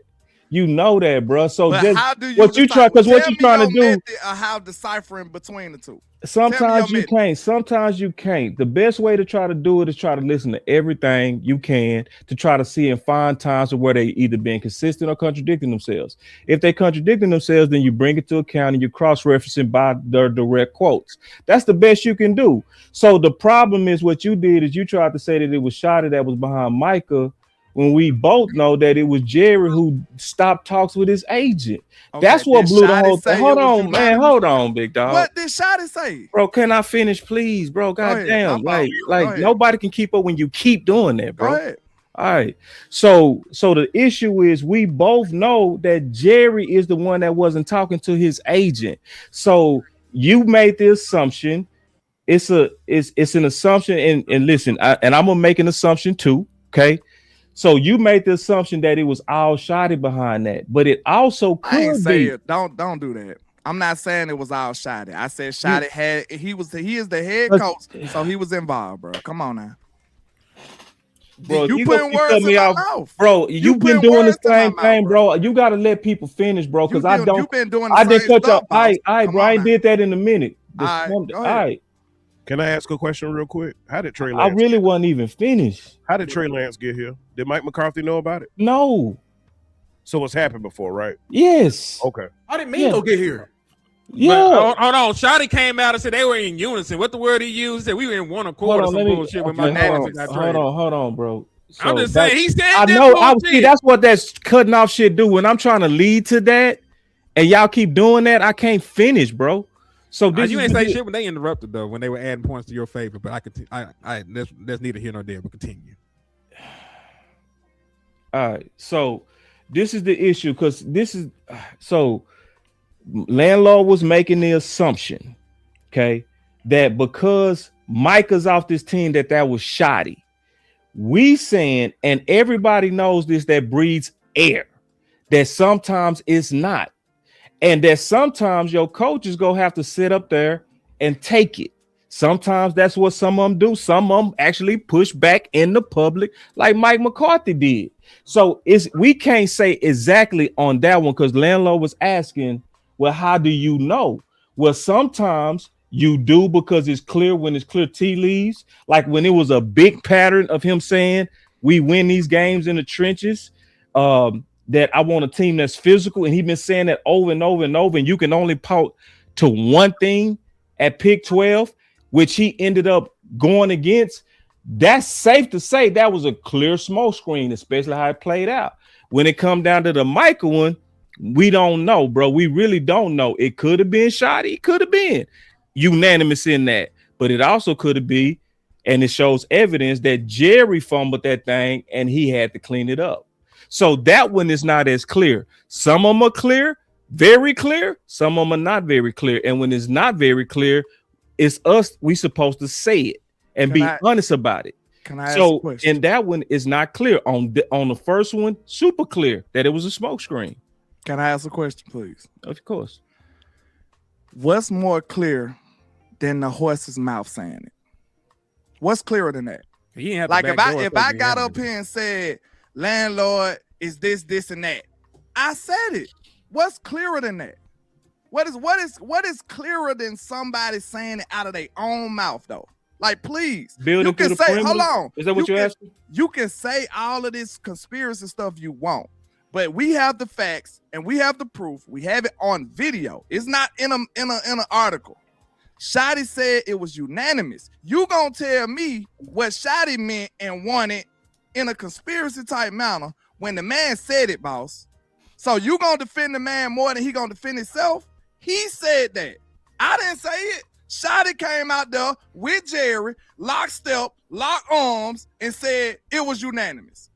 You know that, bro. So But just how do you what you try, because what tell you me trying your to do. method of how deciphering between the two. Sometimes your you can't. Sometimes you can't. The best way to try to do it is try to listen to everything you can to try to see and find times where they either being consistent or contradicting themselves. If they contradicting themselves, then you bring it to account and you cross-referencing by their direct quotes. That's the best you can do. So the problem is what you did is you tried to say that it was Shotty that was behind Micah, when we both know that it was Jerry who stopped talks with his agent. Okay, That's what did blew the Shotty whole say thing. Hold it was on, you man. not- Hold on, big dog. What did Shotty say? Bro, can I finish, please, bro? God ahead. damn, I'm out. Go like ahead. nobody can keep up when you keep doing that, Go bro. ahead. All right. So the issue is we both know that Jerry is the one that wasn't talking to his agent. So you made the assumption. It's an assumption, and listen, I'm gonna make an assumption too. Okay. So you made the assumption that it was all Shotty behind that, but it also I ain't could say be. it. Don't do that. I'm not saying it was all Shotty. I said Shotty he is the head But- coach, so he was involved, bro. Come on now. Bro, you gonna putting keep words cutting in me my off. mouth. Bro, you've been putting doing the words in my same mouth, thing, bro. bro. You gotta let people finish, bro, because I don't. You've been doing the I didn't same cut stuff, you. All right, boss. Come bro. I on ain't now. did that in a minute. All right, All go ahead. right. Can I ask a question real quick? How did Trey I Lance? really wasn't even finished. How did Trey Lance get here? Did Mike McCarthy know about it? No. So it's happened before, right? Yes. Okay. How did Mingo get here? Yeah. But, hold on. Shotty came out and said they were in unison. What the word he used? Said we were in one accord or some bullshit with my okay, dad. hold on, bro. I'm So just saying that- he said I that know. I bullshit. see. That's what that's cutting off shit do. When I'm trying to lead to that, and y'all keep doing that, I can't finish, bro. So this You is ain't the say deal. shit when they interrupted though, when they were adding points to your favor. But I could, that's neither here nor there. But continue. All right. So this is the issue because this is so landlord was making the assumption, okay, that because Micah's off this team, that was Shotty. We saying, and everybody knows this, that breeds air, that sometimes it's not, and that sometimes your coaches go have to sit up there and take it. Sometimes that's what some of them do. Some of them actually push back in the public, like Mike McCarthy did. So we can't say exactly on that one because landlord was asking, well, how do you know? Well, sometimes you do because it's clear when it's clear tea leaves. Like when it was a big pattern of him saying we win these games in the trenches. That I want a team that's physical, and he's been saying that over and over and over. And you can only point to one thing at pick 12, which he ended up going against. That's safe to say that was a clear smoke screen, especially how it played out. When it come down to the Michael one, we don't know, bro. We really don't know. It could have been Shotty. It could have been unanimous in that, but it also could have been, and it shows evidence that Jerry fumbled that thing and he had to clean it up. So that one is not as clear. Some of them are clear, very clear. Some of them are not very clear. And when it's not very clear, it's us. We supposed to say it and be honest about it. Can I ask a So question? in that one, it's not clear. On the first one, super clear that it was a smoke screen. Can I ask a question, please? Of course. What's more clear than the horse's mouth saying it. What's clearer than that? He ain't have to Like backdoor if I fucking got him. up here and said landlord is this and that, I said it. What's clearer than that? What is clearer than somebody saying it out of their own mouth though? Like, please, Building you can to the say, perimeter? hold on. Is that what you're asking? You can say all of this conspiracy stuff you want, but we have the facts and we have the proof. We have it on video. It's not in an article. Shotty said it was unanimous. You gonna tell me what Shotty meant and wanted in a conspiracy type manner when the man said it, boss. So you gonna defend the man more than he gonna defend himself? He said that. I didn't say it. Shotty came out there with Jerry, lockstep, lock arms, and said it was unanimous.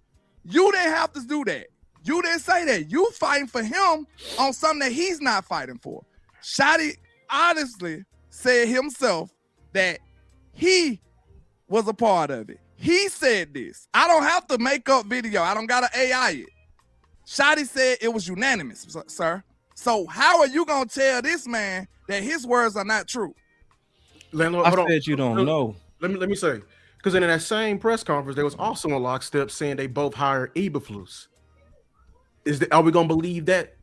You didn't have to do that. You didn't say that. You fighting for him on something that he's not fighting for. Shotty honestly said himself that he was a part of it. He said this. I don't have to make up video. I don't got to AI it. Shotty said it was unanimous, sir. So how are you going to tell this man that his words are not true? Landlord, I hold on. said you don't know. Let me say, because in that same press conference, there was also a lockstep saying they both hired Eberflus. Are we gonna believe that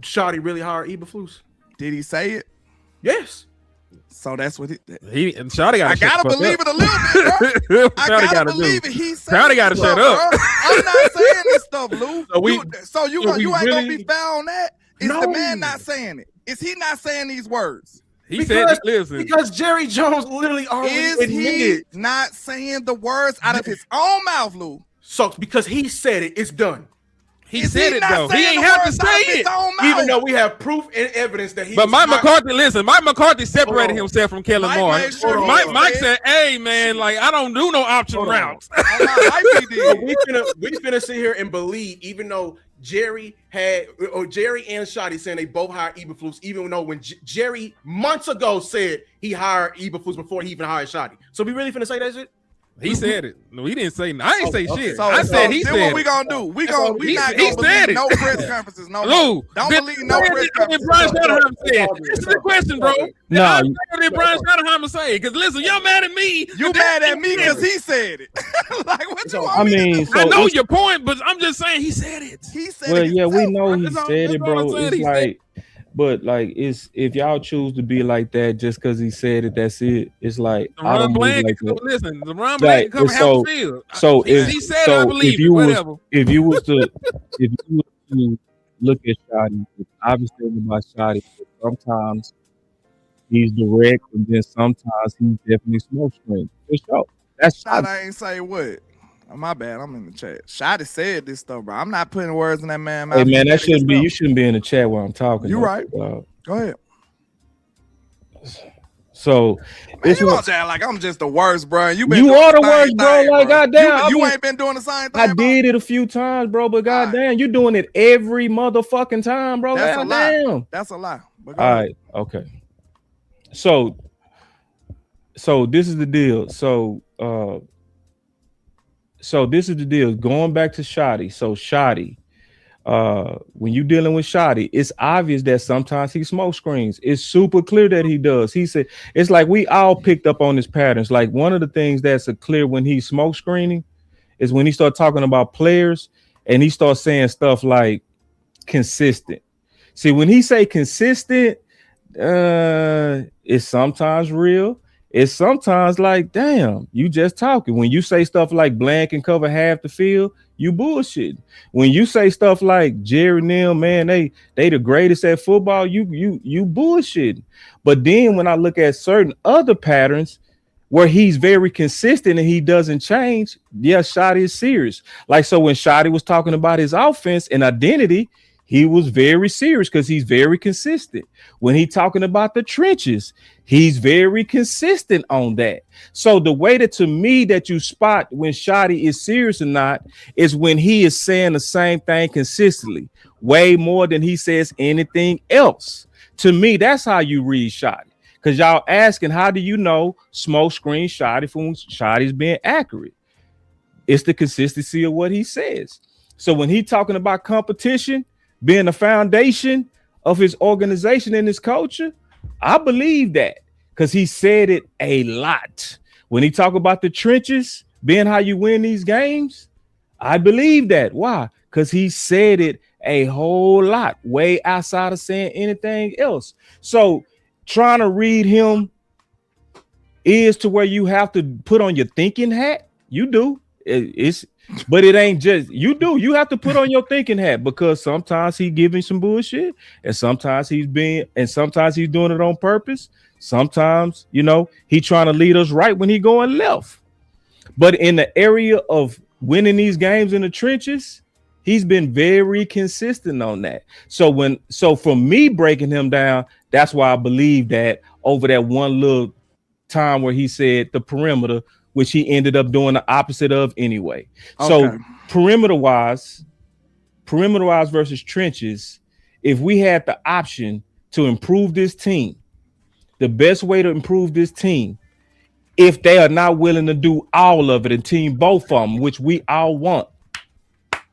Shotty really hired Eberflus? Did he say it? Yes. So that's what Shotty got. I gotta believe it a little bit, bro. I gotta believe it. He said Shotty got to shut up. bro. I'm not saying this stuff, Lou. So you ain't really- gonna be found on that. Is the No. man not saying it? Is he not saying these words? He said, "Listen." Because Jerry Jones literally already Is he admitted. not saying the words out of his own mouth, Lou? So because he said it, it's done. He Is said he it not though. He saying ain't the have to words out say of his it. own mouth? Even though we have proof and evidence that he. But was Mike not- McCarthy, listen, Mike McCarthy separated Hold on. himself from Kellen Mike Moore. made sure he Mike said- said, "Hey man, like I don't do no option Hold on. routes." So we finna sit here and believe, even though Jerry and Shotty saying they both hired Eberflus, even though when Jerry months ago said he hired Eberflus before he even hired Shotty. So we really finna say that shit? He said it. No, he didn't say. I ain't say okay. shit. So, I said he then said what we it. gonna do? We That's all gonna he we not said. He gonna said believe it. no press conferences no Lou, more. Don't believe no press Did conferences. Brian Schottenheimer said. This is the question, bro. Nah, Did Brian Schottenheimer say? Because listen, y'all mad at me. You mad at me because he said it? Like what you want I me to mean, do? so I know it's- your point, but I'm just saying he said it. He said Well, it yeah, we himself, know bro. he That's all- said that's it, all I'm bro. saying. It's He said- like, but like, it's if y'all choose to be like that just because he said it, that's it. It's like I Ron don't move Blank, like that. listen, the Ron Like, Blank come it's half the so- field. So he if said so, it, I believe if it. you was Whatever. if you was to look at Shotty, obviously about Shotty, sometimes he's direct, and then sometimes he's definitely smoke screen. For sure. That's Shot, Shotty. I ain't say what. Oh, my bad. I'm in the chat. Shotty said this stuff, bro. I'm not putting words in that man's mouth. Hey man, He that said his shouldn't be. stuff. You shouldn't be in the chat while I'm talking. You though, right. dog. Go ahead. So Man, it's you what- gonna say like I'm just the worst, bro. You You are the worst, bro. Like, goddamn, You I mean, ain't been doing the same thing. I bro. did it a few times, bro, but goddamn, you doing it every motherfucking time, bro. That's a lie. Goddamn. That's a lie. But go All ahead. right, okay. So this is the deal. So this is the deal. Going back to Shotty. So Shotty, when you dealing with Shotty, it's obvious that sometimes he smoke screens. It's super clear that he does. He said it's like we all picked up on his patterns. Like one of the things that's clear when he's smoke screening is when he start talking about players and he starts saying stuff like consistent. See, when he say consistent, it's sometimes real. It's sometimes like, damn, you just talking. When you say stuff like Blank can cover half the field, you bullshit. When you say stuff like Jerry Neal, man, they the greatest at football, you bullshit. But then when I look at certain other patterns where he's very consistent and he doesn't change, yeah, Shotty is serious. Like, so when Shotty was talking about his offense and identity, he was very serious because he's very consistent. When he talking about the trenches, he's very consistent on that. So the way that to me that you spot when Shotty is serious or not is when he is saying the same thing consistently, way more than he says anything else. To me, that's how you read Shotty. Because y'all asking, how do you know smoke screen Shotty from Shotty's being accurate? It's the consistency of what he says. So when he talking about competition being the foundation of his organization and his culture, I believe that because he said it a lot. When he talk about the trenches being how you win these games, I believe that. Why? Because he said it a whole lot, way outside of saying anything else. So trying to read him is to where you have to put on your thinking hat. You do. But it ain't just you do. You have to put on your thinking hat because sometimes he's giving some bullshit, and sometimes he's doing it on purpose. Sometimes, he trying to lead us right when he going left. But in the area of winning these games in the trenches, he's been very consistent on that. So for me breaking him down, that's why I believe that over that one little time where he said the perimeter, which he ended up doing the opposite of anyway. Okay. So perimeter wise versus trenches, if we had the option to improve this team, the best way to improve this team, if they are not willing to do all of it and team both of them, which we all want,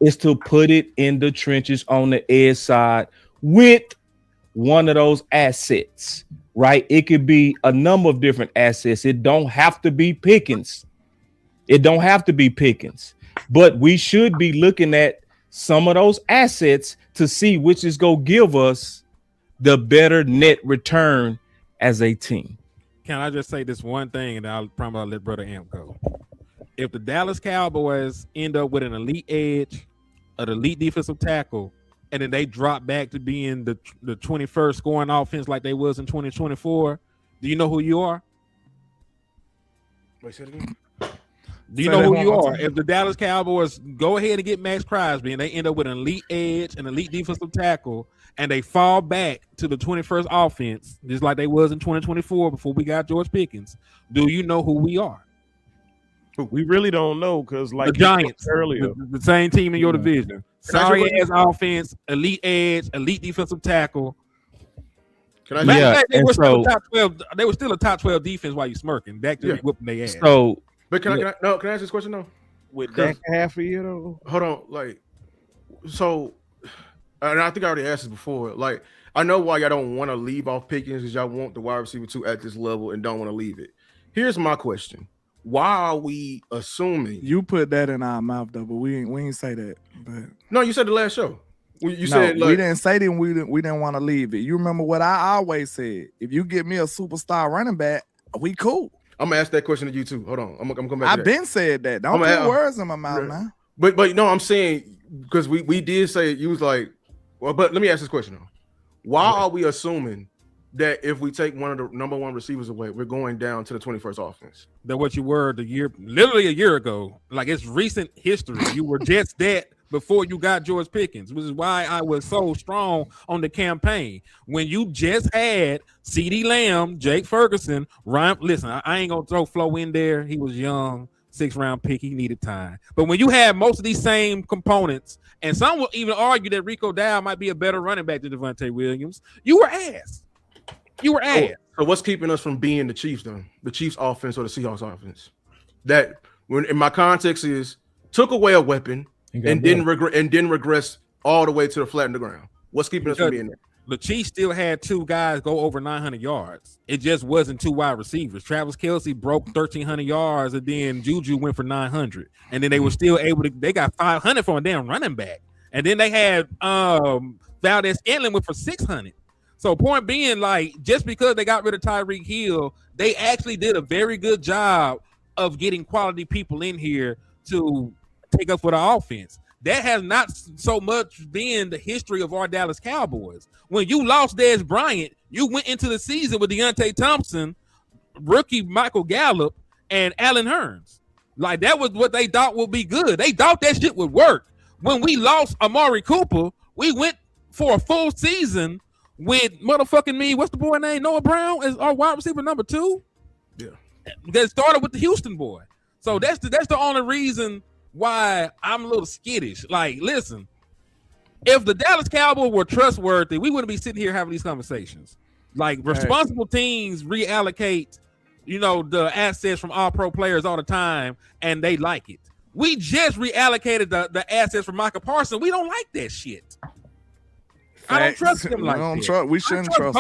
is to put it in the trenches on the edge side with one of those assets, right? It could be a number of different assets. It don't have to be Pickens. But we should be looking at some of those assets to see which is going to give us the better net return as a team. Can I just say this one thing, and I'll promise I'll let Brother Amp go. If the Dallas Cowboys end up with an elite edge, an elite defensive tackle, and then they drop back to being the 21st scoring offense like they was in 2024, do you know who you are? Wait, say it again. Do you know who you are? If the Dallas Cowboys go ahead and get Max Crosby and they end up with an elite edge, an elite defensive tackle, and they fall back to the 21st offense, just like they was in 2024 before we got George Pickens, do you know who we are? We really don't know because, like the Giants earlier, the same team in your division. Sorry ass offense, elite edge, elite defensive tackle. They were still a top 12 defense while you smirking. Dak just whipping their ass. So, but can I ask this question though? With Dak half a year though? Hold on, and I think I already asked this before. Like, I know why y'all don't want to leave off Pickens because y'all want the wide receiver 2 at this level and don't want to leave it. Here's my question. Why are we assuming you put that in our mouth though? But we ain't say that. But no, you said the last show. You said we didn't say that. We didn't want to leave it. You remember what I always said? If you get me a superstar running back, we cool. I'm gonna ask that question to you too. Hold on, I'm gonna come back. I've been said that. Don't put words in my mouth now. But no, I'm saying because we did say it, you was like, well. But let me ask this question though. Why are we assuming that if we take one of the number one receivers away, we're going down to the 21st offense? That what you were literally a year ago. Like, it's recent history. You were just that before you got George Pickens, which is why I was so strong on the campaign. When you just had CeeDee Lamb, Jake Ferguson, Ryan, listen, I ain't gonna throw Flo in there. He was young, 6th-round pick. He needed time. But when you have most of these same components, and some will even argue that Rico Dow might be a better running back than Devontae Williams, you were ass. So what's keeping us from being the Chiefs then? The Chiefs offense or the Seahawks offense? That when in my context is took away a weapon and didn't regress all the way to the flat in the ground. What's keeping us from being there? The Chiefs still had 2 guys go over 900 yards. It just wasn't 2 wide receivers. Travis Kelce broke 1,300 yards, and then Juju went for 900. And then they were still able to. They got 500 from a damn running back. And then they had Valdez-Scantling went for 600. So point being, like, just because they got rid of Tyreek Hill, they actually did a very good job of getting quality people in here to take up for the offense. That has not so much been the history of our Dallas Cowboys. When you lost Dez Bryant, you went into the season with Deontay Thompson, rookie Michael Gallup, and Allen Hurns. Like, that was what they thought would be good. They thought that shit would work. When we lost Amari Cooper, we went for a full season with motherfucking me. What's the boy name? Noah Brown is our wide receiver number 2. Yeah, that started with the Houston boy. So that's the only reason why I'm a little skittish. Like, listen, if the Dallas Cowboys were trustworthy, we wouldn't be sitting here having these conversations. Like, responsible teams reallocate, the assets from all pro players all the time, and they like it. We just reallocated the assets from Micah Parsons. We don't like that shit. I don't trust him like that. We shouldn't trust.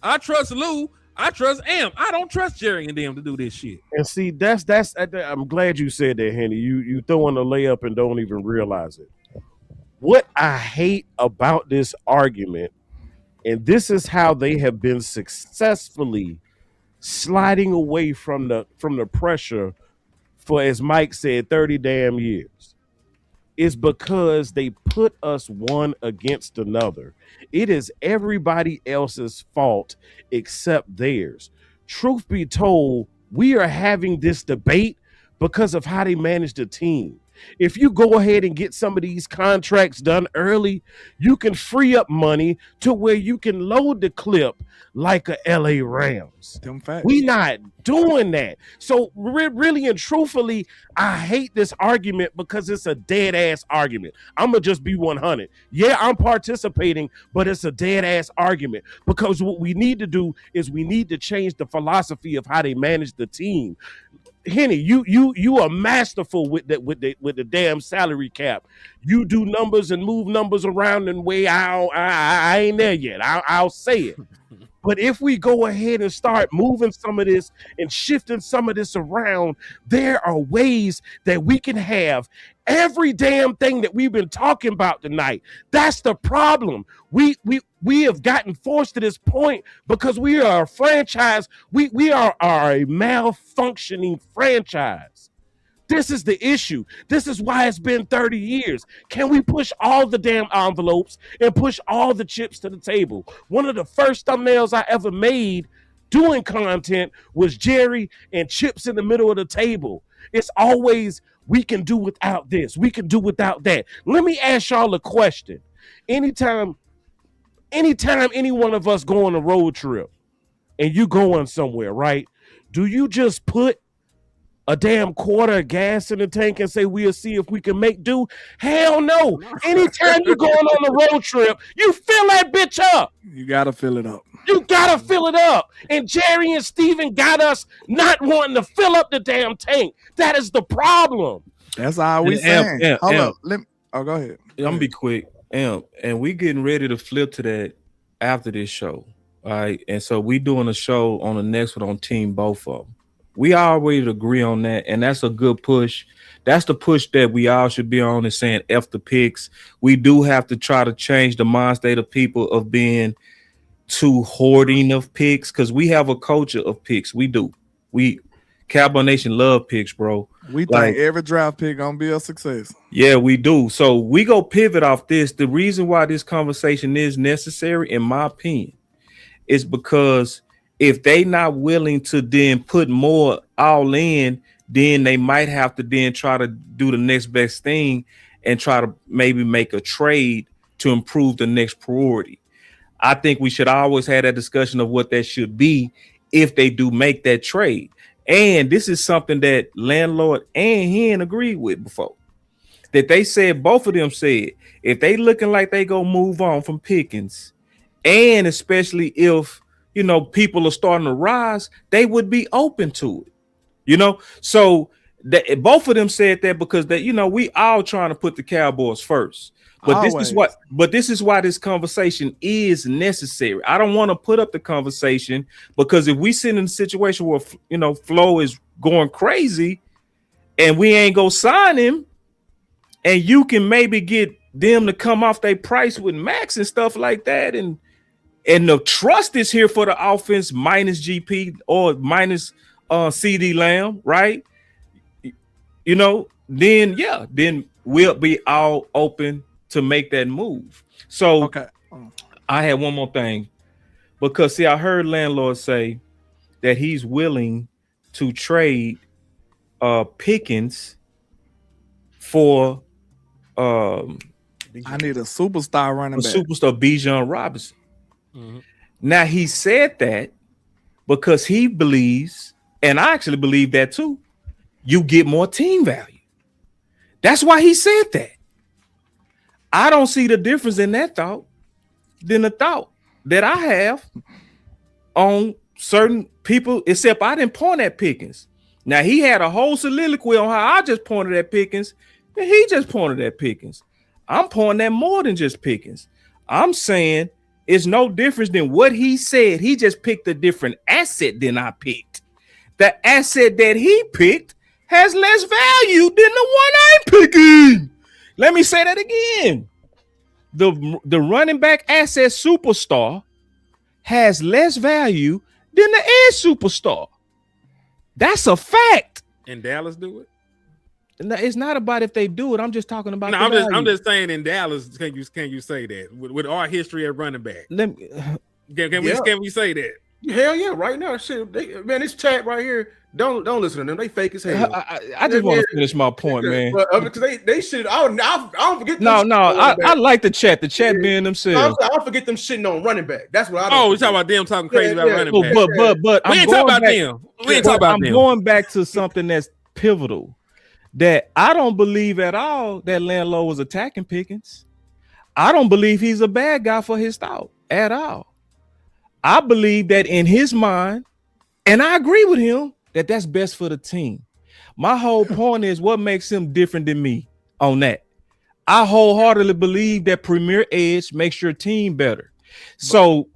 I trust Lou. I trust Amp. I don't trust Jerry and them to do this shit. And see, that's. I'm glad you said that, Henny. You throwing a layup and don't even realize it. What I hate about this argument, and this is how they have been successfully sliding away from the pressure for, as Mike said, 30 damn years, is because they put us one against another. It is everybody else's fault except theirs. Truth be told, we are having this debate because of how they manage the team. If you go ahead and get some of these contracts done early, you can free up money to where you can load the clip like a LA Rams. We not doing that. So really and truthfully, I hate this argument because it's a dead ass argument. I'm gonna just be 100. Yeah, I'm participating, but it's a dead ass argument because what we need to do is we need to change the philosophy of how they manage the team. Henny, you are masterful with the damn salary cap. You do numbers and move numbers around in way I ain't there yet. I'll say it. But if we go ahead and start moving some of this and shifting some of this around, there are ways that we can have every damn thing that we've been talking about tonight. That's the problem. We have gotten forced to this point because we are a franchise. We are a malfunctioning franchise. This is the issue. This is why it's been 30 years. Can we push all the damn envelopes and push all the chips to the table? One of the first thumbnails I ever made doing content was Jerry and chips in the middle of the table. It's always, we can do without this. We can do without that. Let me ask y'all a question. Anytime any one of us go on a road trip and you going somewhere, right? Do you just put a damn quarter of gas in the tank and say we'll see if we can make do? Hell no. Anytime you're going on a road trip, you fill that bitch up. You gotta fill it up. You gotta fill it up. And Jerry and Steven got us not wanting to fill up the damn tank. That is the problem. That's all we saying. Hold up. Go ahead. I'm gonna be quick. And we getting ready to flip to that after this show. All right. And so we doing a show on the next one on Team Both of them. We already agree on that, and that's a good push. That's the push that we all should be on, is saying F the picks. We do have to try to change the mind state of people of being too hoarding of picks, because we have a culture of picks. We do. Cowboy Nation love picks, bro. We think every draft pick gonna be a success. Yeah, we do. So we go pivot off this. The reason why this conversation is necessary, in my opinion, is because if they not willing to then put more all in, then they might have to then try to do the next best thing and try to maybe make a trade to improve the next priority. I think we should always have that discussion of what that should be if they do make that trade. And this is something that Landlord and Hen agreed with before. That they said, both of them said, if they looking like they gonna move on from Pickens, and especially if people are starting to rise, they would be open to it. So that both of them said that because that we all trying to put the Cowboys first. But this is why this conversation is necessary. I don't want to put up the conversation because if we sit in a situation where Flo is going crazy and we ain't go sign him, and you can maybe get them to come off their price with Max and stuff like that, and the trust is here for the offense minus GP or minus CD Lamb, right? Then we'll be all open to make that move. So okay. I had one more thing, because see, I heard Landlord say that he's willing to trade Pickens for I need a superstar running back. Superstar Bijan Robinson. Mm-hmm. Now he said that because he believes, and I actually believe that too, you get more team value. That's why he said that. I don't see the difference in that thought than the thought that I have on certain people, except I didn't point at Pickens. Now he had a whole soliloquy on how I just pointed at Pickens, and he just pointed at Pickens. I'm pointing at more than just Pickens. I'm saying is no difference than what he said. He just picked a different asset than I picked. The asset that he picked has less value than the one I'm picking. Let me say that again. The running back asset superstar has less value than the edge superstar. That's a fact. And Dallas do it? No, it's not about if they do it. I'm just talking about. No, I'm just saying in Dallas, can you say that with our history at running back? Let me, can we say that? Hell yeah, right now, shit. Man, this chat right here, don't listen to them. They fake as hell. I just want to finish my point, man. Because they should. I don't forget. I like the chat. The chat being themselves. I don't forget them shitting on running back. That's what I. Oh, we talking about them talking crazy about running back. But we ain't talking about them. We ain't talking about them. I'm going back to something that's pivotal. That I don't believe at all that Landlord was attacking Pickens. I don't believe he's a bad guy for his thought at all. I believe that in his mind, and I agree with him, that that's best for the team. My whole point is what makes him different than me on that. I wholeheartedly believe that Premier Edge makes your team better. So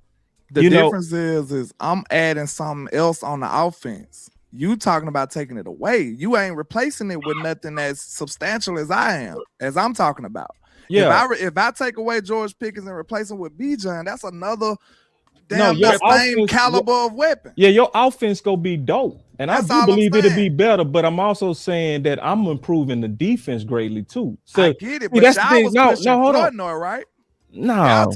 the difference is I'm adding something else on the offense. You talking about taking it away. You ain't replacing it with nothing as substantial as I am, as I'm talking about. Yeah. If I take away George Pickens and replace him with Bijan, that's another same caliber of weapon. Yeah, your offense gonna be dope. And I do believe it'll be better, but I'm also saying that I'm improving the defense greatly too. So I get it, but y'all was pushing Flournoy, right? No,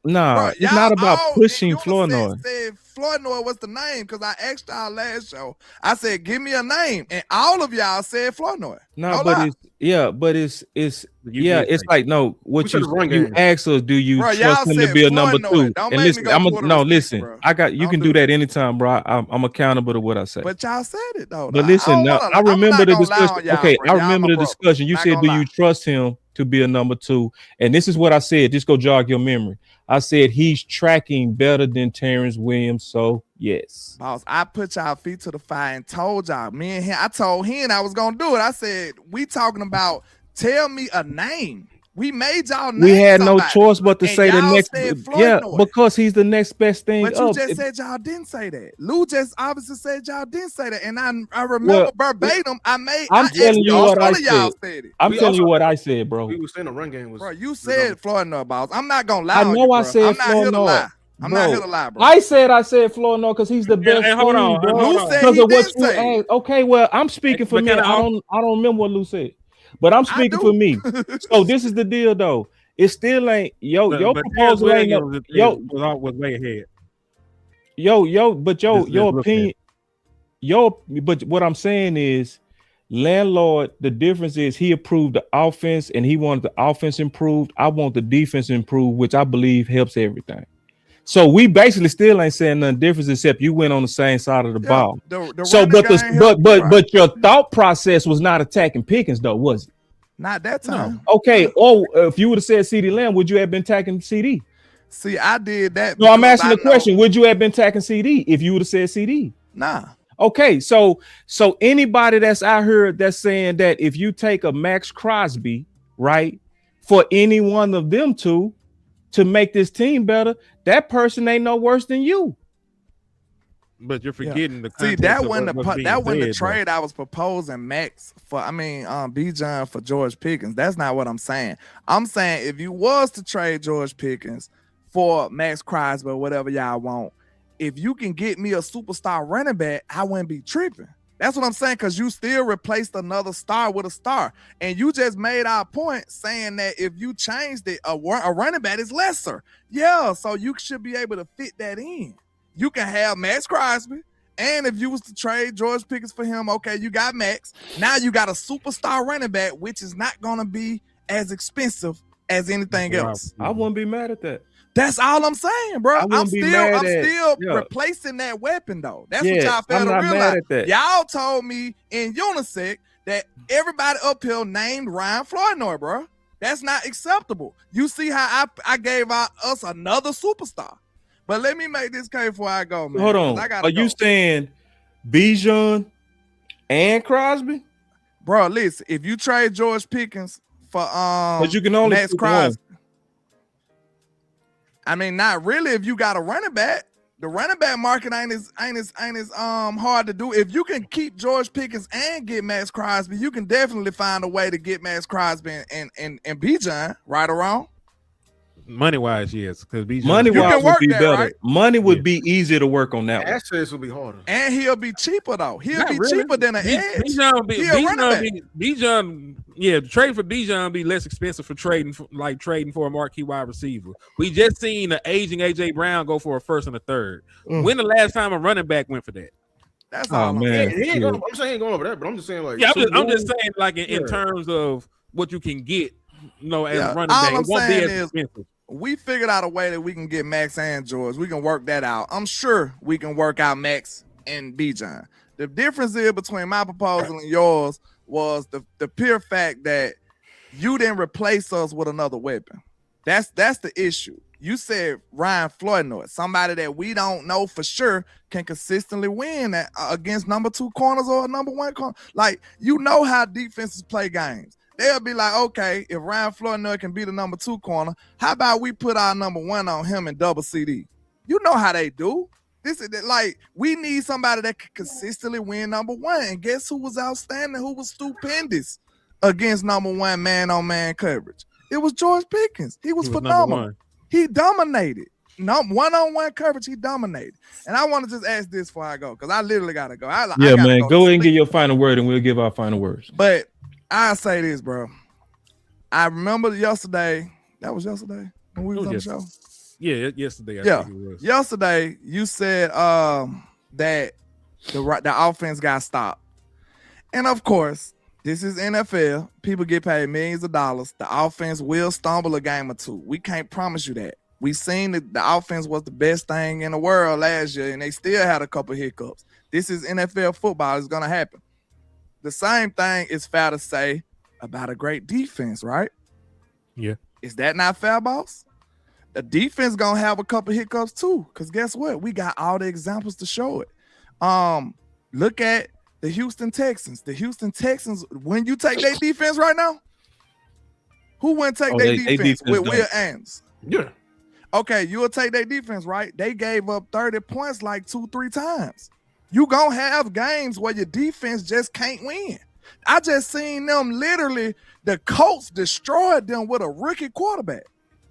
it's not about pushing Flournoy. Said Flournoy was the name because I asked y'all last show. I said, give me a name, and all of y'all said Flournoy. It's like no. What you ask us? Do you trust him to be a number two? And listen, I got you can do that anytime, bro. I'm accountable to what I say. But y'all said it though. But listen, I remember the discussion. Okay, I remember the discussion. You said, do you trust him to be a number two? And this is what I said. Just go jog your memory. I said he's tracking better than Terrence Williams. So yes, boss, I put y'all feet to the fire and told y'all. Me and him, I told him I was gonna do it. I said, we talking about tell me a name. We made y'all name. We had somebody. no choice but to say the next. Yeah, because he's the next best thing. But you just said y'all didn't say that. Lou just obviously said y'all didn't say that, and I remember verbatim. I'm telling you what I said. I'm telling you what I said, bro. We were saying the run game was. Bro, you said Flournoy, boss. I'm not gonna lie. I know I said Flournoy. I'm not here to lie, bro. I said Flournoy because he's the best. Hold on. Lou said he did say. Okay, well, I'm speaking for me. I don't remember what Lou said. But I'm speaking for me. So this is the deal, though. It still ain't your proposal ain't was way ahead. But your opinion, but what I'm saying is, Landlord. The difference is he approved the offense and he wanted the offense improved. I want the defense improved, which I believe helps everything. So we basically still ain't saying nothing different except you went on the same side of the ball. But your thought process was not attacking Pickens though, was it? Not that time. No. Okay. Or if you would have said CeeDee Lamb, would you have been attacking CD? See, I did that. No, I'm asking the question. Would you have been attacking CD if you would have said CD? Nah. Okay. So anybody that's out here that's saying that if you take a Max Crosby, right, for any one of them two to make this team better, that person ain't no worse than you. But you're forgetting the see that when the trade I was proposing Max for Bijan for George Pickens. That's not what I'm saying. I'm saying if you was to trade George Pickens for Max Crosby or whatever y'all want, if you can get me a superstar running back, I wouldn't be tripping. That's what I'm saying, because you still replaced another star with a star. And you just made our point saying that if you changed it, a running back is lesser. Yeah, so you should be able to fit that in. You can have Max Crosby, and if you was to trade George Pickens for him, okay, you got Max. Now you got a superstar running back, which is not going to be as expensive as anything else. I wouldn't be mad at that. That's all I'm saying, bro. I'm still replacing that weapon, though. That's what y'all fail to realize. Y'all told me in Unisec that everybody up here named Ryan Flournoy, bro. That's not acceptable. You see how I gave us another superstar. But let me make this case before I go, man. Hold on. Are you saying Bijan and Crosby? Bro, listen, if you trade George Pickens for but you can only Max Crosby, I mean, not really. If you got a running back, the running back market ain't as hard to do. If you can keep George Pickens and get Max Crosby, you can definitely find a way to get Max Crosby and Bijan, right or wrong. Money wise, yes, because money wise would be that, better. right? Money would be easier to work on that one. Access will be harder. And he'll be cheaper though. He'll Not be really. cheaper than an edge. Bijan, yeah, trading for Bijan be less expensive for trading for a marquee wide receiver. We just seen an aging AJ Brown go for a first and a third. When the last time a running back went for that? That's all. Man, He ain't going, I'm saying he ain't going over that, but I'm just saying like. Yeah, I'm just saying like in terms of what you can get, as running all back, I'm it won't be saying as is, expensive. we figured out a way that we can get Max and George. We can work that out. I'm sure we can work out Max and Bijan. The difference is between my proposal and yours was the pure fact that you didn't replace us with another weapon. That's the issue. You said Ryan Floydnoy, somebody that we don't know for sure can consistently win against number 2 corners or number 1 corner. Like, you know how defenses play games. They'll be like, okay, if Ryan Floydnoy can be the number 2 corner, how about we put our number 1 on him and double CD? You know how they do. This is like, we need somebody that can consistently win number 1. And guess who was outstanding? Who was stupendous against number 1 man-on-man coverage? It was George Pickens. He was phenomenal. He dominated. One-on-one coverage, he dominated. And I want to just ask this before I go, because I literally got to go. I Yeah, gotta man. Go ahead and sleep. get your final word, and we'll give our final words. But I'll say this, bro. I remember yesterday. That was yesterday when we was on the show. Yeah, yesterday. I think it was. Yesterday you said that the offense got stopped, and of course this is NFL. People get paid millions of dollars. The offense will stumble a game or two. We can't promise you that. We seen that the offense was the best thing in the world last year, and they still had a couple hiccups. This is NFL football. It's gonna happen. The same thing is fair to say about a great defense, right? Yeah. Is that not fair, boss? The defense gonna have a couple hiccups too, because guess what? We got all the examples to show it. Look at the Houston Texans. The Houston Texans, when you take their defense right now, who wouldn't take their defense with Will Anderson? Yeah. Okay, you'll take their defense, right? They gave up 30 points like 2-3 times. You gonna have games where your defense just can't win. I just seen them literally, the Colts destroyed them with a rookie quarterback.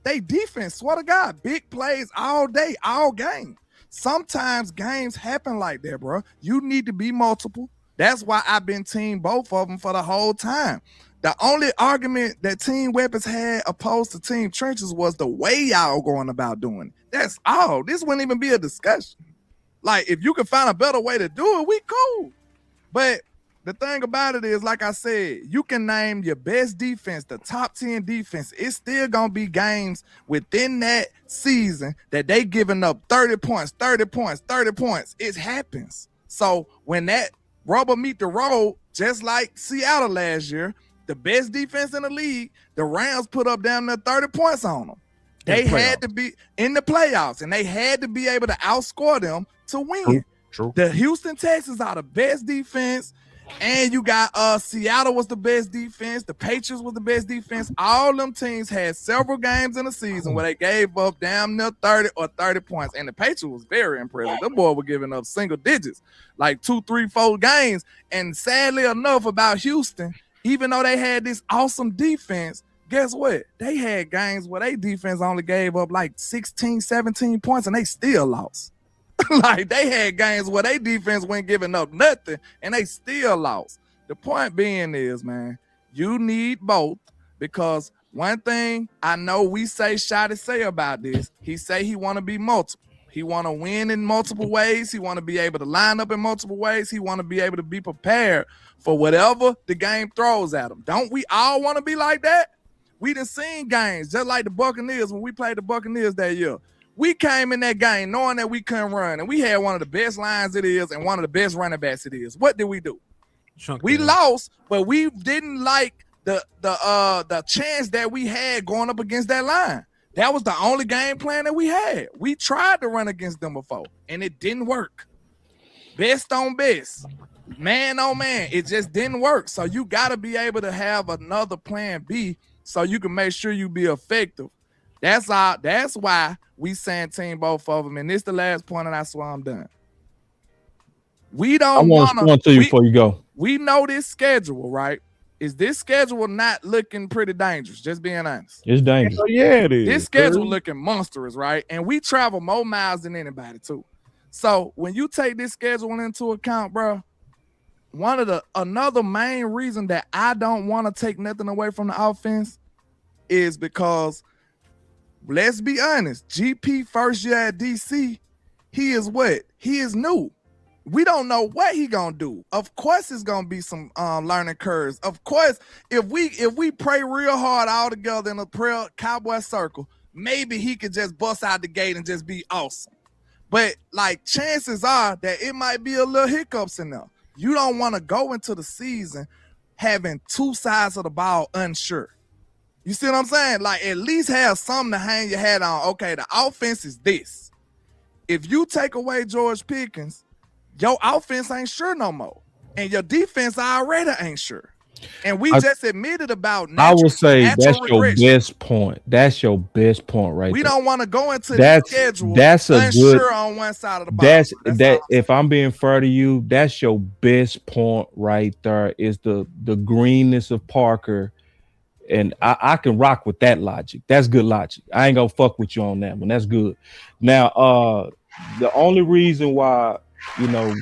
They defense, swear to God, big plays all day, all game. Sometimes games happen like that, bro. You need to be multiple. That's why I've been team both of them for the whole time. The only argument that Team Weapons had opposed to Team Trenches was the way y'all going about doing it. That's all. This wouldn't even be a discussion. Like, if you can find a better way to do it, we cool. But the thing about it is, like I said, you can name your best defense, the top 10 defense. It's still going to be games within that season that they giving up 30 points, 30 points, 30 points. It happens. So when that rubber meet the road, just like Seattle last year, the best defense in the league, the Rams put up down there 30 points on them. They had to be in the playoffs, and they had to be able to outscore them to win. True. The Houston Texans are the best defense, and you got Seattle was the best defense. The Patriots was the best defense. All them teams had several games in the season where they gave up damn near 30 or 30 points, and the Patriots was very impressive. Them boys were giving up single digits, like 2, 3, 4 games. And sadly enough about Houston, even though they had this awesome defense, guess what? They had games where their defense only gave up like 16, 17 points, and they still lost. Like, they had games where their defense wasn't giving up nothing, and they still lost. The point being is, man, you need both, because one thing I know we say Shotty say about this, he say he want to be multiple. He want to win in multiple ways. He want to be able to line up in multiple ways. He want to be able to be prepared for whatever the game throws at him. Don't we all want to be like that? We done seen games just like the Buccaneers when we played the Buccaneers that year. We came in that game knowing that we couldn't run, and we had one of the best lines it is and one of the best running backs it is. What did we do? We lost, but we didn't like the chance that we had going up against that line. That was the only game plan that we had. We tried to run against them before, and it didn't work. Best on best, man on man, it just didn't work. So you got to be able to have another plan B so you can make sure you be effective That's all. That's why we saying team both of them. And this the last point, and I swear I'm done. We I don't want to want respond to you before you go. We know this schedule, right? Is this schedule not looking pretty dangerous? Just being honest. It's dangerous. Oh, yeah, it is. This schedule looking monstrous, right? And we travel more miles than anybody too. So when you take this schedule into account, bro, another main reason that I don't want to take nothing away from the offense is because, let's be honest, GP first year at DC, he is what? He is new. We don't know what he gonna do. Of course, it's gonna be some learning curves. Of course, if we pray real hard all together in a prayer cowboy circle, maybe he could just bust out the gate and just be awesome. But like, chances are that it might be a little hiccups in there. You don't want to go into the season having two sides of the ball unsure. You see what I'm saying? Like, at least have something to hang your hat on. Okay, the offense is this. If you take away George Pickens, your offense ain't sure no more. And your defense already ain't sure. And we just admitted about I will say that's regression. your best point. That's your best point right We there. don't want to go into the schedule that's a unsure good, on one side of the ball. If I'm being fair to you, that's your best point right there, is the greenness of Parker. And I can rock with that logic. That's good logic. I ain't gonna fuck with you on that one. That's good. Now, the only reason why,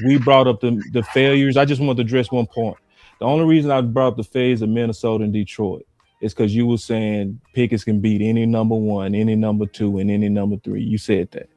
we brought up the failures, I just want to address one point. The only reason I brought up the failures of Minnesota and Detroit is because you were saying Pickens can beat any number 1, any number 2, and any number 3. You said that.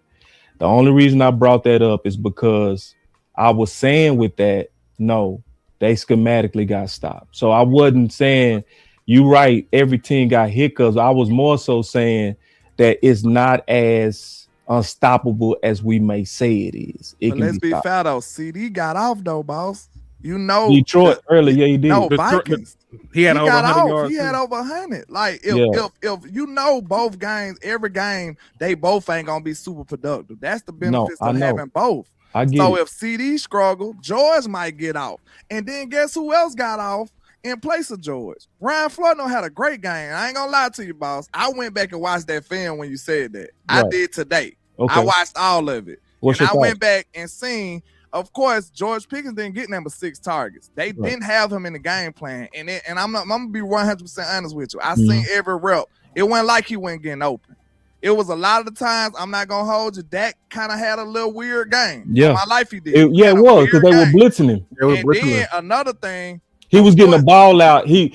The only reason I brought that up is because I was saying with that, no, they schematically got stopped. So I wasn't saying you right, every team got hiccups. I was more so saying that it's not as unstoppable as we may say it is. But let's be fair though. CD got off though, boss. Detroit early, yeah, he did. No, Vikings. He had over 100 off. yards. He had over 100. Like if both games, every game, they both ain't gonna be super productive. That's the benefits of having both. If CD struggle, George might get off. And then guess who else got off in place of George? Ryan Flournoy had a great game. I ain't gonna lie to you, boss. I went back and watched that film when you said that. Right. I did today. Okay. I watched all of it. I went back and seen, of course, George Pickens didn't get number 6 targets. They didn't have him in the game plan. And I'm gonna be 100% honest with you. I seen every rep. It wasn't like he wasn't getting open. It was a lot of the times, I'm not gonna hold you, Dak kind of had a little weird game. Yeah. In my life he did. It was because they were blitzing him. Then another thing, he was getting the ball out. I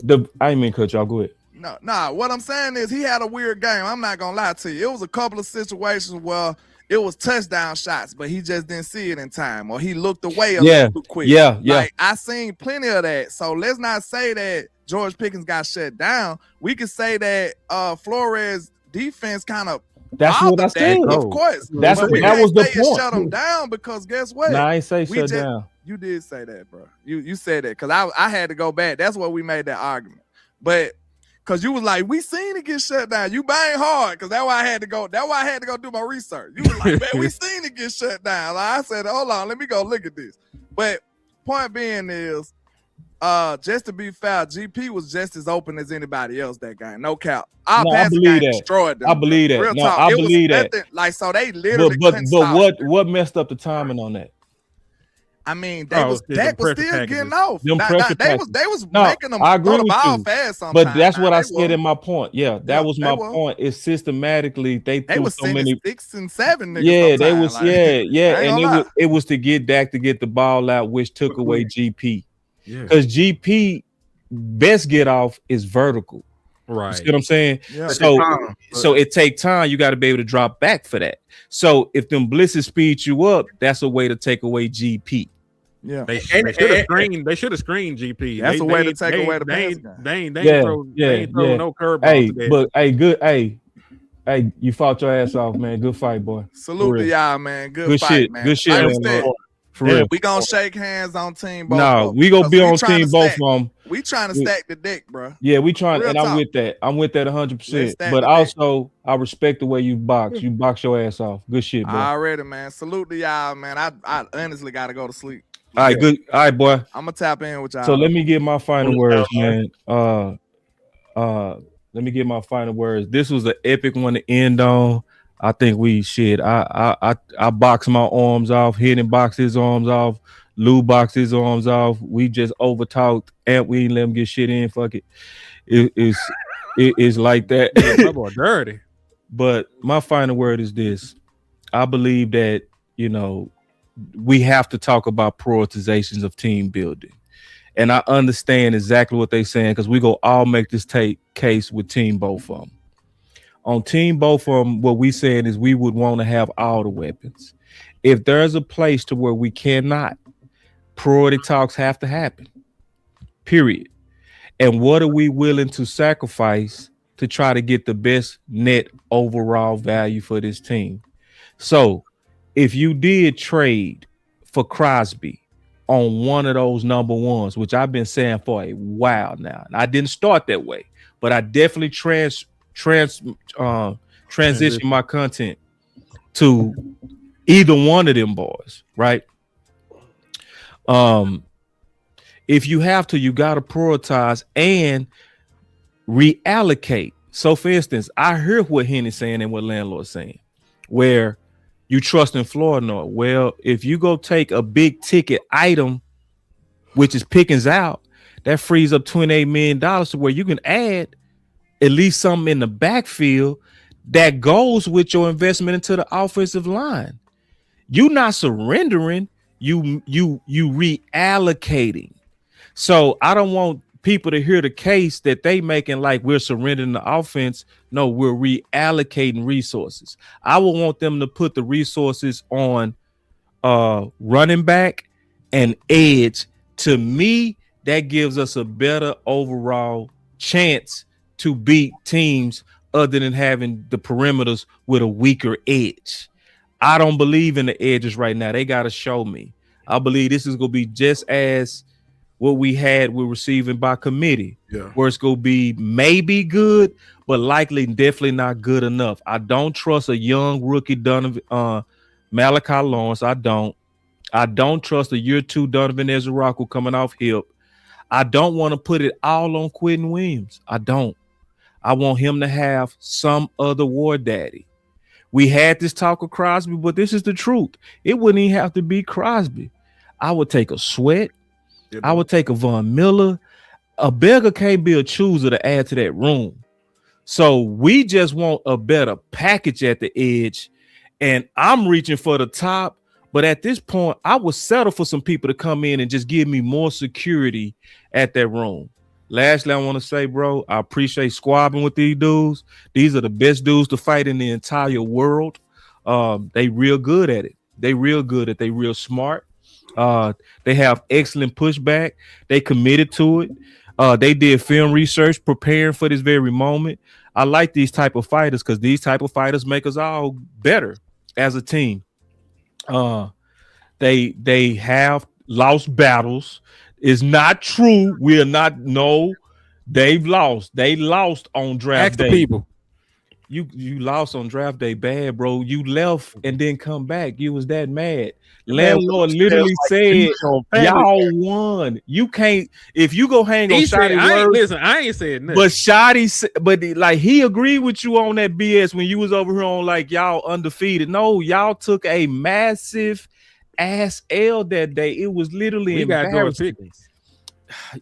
didn't mean to cut y'all. Go ahead. No, what I'm saying is he had a weird game. I'm not gonna lie to you. It was a couple of situations where it was touchdown shots, but he just didn't see it in time, or he looked away a little too quick. Yeah. Like, I seen plenty of that. So let's not say that George Pickens got shut down. We could say that Flores defense kind of. That's what I said. Of course. That was the point. Shut him down because guess what? No, I ain't say shut down. You did say that, bro. You said that because I had to go back. That's what we made that argument. But because you was like, we seen it get shut down. You bang hard because that's why I had to go. That's why I had to go do my research. You was like, man, we seen it get shut down. Like, I said, hold on, let me go look at this. But point being is, just to be fair, GP was just as open as anybody else that game. No cap. I believe that. Destroyed them. I believe that. Real no, talk. I believe that. Like, so they literally. But what messed up the timing on that? I mean, Dak was still getting off. They was making them I agree throw the with ball you. fast sometimes. But that's what I said in my point. Yeah, that was my point. Is systematically they was so many 6 and 7 niggas. Yeah, they was like, and it was to get Dak to get the ball out, which took away GP. Because GP best get off is vertical. Right. You see what I'm saying? Yeah. So it take time. You got to be able to drop back for that. So if them blitzes speed you up, that's a way to take away GP. Yeah, they should have screened GP. That's a way to take away the pass game. They ain't throw no curveballs. Hey, you fought your ass off, man. Good fight, boy. Salute to y'all, man. Good fight, shit. man. Good shit, man. For real. We gonna shake hands on team both. No, we gonna be on team both of them. We trying to stack the deck, bro. Yeah, we trying, and I'm with that. I'm with that 100%. But also, I respect the way you box. You box your ass off. Good shit, bro. Already, man. Salute to y'all, man. I honestly gotta go to sleep. All right, good. All right, boy. I'm gonna tap in with y'all. So let me get my final words, man. Let me get my final words. This was an epic one to end on. I think we shit. I boxed my arms off. Hidden boxed his arms off. Lou boxed his arms off. We just overtalked, and we didn't let him get shit in. Fuck it. It's like that. Yeah, my boy dirty. But my final word is this. I believe that, you know, we have to talk about prioritizations of team building. And I understand exactly what they're saying because we go all make this case with Team Botham. On Team Botham, what we saying is we would want to have all the weapons. If there's a place to where we cannot, priority talks have to happen. Period. And what are we willing to sacrifice to try to get the best net overall value for this team? So if you did trade for Crosby on one of those number ones, which I've been saying for a while now, and I didn't start that way, but I definitely transition my content to either one of them boys, right? If you have to, you got to prioritize and reallocate. So, for instance, I hear what Henny's saying and what Landlord's saying, where you trust in Flournoy. Well, if you go take a big ticket item, which is Pickens out, that frees up $28 million to where you can add at least something in the backfield that goes with your investment into the offensive line. You're not surrendering, you reallocating. So I don't want people to hear the case that they making like we're surrendering the offense. No, we're reallocating resources. I would want them to put the resources on running back and edge. To me, that gives us a better overall chance to beat teams other than having the perimeters with a weaker edge. I don't believe in the edges right now. They got to show me. I believe this is going to be just as what we had with receiving by committee, where it's going to be maybe good, but likely definitely not good enough. I don't trust a young rookie Malachi Lawrence. I don't trust a year two Donovan Ezra-Rocco coming off hip. I don't want to put it all on Quentin Williams. I don't. I want him to have some other war daddy. We had this talk of Crosby, but this is the truth. It wouldn't even have to be Crosby. I would take a Sweat. I would take a Von Miller. A beggar can't be a chooser to add to that room. So we just want a better package at the edge. And I'm reaching for the top. But at this point, I would settle for some people to come in and just give me more security at that room. Lastly, I want to say, bro, I appreciate squabbing with these dudes. These are the best dudes to fight in the entire world. They real good at it. They real good at it. They real smart. They have excellent pushback. They committed to it. They did film research preparing for this very moment. I like these type of fighters because these type of fighters make us all better as a team. They have lost battles. It's not true. We are not. No, they've lost. They lost on draft day. People. You lost on draft day bad, bro. You left and then come back. You was that mad. Landlord literally said, y'all won. You can't, if you go hang on Shotty listen, I ain't saying nothing. But Shotty, but like he agreed with you on that BS when you was over here on like y'all undefeated. No, y'all took a massive ass L that day. It was literally embarrassing.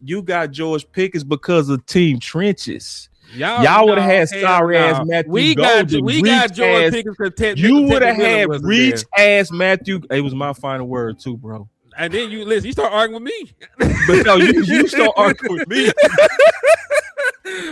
You got George Pickens because of team trenches. Y'all would have had sorry ass Matthew Golden. We got George Pickens because you would have had reach ass Matthew. It was my final word too, bro. And then you listen. You start arguing with me. But no, you start arguing with me.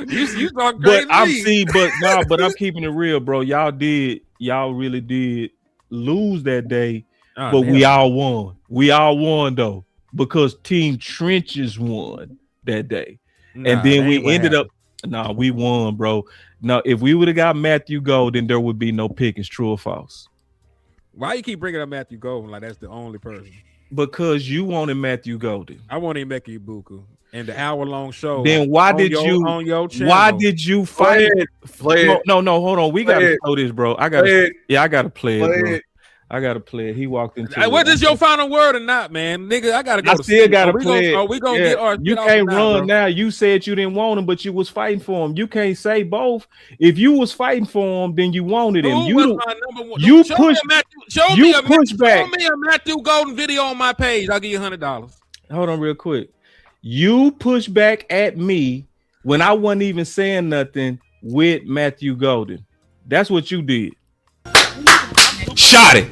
you start. But I'm keeping it real, bro. Y'all really did lose that day, but we all won. We all won though because Team Trenches won that day, and then we ended up. No, we won, bro. No, if we would have got Matthew Golden, there would be no Pickens. True or false? Why you keep bringing up Matthew Golden like that's the only person? Because you wanted Matthew Golden. I wanted Emeka Ibuku and the hour-long show. Then why did you fight? Play it. No, hold on. We gotta show this, bro. I gotta play it, bro. I gotta play it. He walked into. Hey, what is your final word or not, man? Nigga, I gotta go. I to still sleep. gotta we play gonna, it. we gonna Yeah. get our You shit off can't now, run bro. now. You said you didn't want him, but you was fighting for him. You can't say both. If you was fighting for him, then you wanted him. Who was my number one? You Show push. me a Matthew, show You me a push back. Show me a Matthew Golden video on my page. I'll give you $100. Hold on, real quick. You push back at me when I wasn't even saying nothing with Matthew Golden. That's what you did. Shot it.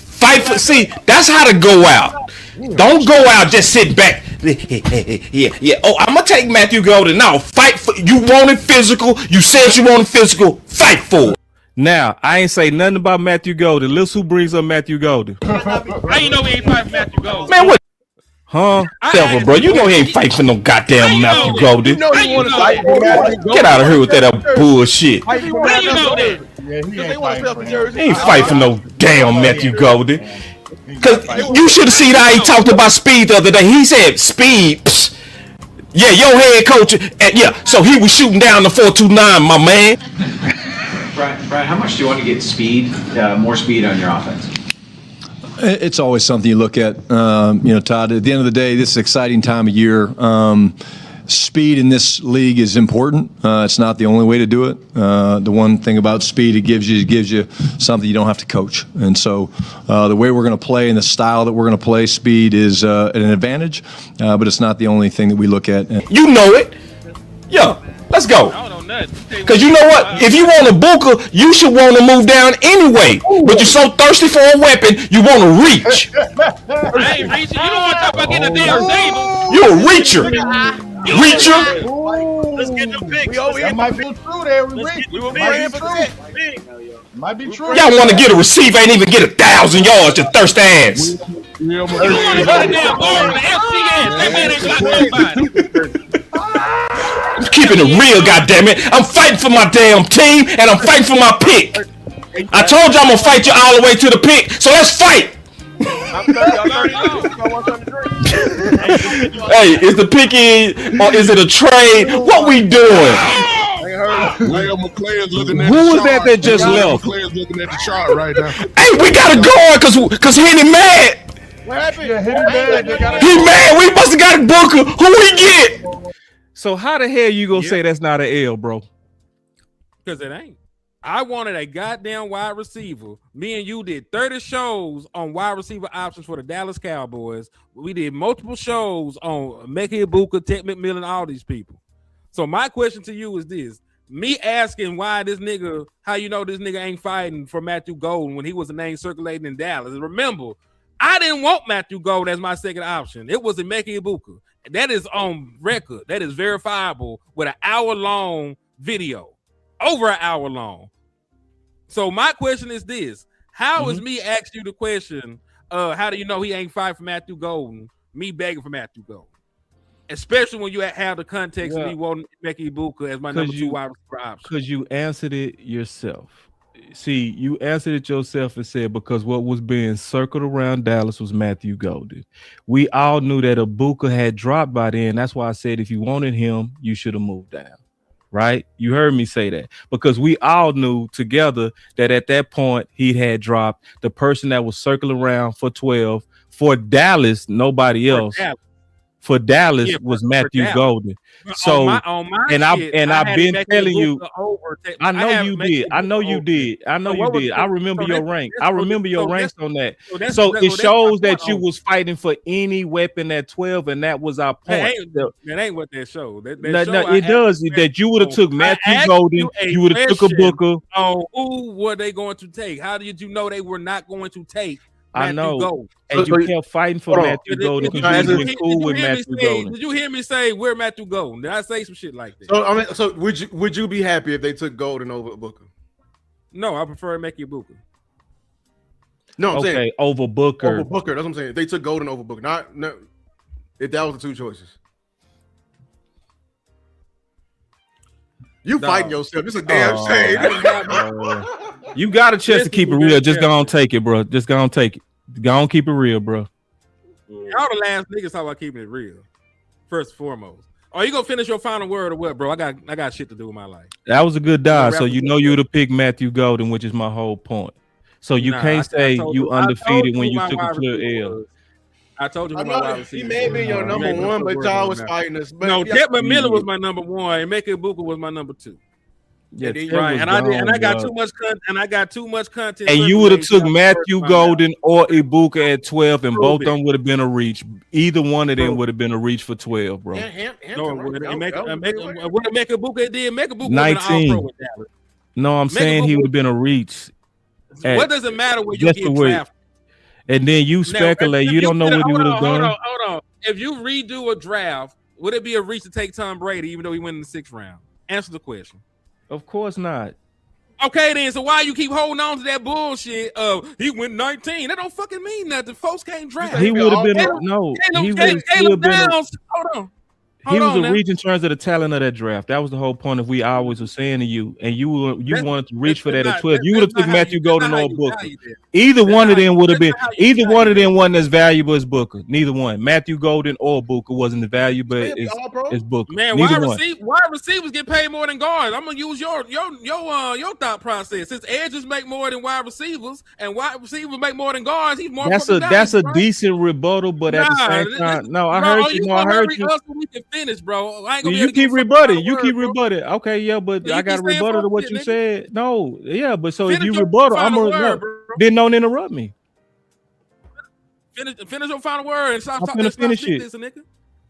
Fight for. See, that's how to go out. Don't go out just sit back. Yeah. Oh, I'm gonna take Matthew Golden now. Fight for. You wanted physical. You said you wanted physical. Fight for it. Now, I ain't say nothing about Matthew Golden. Listen who brings up Matthew Golden. How you know we ain't fighting Matthew Golden? Man, what? Huh? Devil, bro. You know he ain't fight for no goddamn Matthew Golden. You know he want to fight for Matthew Golden. Get out of here with that bullshit. How you know that? They want to sell for jersey. He ain't fight for no damn Matthew Golden. Cause you should have seen how he talked about Speed the other day. He said Speed. Psst. Yeah, your head coach. Yeah, so he was shooting down the 429, my man. Brian, how much do you want to get more speed on your offense? It's always something you look at, Todd. At the end of the day, this is an exciting time of year. Speed in this league is important. It's not the only way to do it. The one thing about speed, it gives you something you don't have to coach. And so the way we're going to play and the style that we're going to play, speed is an advantage, but it's not the only thing that we look at. You know it. Yeah, let's go. Because you know what? If you want a Booker, you should want to move down anyway. But you're so thirsty for a weapon, you want to reach. I ain't reaching. You don't want to talk about getting a damn table. You a reacher. Reacher. Let's get them picks. That might be true there. We were praying for that. Might be true. Y'all want to get a receiver, ain't even get 1,000 yards, your thirst ass. You want to put a damn ball in the FCS. That man ain't got nobody. I'm keeping it real, goddammit. I'm fighting for my damn team, and I'm fighting for my pick. I told you I'm gonna fight you all the way to the pick, so let's fight. Hey, is the pick in or is it a trade? What we doing? Who was that just left? McClain's looking at the chart right now. Hey, we gotta go cause Henny mad. What happened? Yeah, Henny He mad. We must have got a Booker. Who we get? So how the hell you gonna say that's not an L, bro? Because it ain't. I wanted a goddamn wide receiver. Me and you did 30 shows on wide receiver options for the Dallas Cowboys. We did multiple shows on Mekhi Ibuka, Ted McMillan, all these people. So my question to you is this. Me asking why this nigga, how you know this nigga ain't fighting for Matthew Golden when he was a name circulating in Dallas. Remember, I didn't want Matthew Golden as my second option. It was a Mekhi Ibuka. That is on record. That is verifiable with an hour-long video. Over an hour long. So my question is this: how is me asking you the question? How do you know he ain't fighting for Matthew Golden? Me begging for Matthew Golden, especially when you have the context of me wanting Mekhi Ibuka as my number 2 wide receiver option. Because you answered it yourself. See, you answered it yourself and said because what was being circled around Dallas was Matthew Golden. We all knew that Ibuka had dropped by then. That's why I said if you wanted him, you should have moved down. Right? You heard me say that because we all knew together that at that point he had dropped. The person that was circling around for 12 for Dallas, nobody else. For Dallas was Matthew Golden. So I've been telling you. I know you did. I know you did. I know you did. I remember your rank. I remember your ranks on that. So it shows that you was fighting for any weapon at 12, and that was our point. That ain't what that showed. No, it does. That you would have took Matthew Golden. You would have took a Booker. Oh, who were they going to take? How did you know they were not going to take? I know, and you kept fighting for Matthew Golden because you was cool with Matthew Golden. Did you hear me say we're Matthew Golden? Did I say some shit like that? So I mean, so would you be happy if they took Golden over Booker? No, I prefer Mekhi Ibuka. No, I'm saying over Booker. Over Booker. That's what I'm saying. If they took Golden over Booker, no. If that was the two choices, you fighting yourself. It's a damn shame. You got a chance to keep it real. Just go on take it, bro. Just go on take it. Go on keep it real, bro. Y'all the last niggas talk about keeping it real. First and foremost. Are you gonna finish your final word or what, bro? I got shit to do with my life. That was a good dive. So you know you would have picked Matthew Golden, which is my whole point. So you can't say you undefeated when you my took a wide clear receiver L. was. I told you I who my know wide he receiver may be your was. number You ain't one, gonna but put y'all him was now. fighting us. But No, yeah, Desmond Miller was my number one, and Emeka Ibuka was my number two. Yeah, And then- Ted Right, was and I did, and I gone, got dog. too much content. And you would have circulating took throughout the Matthew first round. Golden or Ibuka at 12, and Prove both it. of them would have been a reach. Either one of them Prove would have been a reach for 12, bro. No, it would that have Emeka Ibuka did. Emeka Ibuka would have been an 19. all-pro with Dallas. No, I'm saying he would have been a reach. What does it matter when you just get the way- drafted? And then you Now, speculate. if You don't know what he would have done. Hold on. If you redo a draft, would it be a reach to take Tom Brady, even though he went in the 6th round? Answer the question. Of course not. Okay, then. So why you keep holding on to that bullshit of he went 19? That don't fucking mean nothing. Folks can't draft. He would have been Caleb he would have still Caleb been. Downs. Hold on. He was a now. reach in terms of the talent of that draft. That was the whole point of we always were saying to you, and you wanted to reach for that at 12. You would have took Matthew Golden or Booker. Either one of them would have been. Either one of them wasn't as valuable as Booker. Neither one. Matthew Golden or Booker wasn't as valuable as Booker. Man, Neither wide, one. wide receivers get paid more than guards. I'm gonna use your thought process. Since edges make more than wide receivers, and wide receivers make more than guards, he's more. That's a decent rebuttal, but at the same time, no, I heard you. No, I heard you. We can finish, bro. I ain't gonna be You able to keep give a fuck rebutting. about You a keep word, bro. rebutting. Okay, yeah, but Yeah, I you got to keep saying rebuttal to fuck what shit, you nigga. said. No, yeah, but so if Finish you your rebuttal, I'm final gonna word, bro. then don't interrupt me. Finish your final word and stop I'm talking. finna finish Sneak it. this, nigga.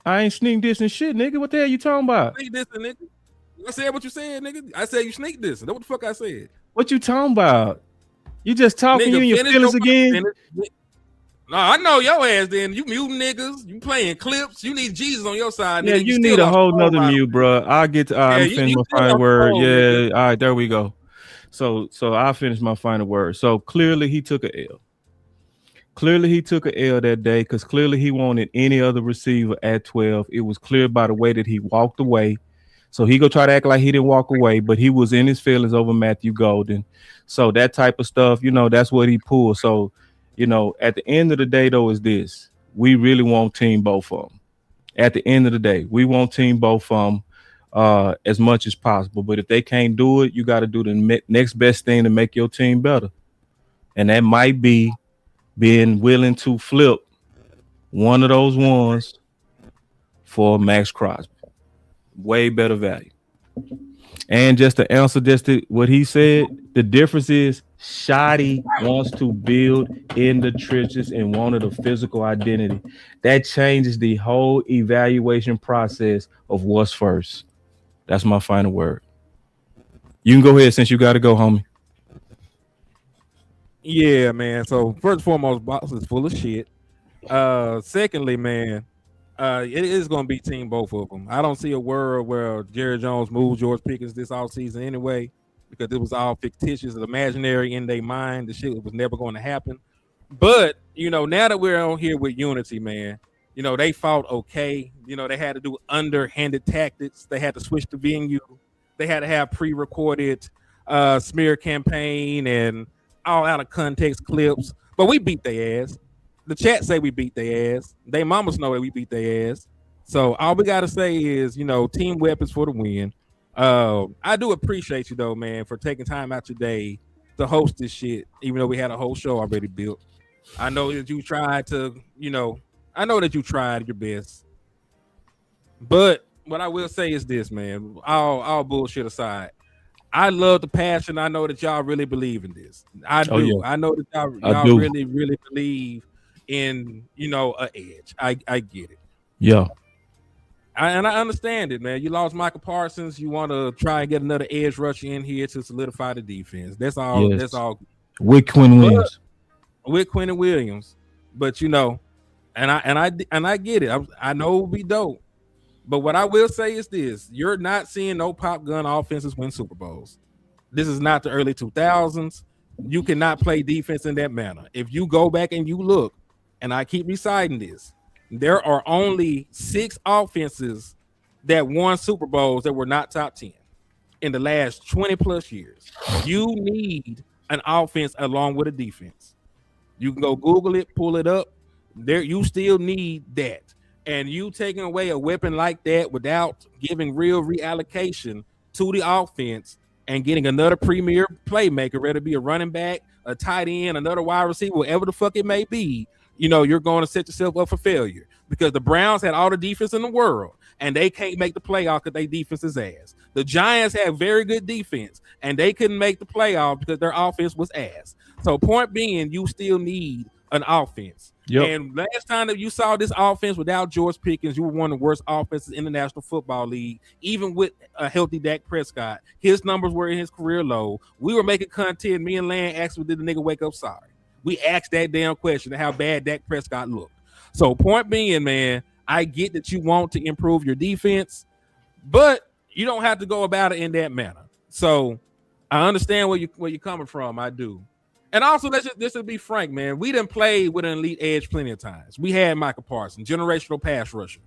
I ain't sneak this and shit, nigga. What the hell you talking about? Sneak this, nigga. I said what you said, nigga. I said you sneak this. That's what the fuck I said. What you talking about? You just talking Nigga, you in your finish feelings your again? finish. No, I know your ass. Then you muting niggas. You playing clips. You need Jesus on your side. Yeah, Nigga. you still need a lost whole the nother ball, mute, bro. I'll get to I'm you finish my still final lost the word. ball, Yeah, nigga. all right, there we go. So I'll finish my final word. So clearly he took a L. Clearly he took a L that day because clearly he wanted any other receiver at 12. It was clear by the way that he walked away. So he go try to act like he didn't walk away, but he was in his feelings over Matthew Golden. So that type of stuff, that's what he pulled. So, at the end of the day, though, is this. We really want team both of them. At the end of the day, we want team both of them as much as possible. But if they can't do it, you got to do the next best thing to make your team better. And that might be being willing to flip one of those ones for Max Crosby. Way better value. And just to answer what he said, the difference is Shotty wants to build in the trenches and wanted a physical identity. That changes the whole evaluation process of what's first. That's my final word. You can go ahead since you got to go, homie. Yeah, man. So first and foremost, box is full of shit. Secondly, man, it is going to be team both of them. I don't see a world where Jerry Jones moves George Pickens this offseason anyway, because it was all fictitious and imaginary in their mind. The shit was never going to happen. But, now that we're on here with unity, man, they fought okay. They had to do underhanded tactics. They had to switch the venue. They had to have pre-recorded smear campaign and all out of context clips. But we beat their ass. The chat say we beat their ass. They mamas know that we beat their ass. So all we gotta say is, team weapons for the win. I do appreciate you though, man, for taking time out your day to host this shit, even though we had a whole show already built. I know that you tried to, I know that you tried your best. But what I will say is this, man, all bullshit aside, I love the passion. I know that y'all really believe in this. I do. Yeah. I know that y'all really, really believe in, an edge. I get it. Yeah. And I understand it, man. You lost Michael Parsons. You want to try and get another edge rusher in here to solidify the defense. That's all. Yes. That's all. With Quinn Williams. With Quentin Williams. But and I get it. I know it would be dope. But what I will say is this: you're not seeing no pop gun offenses win Super Bowls. This is not the early 2000s. You cannot play defense in that manner. If you go back and you look, and I keep reciting this, there are only 6 offenses that won Super Bowls that were not top 10 in the last 20 plus years. You need an offense along with a defense. You can go Google it, pull it up. There, you still need that. And you taking away a weapon like that without giving real reallocation to the offense and getting another premier playmaker, whether it be a running back a tight end, another wide receiver, whatever the fuck it may be, you know, you're going to set yourself up for failure because the Browns had all the defense in the world and they can't make the playoff because their defense is ass. The Giants had very good defense and they couldn't make the playoff because their offense was ass. So point being, you still need an offense. Yep. And last time that you saw this offense without George Pickens, you were one of the worst offenses in the National Football League. Even with a healthy Dak Prescott, his numbers were in his career low. We were making content. Me and Lan actually did the nigga wake up sorry. We asked that damn question of how bad Dak Prescott looked. So point being, man, I get that you want to improve your defense, but you don't have to go about it in that manner. So I understand where you're coming from. I do. And also, let's be frank, man. We done played with an elite edge plenty of times. We had Michael Parsons, generational pass rusher.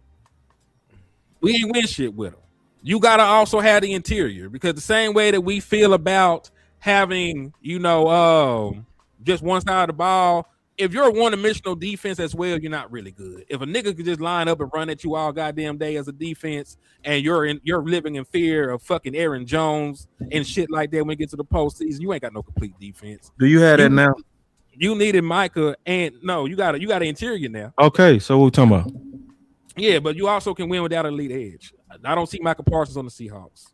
We ain't win shit with him. You got to also have the interior because the same way that we feel about having, you know, just one side of the ball, if you're a one-dimensional defense as well, you're not really good. If a nigga could just line up and run at you all goddamn day as a defense, and you're living in fear of fucking Aaron Jones and shit like that when you get to the postseason, you ain't got no complete defense. Do you have that now? You needed Micah, and no, you got an interior now. Okay, so what we talking about? Yeah, but you also can win without an elite edge. I don't see Michael Parsons on the Seahawks.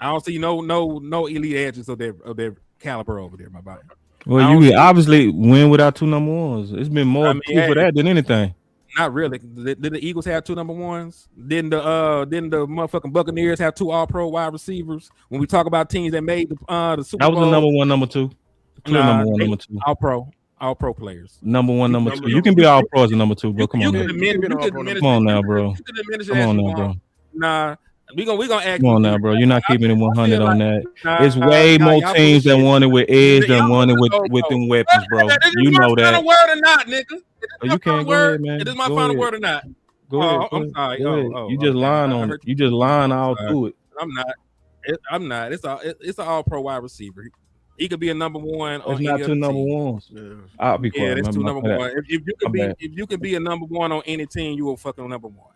I don't see no elite edges of their caliber over there, my body. Well, you obviously win without two number ones. It's been more proof for that than anything. Not really. Did the Eagles have two number ones? Didn't the motherfucking Buccaneers have two All-Pro wide receivers? When we talk about teams that made the Super Bowl, that was the number one, number two. Number one, number two. All-Pro players. Number one, number two. You can be All-Pro as a number two, bro. Come on, Come on now, bro. Come on now, bro. Nah. We gonna act. Come on now, bro. You're not keeping it 100 on that. It's way more teams that won it with edge than won it with them weapons, bro. You know that. Final word or not, nigga? You can't go ahead, man. Is this my final word or not? Go ahead. I'm sorry. You just lying on it. You just lying all through it. I'm not. It's an All-Pro wide receiver. He could be a number one. It's not two number ones. I'll be quiet. Yeah, it's two number one. If you can be a number one on any team, you will fucking number one.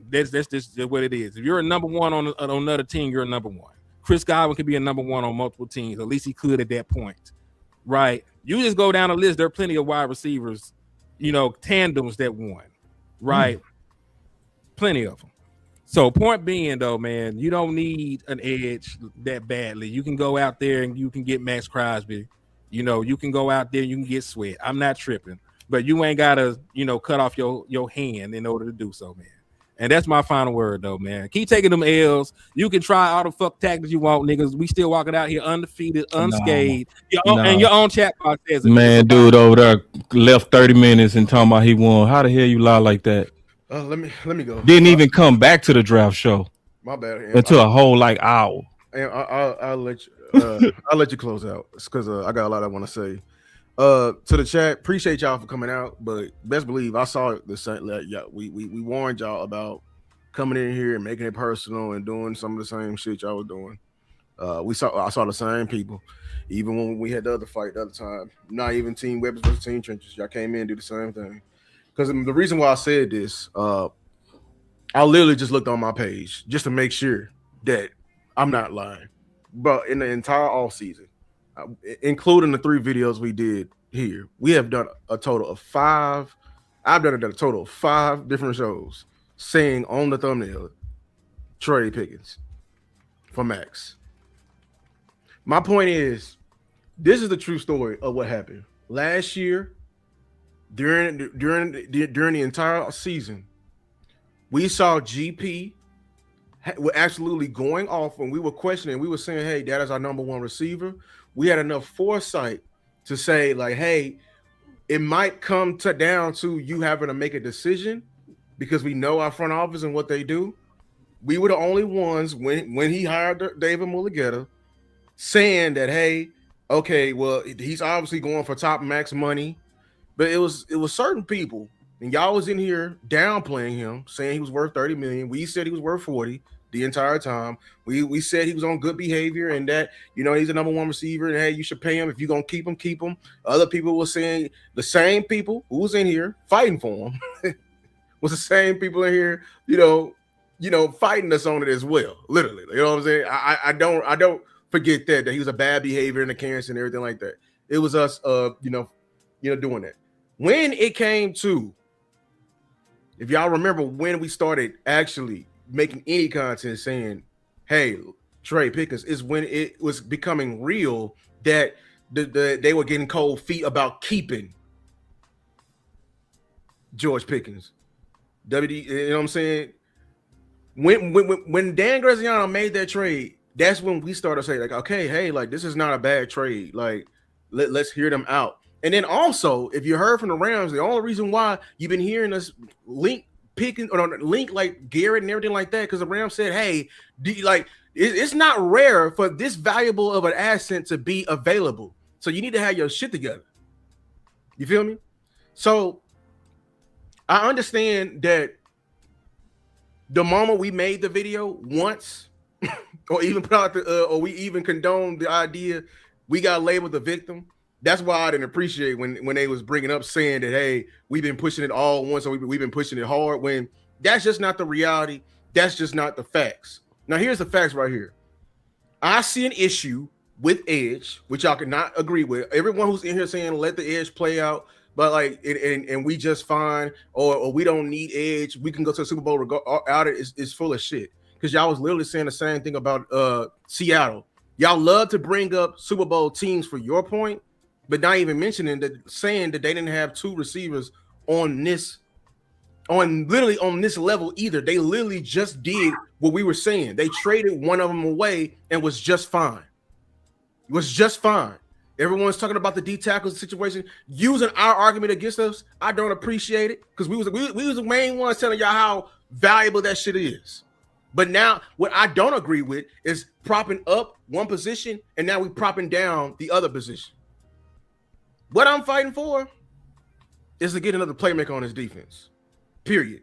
That's just what it is. If you're a number one on another team, you're a number one. Chris Godwin could be a number one on multiple teams. At least he could at that point, right? You just go down the list. There are plenty of wide receivers, you know, tandems that won, right? Plenty of them. So point being, though, man, you don't need an edge that badly. You can go out there and you can get Max Crosby. You know, you can go out there and you can get Sweat. I'm not tripping, but you ain't gotta, you know, cut off your hand in order to do so, man. And that's my final word, though, man. Keep taking them L's. You can try all the fuck tactics you want, niggas. We still walking out here undefeated, unscathed. And your own chat box says it. Man, dude over there left 30 minutes and talking about he won. How the hell you lie like that? Let me go. Didn't even come back to the draft show. My bad. Until a whole hour. And I'll let you. I'll let you close out because I got a lot I want to say. To the chat, appreciate y'all for coming out, but best believe I saw the same. We warned y'all about coming in here and making it personal and doing some of the same shit y'all were doing. I saw the same people, even when we had the other fight the other time. Not even Team Weapons versus Team Trenches. Y'all came in and do the same thing. Because the reason why I said this, I literally just looked on my page just to make sure that I'm not lying. But in the entire off season, including the 3 videos we did here, we have done a total of 5. I've done a total of 5 different shows saying on the thumbnail, Trey Pickens for Max. My point is, this is the true story of what happened last year. During the entire season, we saw GP were absolutely going off when we were questioning. We were saying, "Hey, that is our number one receiver." We had enough foresight to say, like, "Hey, it might come down to you having to make a decision because we know our front office and what they do." We were the only ones when he hired David Mulligetta saying that, "Hey, okay, well, he's obviously going for top max money." But it was certain people, and y'all was in here downplaying him, saying he was worth 30 million. We said he was worth 40 the entire time. We said he was on good behavior and that, you know, he's a number one receiver and hey, you should pay him. If you're gonna keep him, keep him. Other people were saying, the same people who was in here fighting for him was the same people in here, you know, fighting us on it as well. Literally. You know what I'm saying? I don't forget that he was a bad behavior in the camps and everything like that. It was us, doing that. When it came to, if y'all remember when we started actually making any content saying, hey, Trey Pickens, is when it was becoming real that they were getting cold feet about keeping George Pickens. WD, you know what I'm saying? When Dan Graziano made that trade, that's when we started saying, like, okay, hey, like, this is not a bad trade. Like, let's hear them out. And then also, if you heard from the Rams, the only reason why you've been hearing us link Pickens or link like Garrett and everything like that, because the Rams said, hey, it's not rare for this valuable of an asset to be available. So you need to have your shit together. You feel me? So I understand that the moment we made the video once, or even put out or we even condoned the idea, we got labeled the victim. That's why I didn't appreciate when they was bringing up saying that, hey, we've been pushing it all once, or we've been pushing it hard, when that's just not the reality. That's just not the facts. Now, here's the facts right here. I see an issue with Edge, which y'all cannot agree with. Everyone who's in here saying let the Edge play out, but like, and we just fine, or we don't need Edge, we can go to the Super Bowl out it is full of shit. Because y'all was literally saying the same thing about Seattle. Y'all love to bring up Super Bowl teams for your point, but not even mentioning that, saying that they didn't have two receivers on this level either. They literally just did what we were saying. They traded one of them away and was just fine. It was just fine. Everyone's talking about the D tackles situation, using our argument against us. I don't appreciate it, because we was the main ones telling y'all how valuable that shit is. But now what I don't agree with is propping up one position and now we propping down the other position. What I'm fighting for is to get another playmaker on his defense, period.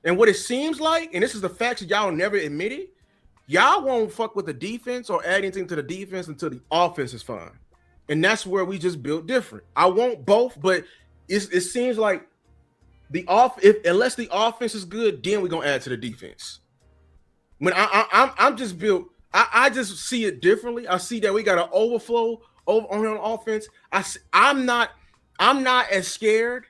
And what it seems like, and this is the facts that y'all never admitted, y'all won't fuck with the defense or add anything to the defense until the offense is fine. And that's where we just built different. I want both, but it seems like unless the offense is good, then we're gonna add to the defense. When I'm just built, I just see it differently. I see that we got an overflow on offense. I'm not as scared.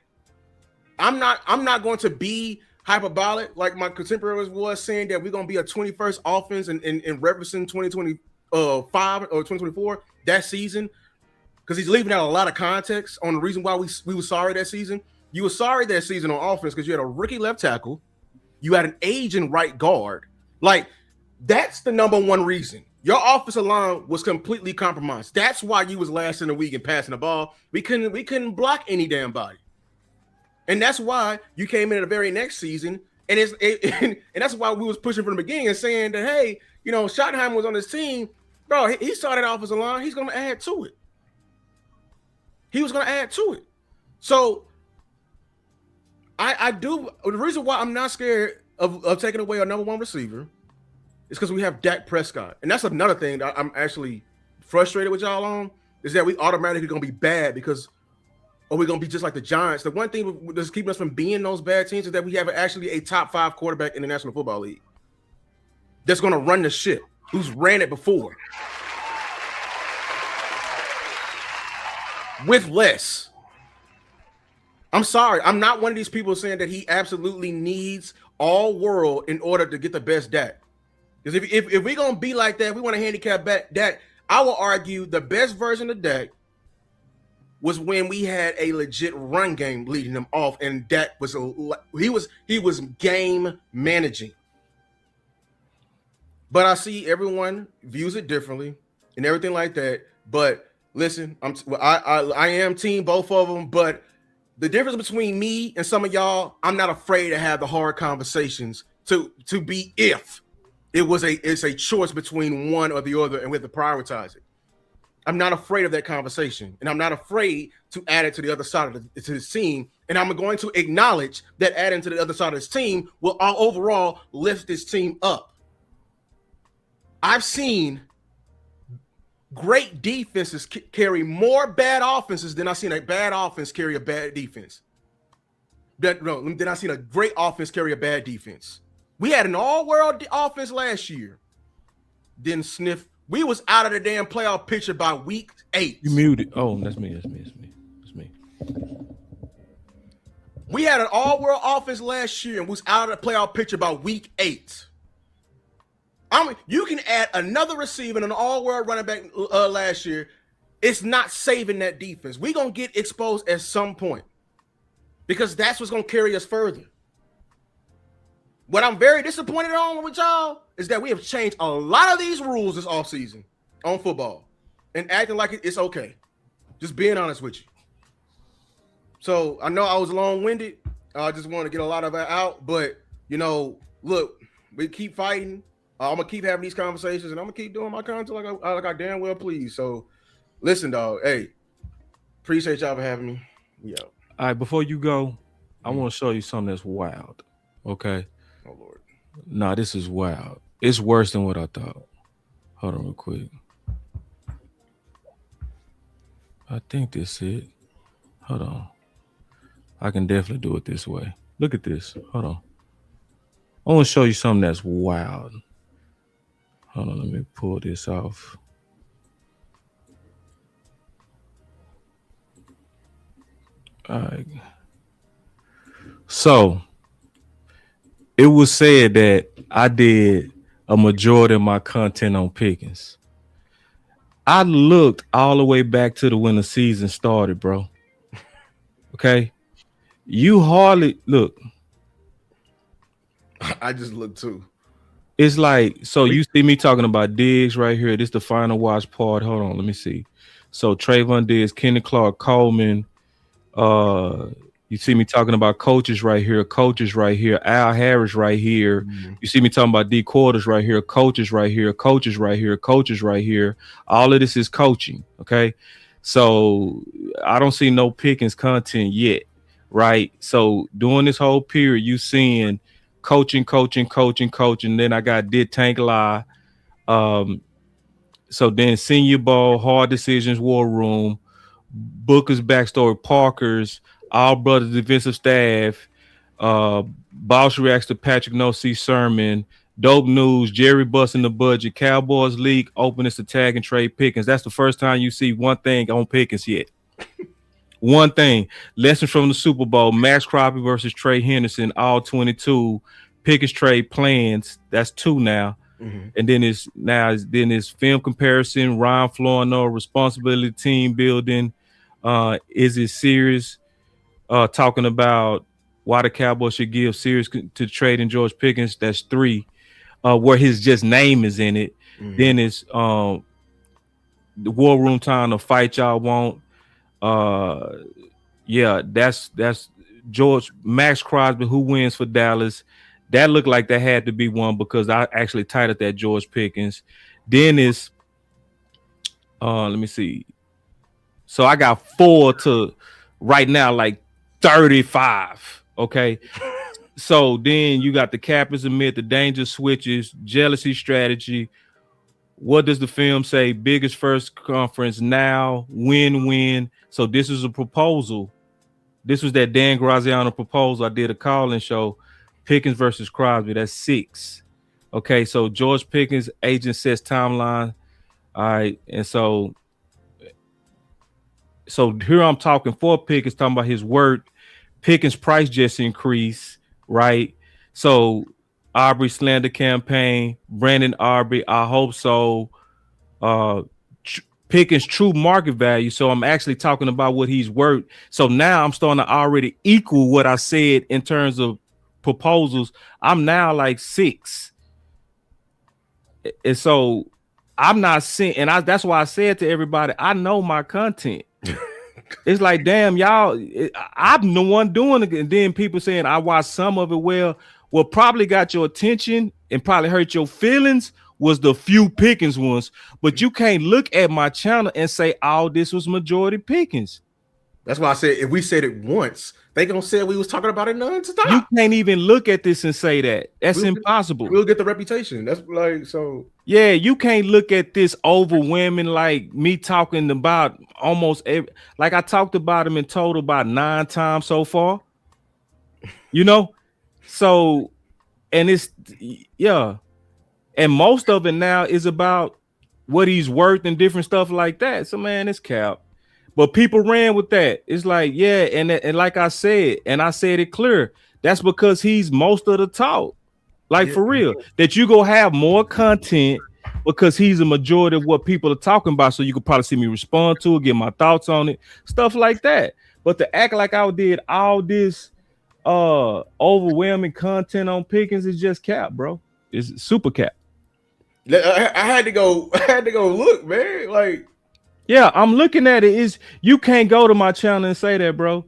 I'm not going to be hyperbolic like my contemporaries was saying that we're gonna be a 21st offense in referencing 2025 or 2024 that season, because he's leaving out a lot of context on the reason why we were sorry that season. You were sorry that season on offense because you had a rookie left tackle, you had an aging right guard. Like, that's the number one reason. Your offensive line was completely compromised. That's why you was last in the league in passing the ball. We couldn't block any damn body. And that's why you came in the very next season, and and that's why we was pushing from the beginning and saying that, hey, Schottenheimer was on this team, bro. He started offensive line. He's going to add to it. He was going to add to it. So I do. The reason why I'm not scared of taking away our number one receiver is because we have Dak Prescott. And that's another thing that I'm actually frustrated with y'all on, is that we automatically going to be bad because, or we're going to be just like the Giants. The one thing that's keeping us from being those bad teams is that we have actually a top 5 quarterback in the National Football League that's going to run the ship, who's ran it before with less. I'm sorry. I'm not one of these people saying that he absolutely needs all world in order to get the best Dak. Because if we're going to be like that, we want to handicap Dak, I will argue the best version of Dak was when we had a legit run game leading them off, and Dak was he was game managing. But I see everyone views it differently and everything like that. But listen, I am team both of them, but the difference between me and some of y'all, I'm not afraid to have the hard conversations to be if it's a choice between one or the other, and we have to prioritize it. I'm not afraid of that conversation, and I'm not afraid to add it to the other side of the team. And I'm going to acknowledge that adding to the other side of this team will overall lift this team up. I've seen great defenses carry more bad offenses than I've seen a bad offense carry a bad defense. Then I've seen a great offense carry a bad defense. We had an all-world offense last year. Didn't sniff We was out of the damn playoff picture by week 8. You muted. Oh, that's me. We had an all-world offense last year and was out of the playoff picture by week 8. I mean, you can add another receiver and an all-world running back last year. It's not saving that defense. We're going to get exposed at some point because that's what's going to carry us further. What I'm very disappointed on with y'all is that we have changed a lot of these rules this offseason on football and acting like it's okay. Just being honest with you. So I know I was long-winded. I just want to get a lot of it out. But, look, we keep fighting. I'm going to keep having these conversations, and I'm going to keep doing my content like I damn well please. So, listen, dog. Hey, appreciate y'all for having me. Yeah. All right, before you go, I want to show you something that's wild. Okay? Oh, Lord. Nah, this is wild. It's worse than what I thought. Hold on real quick. I think this is it. Hold on. I can definitely do it this way. Look at this. Hold on. I want to show you something that's wild. Hold on, let me pull this off. All right. So, it was said that I did a majority of my content on Pickens. I looked all the way back to when the season started, bro. Okay? You hardly look. I just looked too. It's like, so you see me talking about Diggs right here. This is the final watch part. Hold on, let me see. So Trayvon Diggs, Kenny Clark, Coleman. You see me talking about coaches right here, Al Harris right here. Mm-hmm. You see me talking about D quarters right here, coaches right here, coaches right here, coaches right here. All of this is coaching. Okay. So I don't see no Pickens content yet. Right. So during this whole period, you seeing coaching. Then I got Did Tank Lie. So then Senior Bowl, Hard Decisions, War Room, Booker's Backstory, Parker's, All Brothers Defensive Staff, Boss Reacts to Patrick No C Sermon, Dope News, Jerry Busting the Budget, Cowboys League, Openness to Tag and Trade Pickens. That's the first time you see one thing on Pickens yet. One thing, Lessons from the Super Bowl, Max Crosby versus Trey Henderson, all 22, Pickens trade plans. That's 2 now. Mm-hmm. And then it's film comparison, Ryan Florno, responsibility, team building. Is it serious? Talking about why the Cowboys should give serious to trading George Pickens. That's 3. Where his just name is in it. Mm-hmm. Then it's the War Room Time, the fight y'all want. Yeah, that's George Max Crosby, who wins for Dallas. That looked like that had to be one because I actually titled that George Pickens. Then it's let me see. So I got 4 to right now, like 35. Okay. So then you got the Captain's Admit, the danger switches, jealousy strategy. What does the film say? Biggest first conference now, win-win. So this is a proposal. This was that Dan Graziano proposal. I did a call-in show. Pickens versus Crosby. That's 6. Okay, so George Pickens, agent sets timeline. All right, and so here I'm talking for Pickens, talking about his work. Pickens' price just increased, right? So Aubrey slander campaign, Brandon Aubrey, I hope so. Pickens' true market value. So I'm actually talking about what he's worth. So now I'm starting to already equal what I said in terms of proposals. I'm now like 6. And so I'm not seeing, and that's why I said to everybody, I know my content. It's like, damn, y'all, I'm the one doing it. And then people saying I watched some of it. Well, what probably got your attention and probably hurt your feelings was the few Pickens ones. But you can't look at my channel and say, oh, this was majority Pickens. That's why I said if we said it once, they gonna say we was talking about it nonstop. You can't even look at this and say that. That's impossible. We'll get the reputation. That's like so. Yeah, you can't look at this overwhelming like me talking about almost every. Like I talked about him in total about 9 times so far. You know, so and it's yeah, and most of it now is about what he's worth and different stuff like that. So man, it's cap. But people ran with that. It's like, yeah, and like I said, and I said it clear, that's because he's most of the talk. Like for real, that you go have more content because he's a majority of what people are talking about. So you could probably see me respond to it, get my thoughts on it, stuff like that. But to act like I did all this overwhelming content on Pickens is just cap, bro. It's super cap. I had to go look, man. Like, yeah, I'm looking at it. Is you can't go to my channel and say that, bro.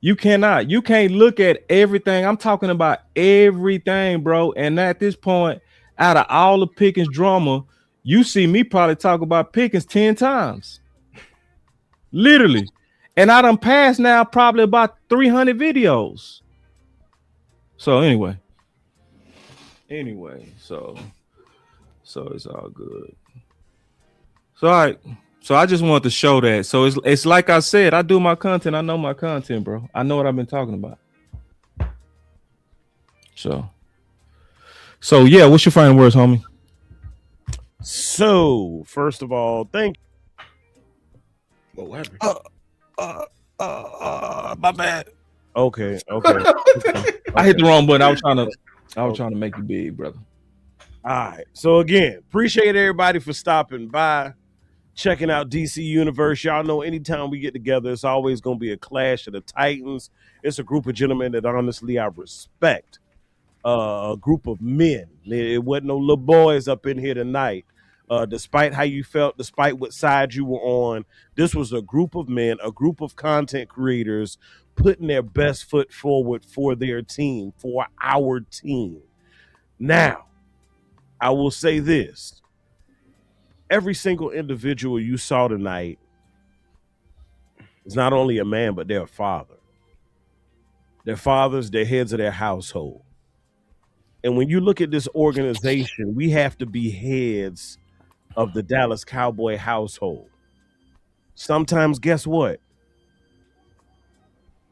You cannot. You can't look at everything. I'm talking about everything, bro. And at this point, out of all the Pickens drama, you see me probably talk about Pickens 10 times. Literally. And I done passed now probably about 300 videos. So anyway. So it's all good. So all right. So I just wanted to show that. So it's like I said, I do my content. I know my content, bro. I know what I've been talking about. So yeah, what's your final words, homie? So first of all, thank what happened? My bad. Okay. I hit the wrong button. I was trying to make you big, brother. All right. So again, appreciate everybody for stopping by, checking out DC Universe. Y'all know anytime we get together, it's always going to be a clash of the Titans. It's a group of gentlemen that honestly I respect. A group of men. It wasn't no little boys up in here tonight. Despite how you felt, despite what side you were on, this was a group of men, a group of content creators putting their best foot forward for their team, for our team. Now, I will say this. Every single individual you saw tonight is not only a man, but they're a father. They're fathers, they're heads of their household. And when you look at this organization, we have to be heads of the Dallas Cowboy household. Sometimes, guess what?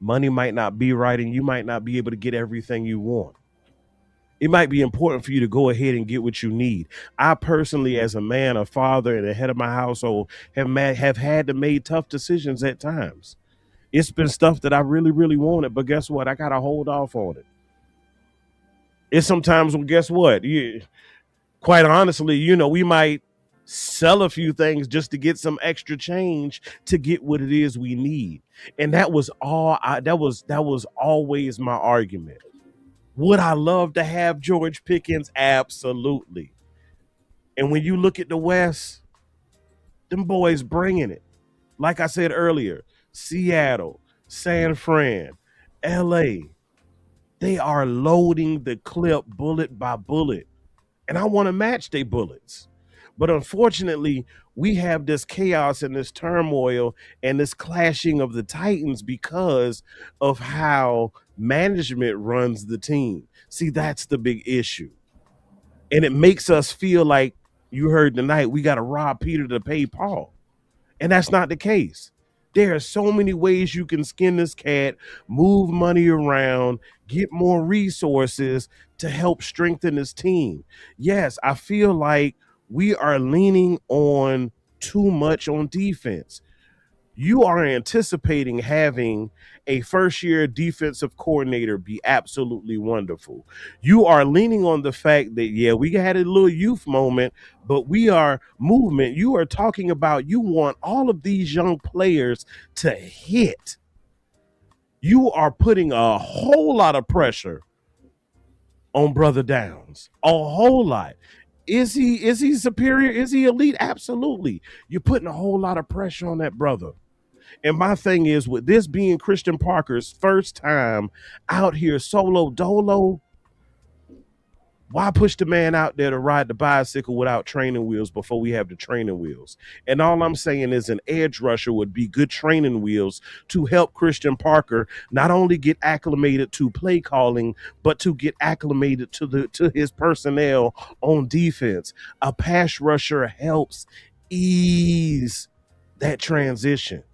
Money might not be right, and you might not be able to get everything you want. It might be important for you to go ahead and get what you need. I personally, as a man, a father, and a head of my household, have had to make tough decisions at times. It's been stuff that I really, really wanted, but guess what? I got to hold off on it. It's sometimes, well, guess what? Quite honestly, we might sell a few things just to get some extra change to get what it is we need. And that was all. That was always my argument. Would I love to have George Pickens? Absolutely. And when you look at the West, them boys bringing it. Like I said earlier, Seattle, San Fran, LA, they are loading the clip bullet by bullet. And I want to match their bullets. But unfortunately, we have this chaos and this turmoil and this clashing of the Titans because of how management runs the team. See, that's the big issue. And it makes us feel like, you heard tonight, we got to rob Peter to pay Paul. And that's not the case. There are so many ways you can skin this cat, move money around, get more resources to help strengthen this team. Yes, I feel like we are leaning on too much on defense. You are anticipating having a first-year defensive coordinator be absolutely wonderful. You are leaning on the fact that, yeah, we had a little youth moment, but we are movement. You are talking about you want all of these young players to hit. You are putting a whole lot of pressure on Brother Downs, a whole lot. Is he superior? Is he elite? Absolutely. You're putting a whole lot of pressure on that brother. And my thing is, with this being Christian Parker's first time out here solo dolo, why push the man out there to ride the bicycle without training wheels before we have the training wheels? And all I'm saying is an edge rusher would be good training wheels to help Christian Parker not only get acclimated to play calling, but to get acclimated to his personnel on defense. A pass rusher helps ease that transition.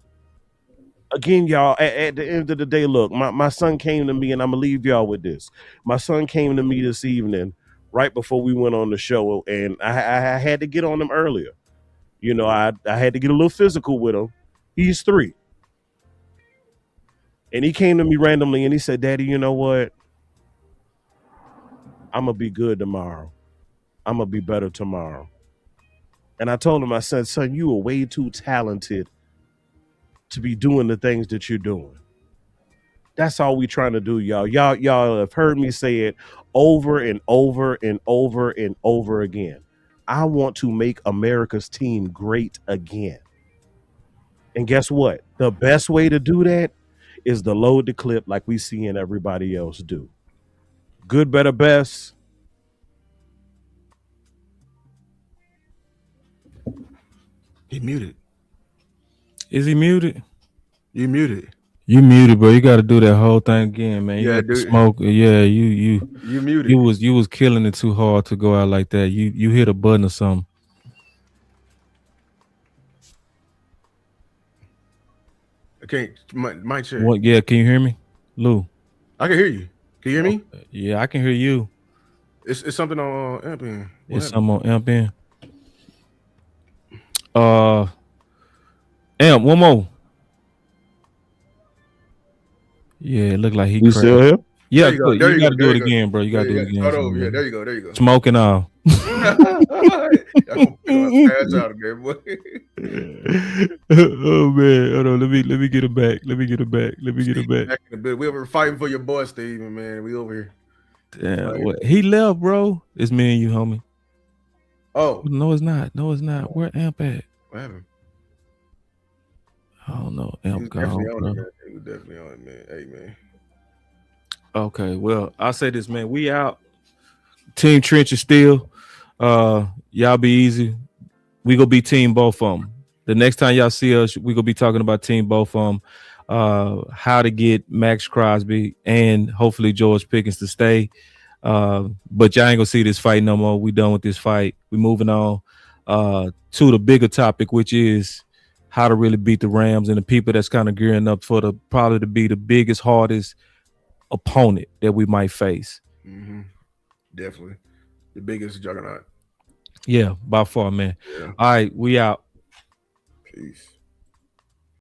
Again, y'all, at the end of the day, look, my son came to me, and I'm going to leave y'all with this. My son came to me this evening right before we went on the show, and I had to get on him earlier. You know, I had to get a little physical with him. He's 3. And he came to me randomly and he said, Daddy, you know what? I'm going to be good tomorrow. I'm going to be better tomorrow. And I told him, I said, son, you are way too talented to be doing the things that you're doing. That's all we trying to do, y'all. Y'all have heard me say it over and over and over and over again. I want to make America's team great again. And guess what? The best way to do that is to load the clip like we seeing everybody else do. Good, better, best. He muted. Is he muted? You muted. You muted, bro. You got to do that whole thing again, man. You Yeah, got to dude. smoke. Yeah, you muted. You was killing it too hard to go out like that. You hit a button or something. I can't. My chair. What? Yeah, can you hear me, Lou? I can hear you. Can you hear me? Yeah, I can hear you. It's something on Amping. It's something on Amp. Amp, one more. Yeah, it looked like he. You still here? Yeah, There you go, you there you got to go, do there it you go. again, bro. You got to do it again. Start over. Yeah, there you go. There you go. Smoking all. I'm gonna pass out again, boy. Oh man, hold on. Let me get it back. Let me get it back. Back in the bit. We were fighting for your boy, Steven, man. We over here. Damn, what? He left, bro. It's me and you, homie. Oh no, it's not. No, it's not. Where Amp at? What happened? I don't know. He was Amp definitely gone, on bro. it, man. He was definitely on it, man. Hey, man. Okay, well, I'll say this, man. We out. Team Trench is still. Y'all be easy. We gonna be team both of them. The next time y'all see us, we gonna be talking about team both of them. How to get Max Crosby and hopefully George Pickens to stay. But y'all ain't gonna see this fight no more. We done with this fight. We moving on to the bigger topic, which is how to really beat the Rams and the people that's kind of gearing up for probably to be the biggest, hardest opponent that we might face. Mm-hmm. Definitely. The biggest juggernaut. Yeah, by far, man. Yeah. All right, we out. Peace.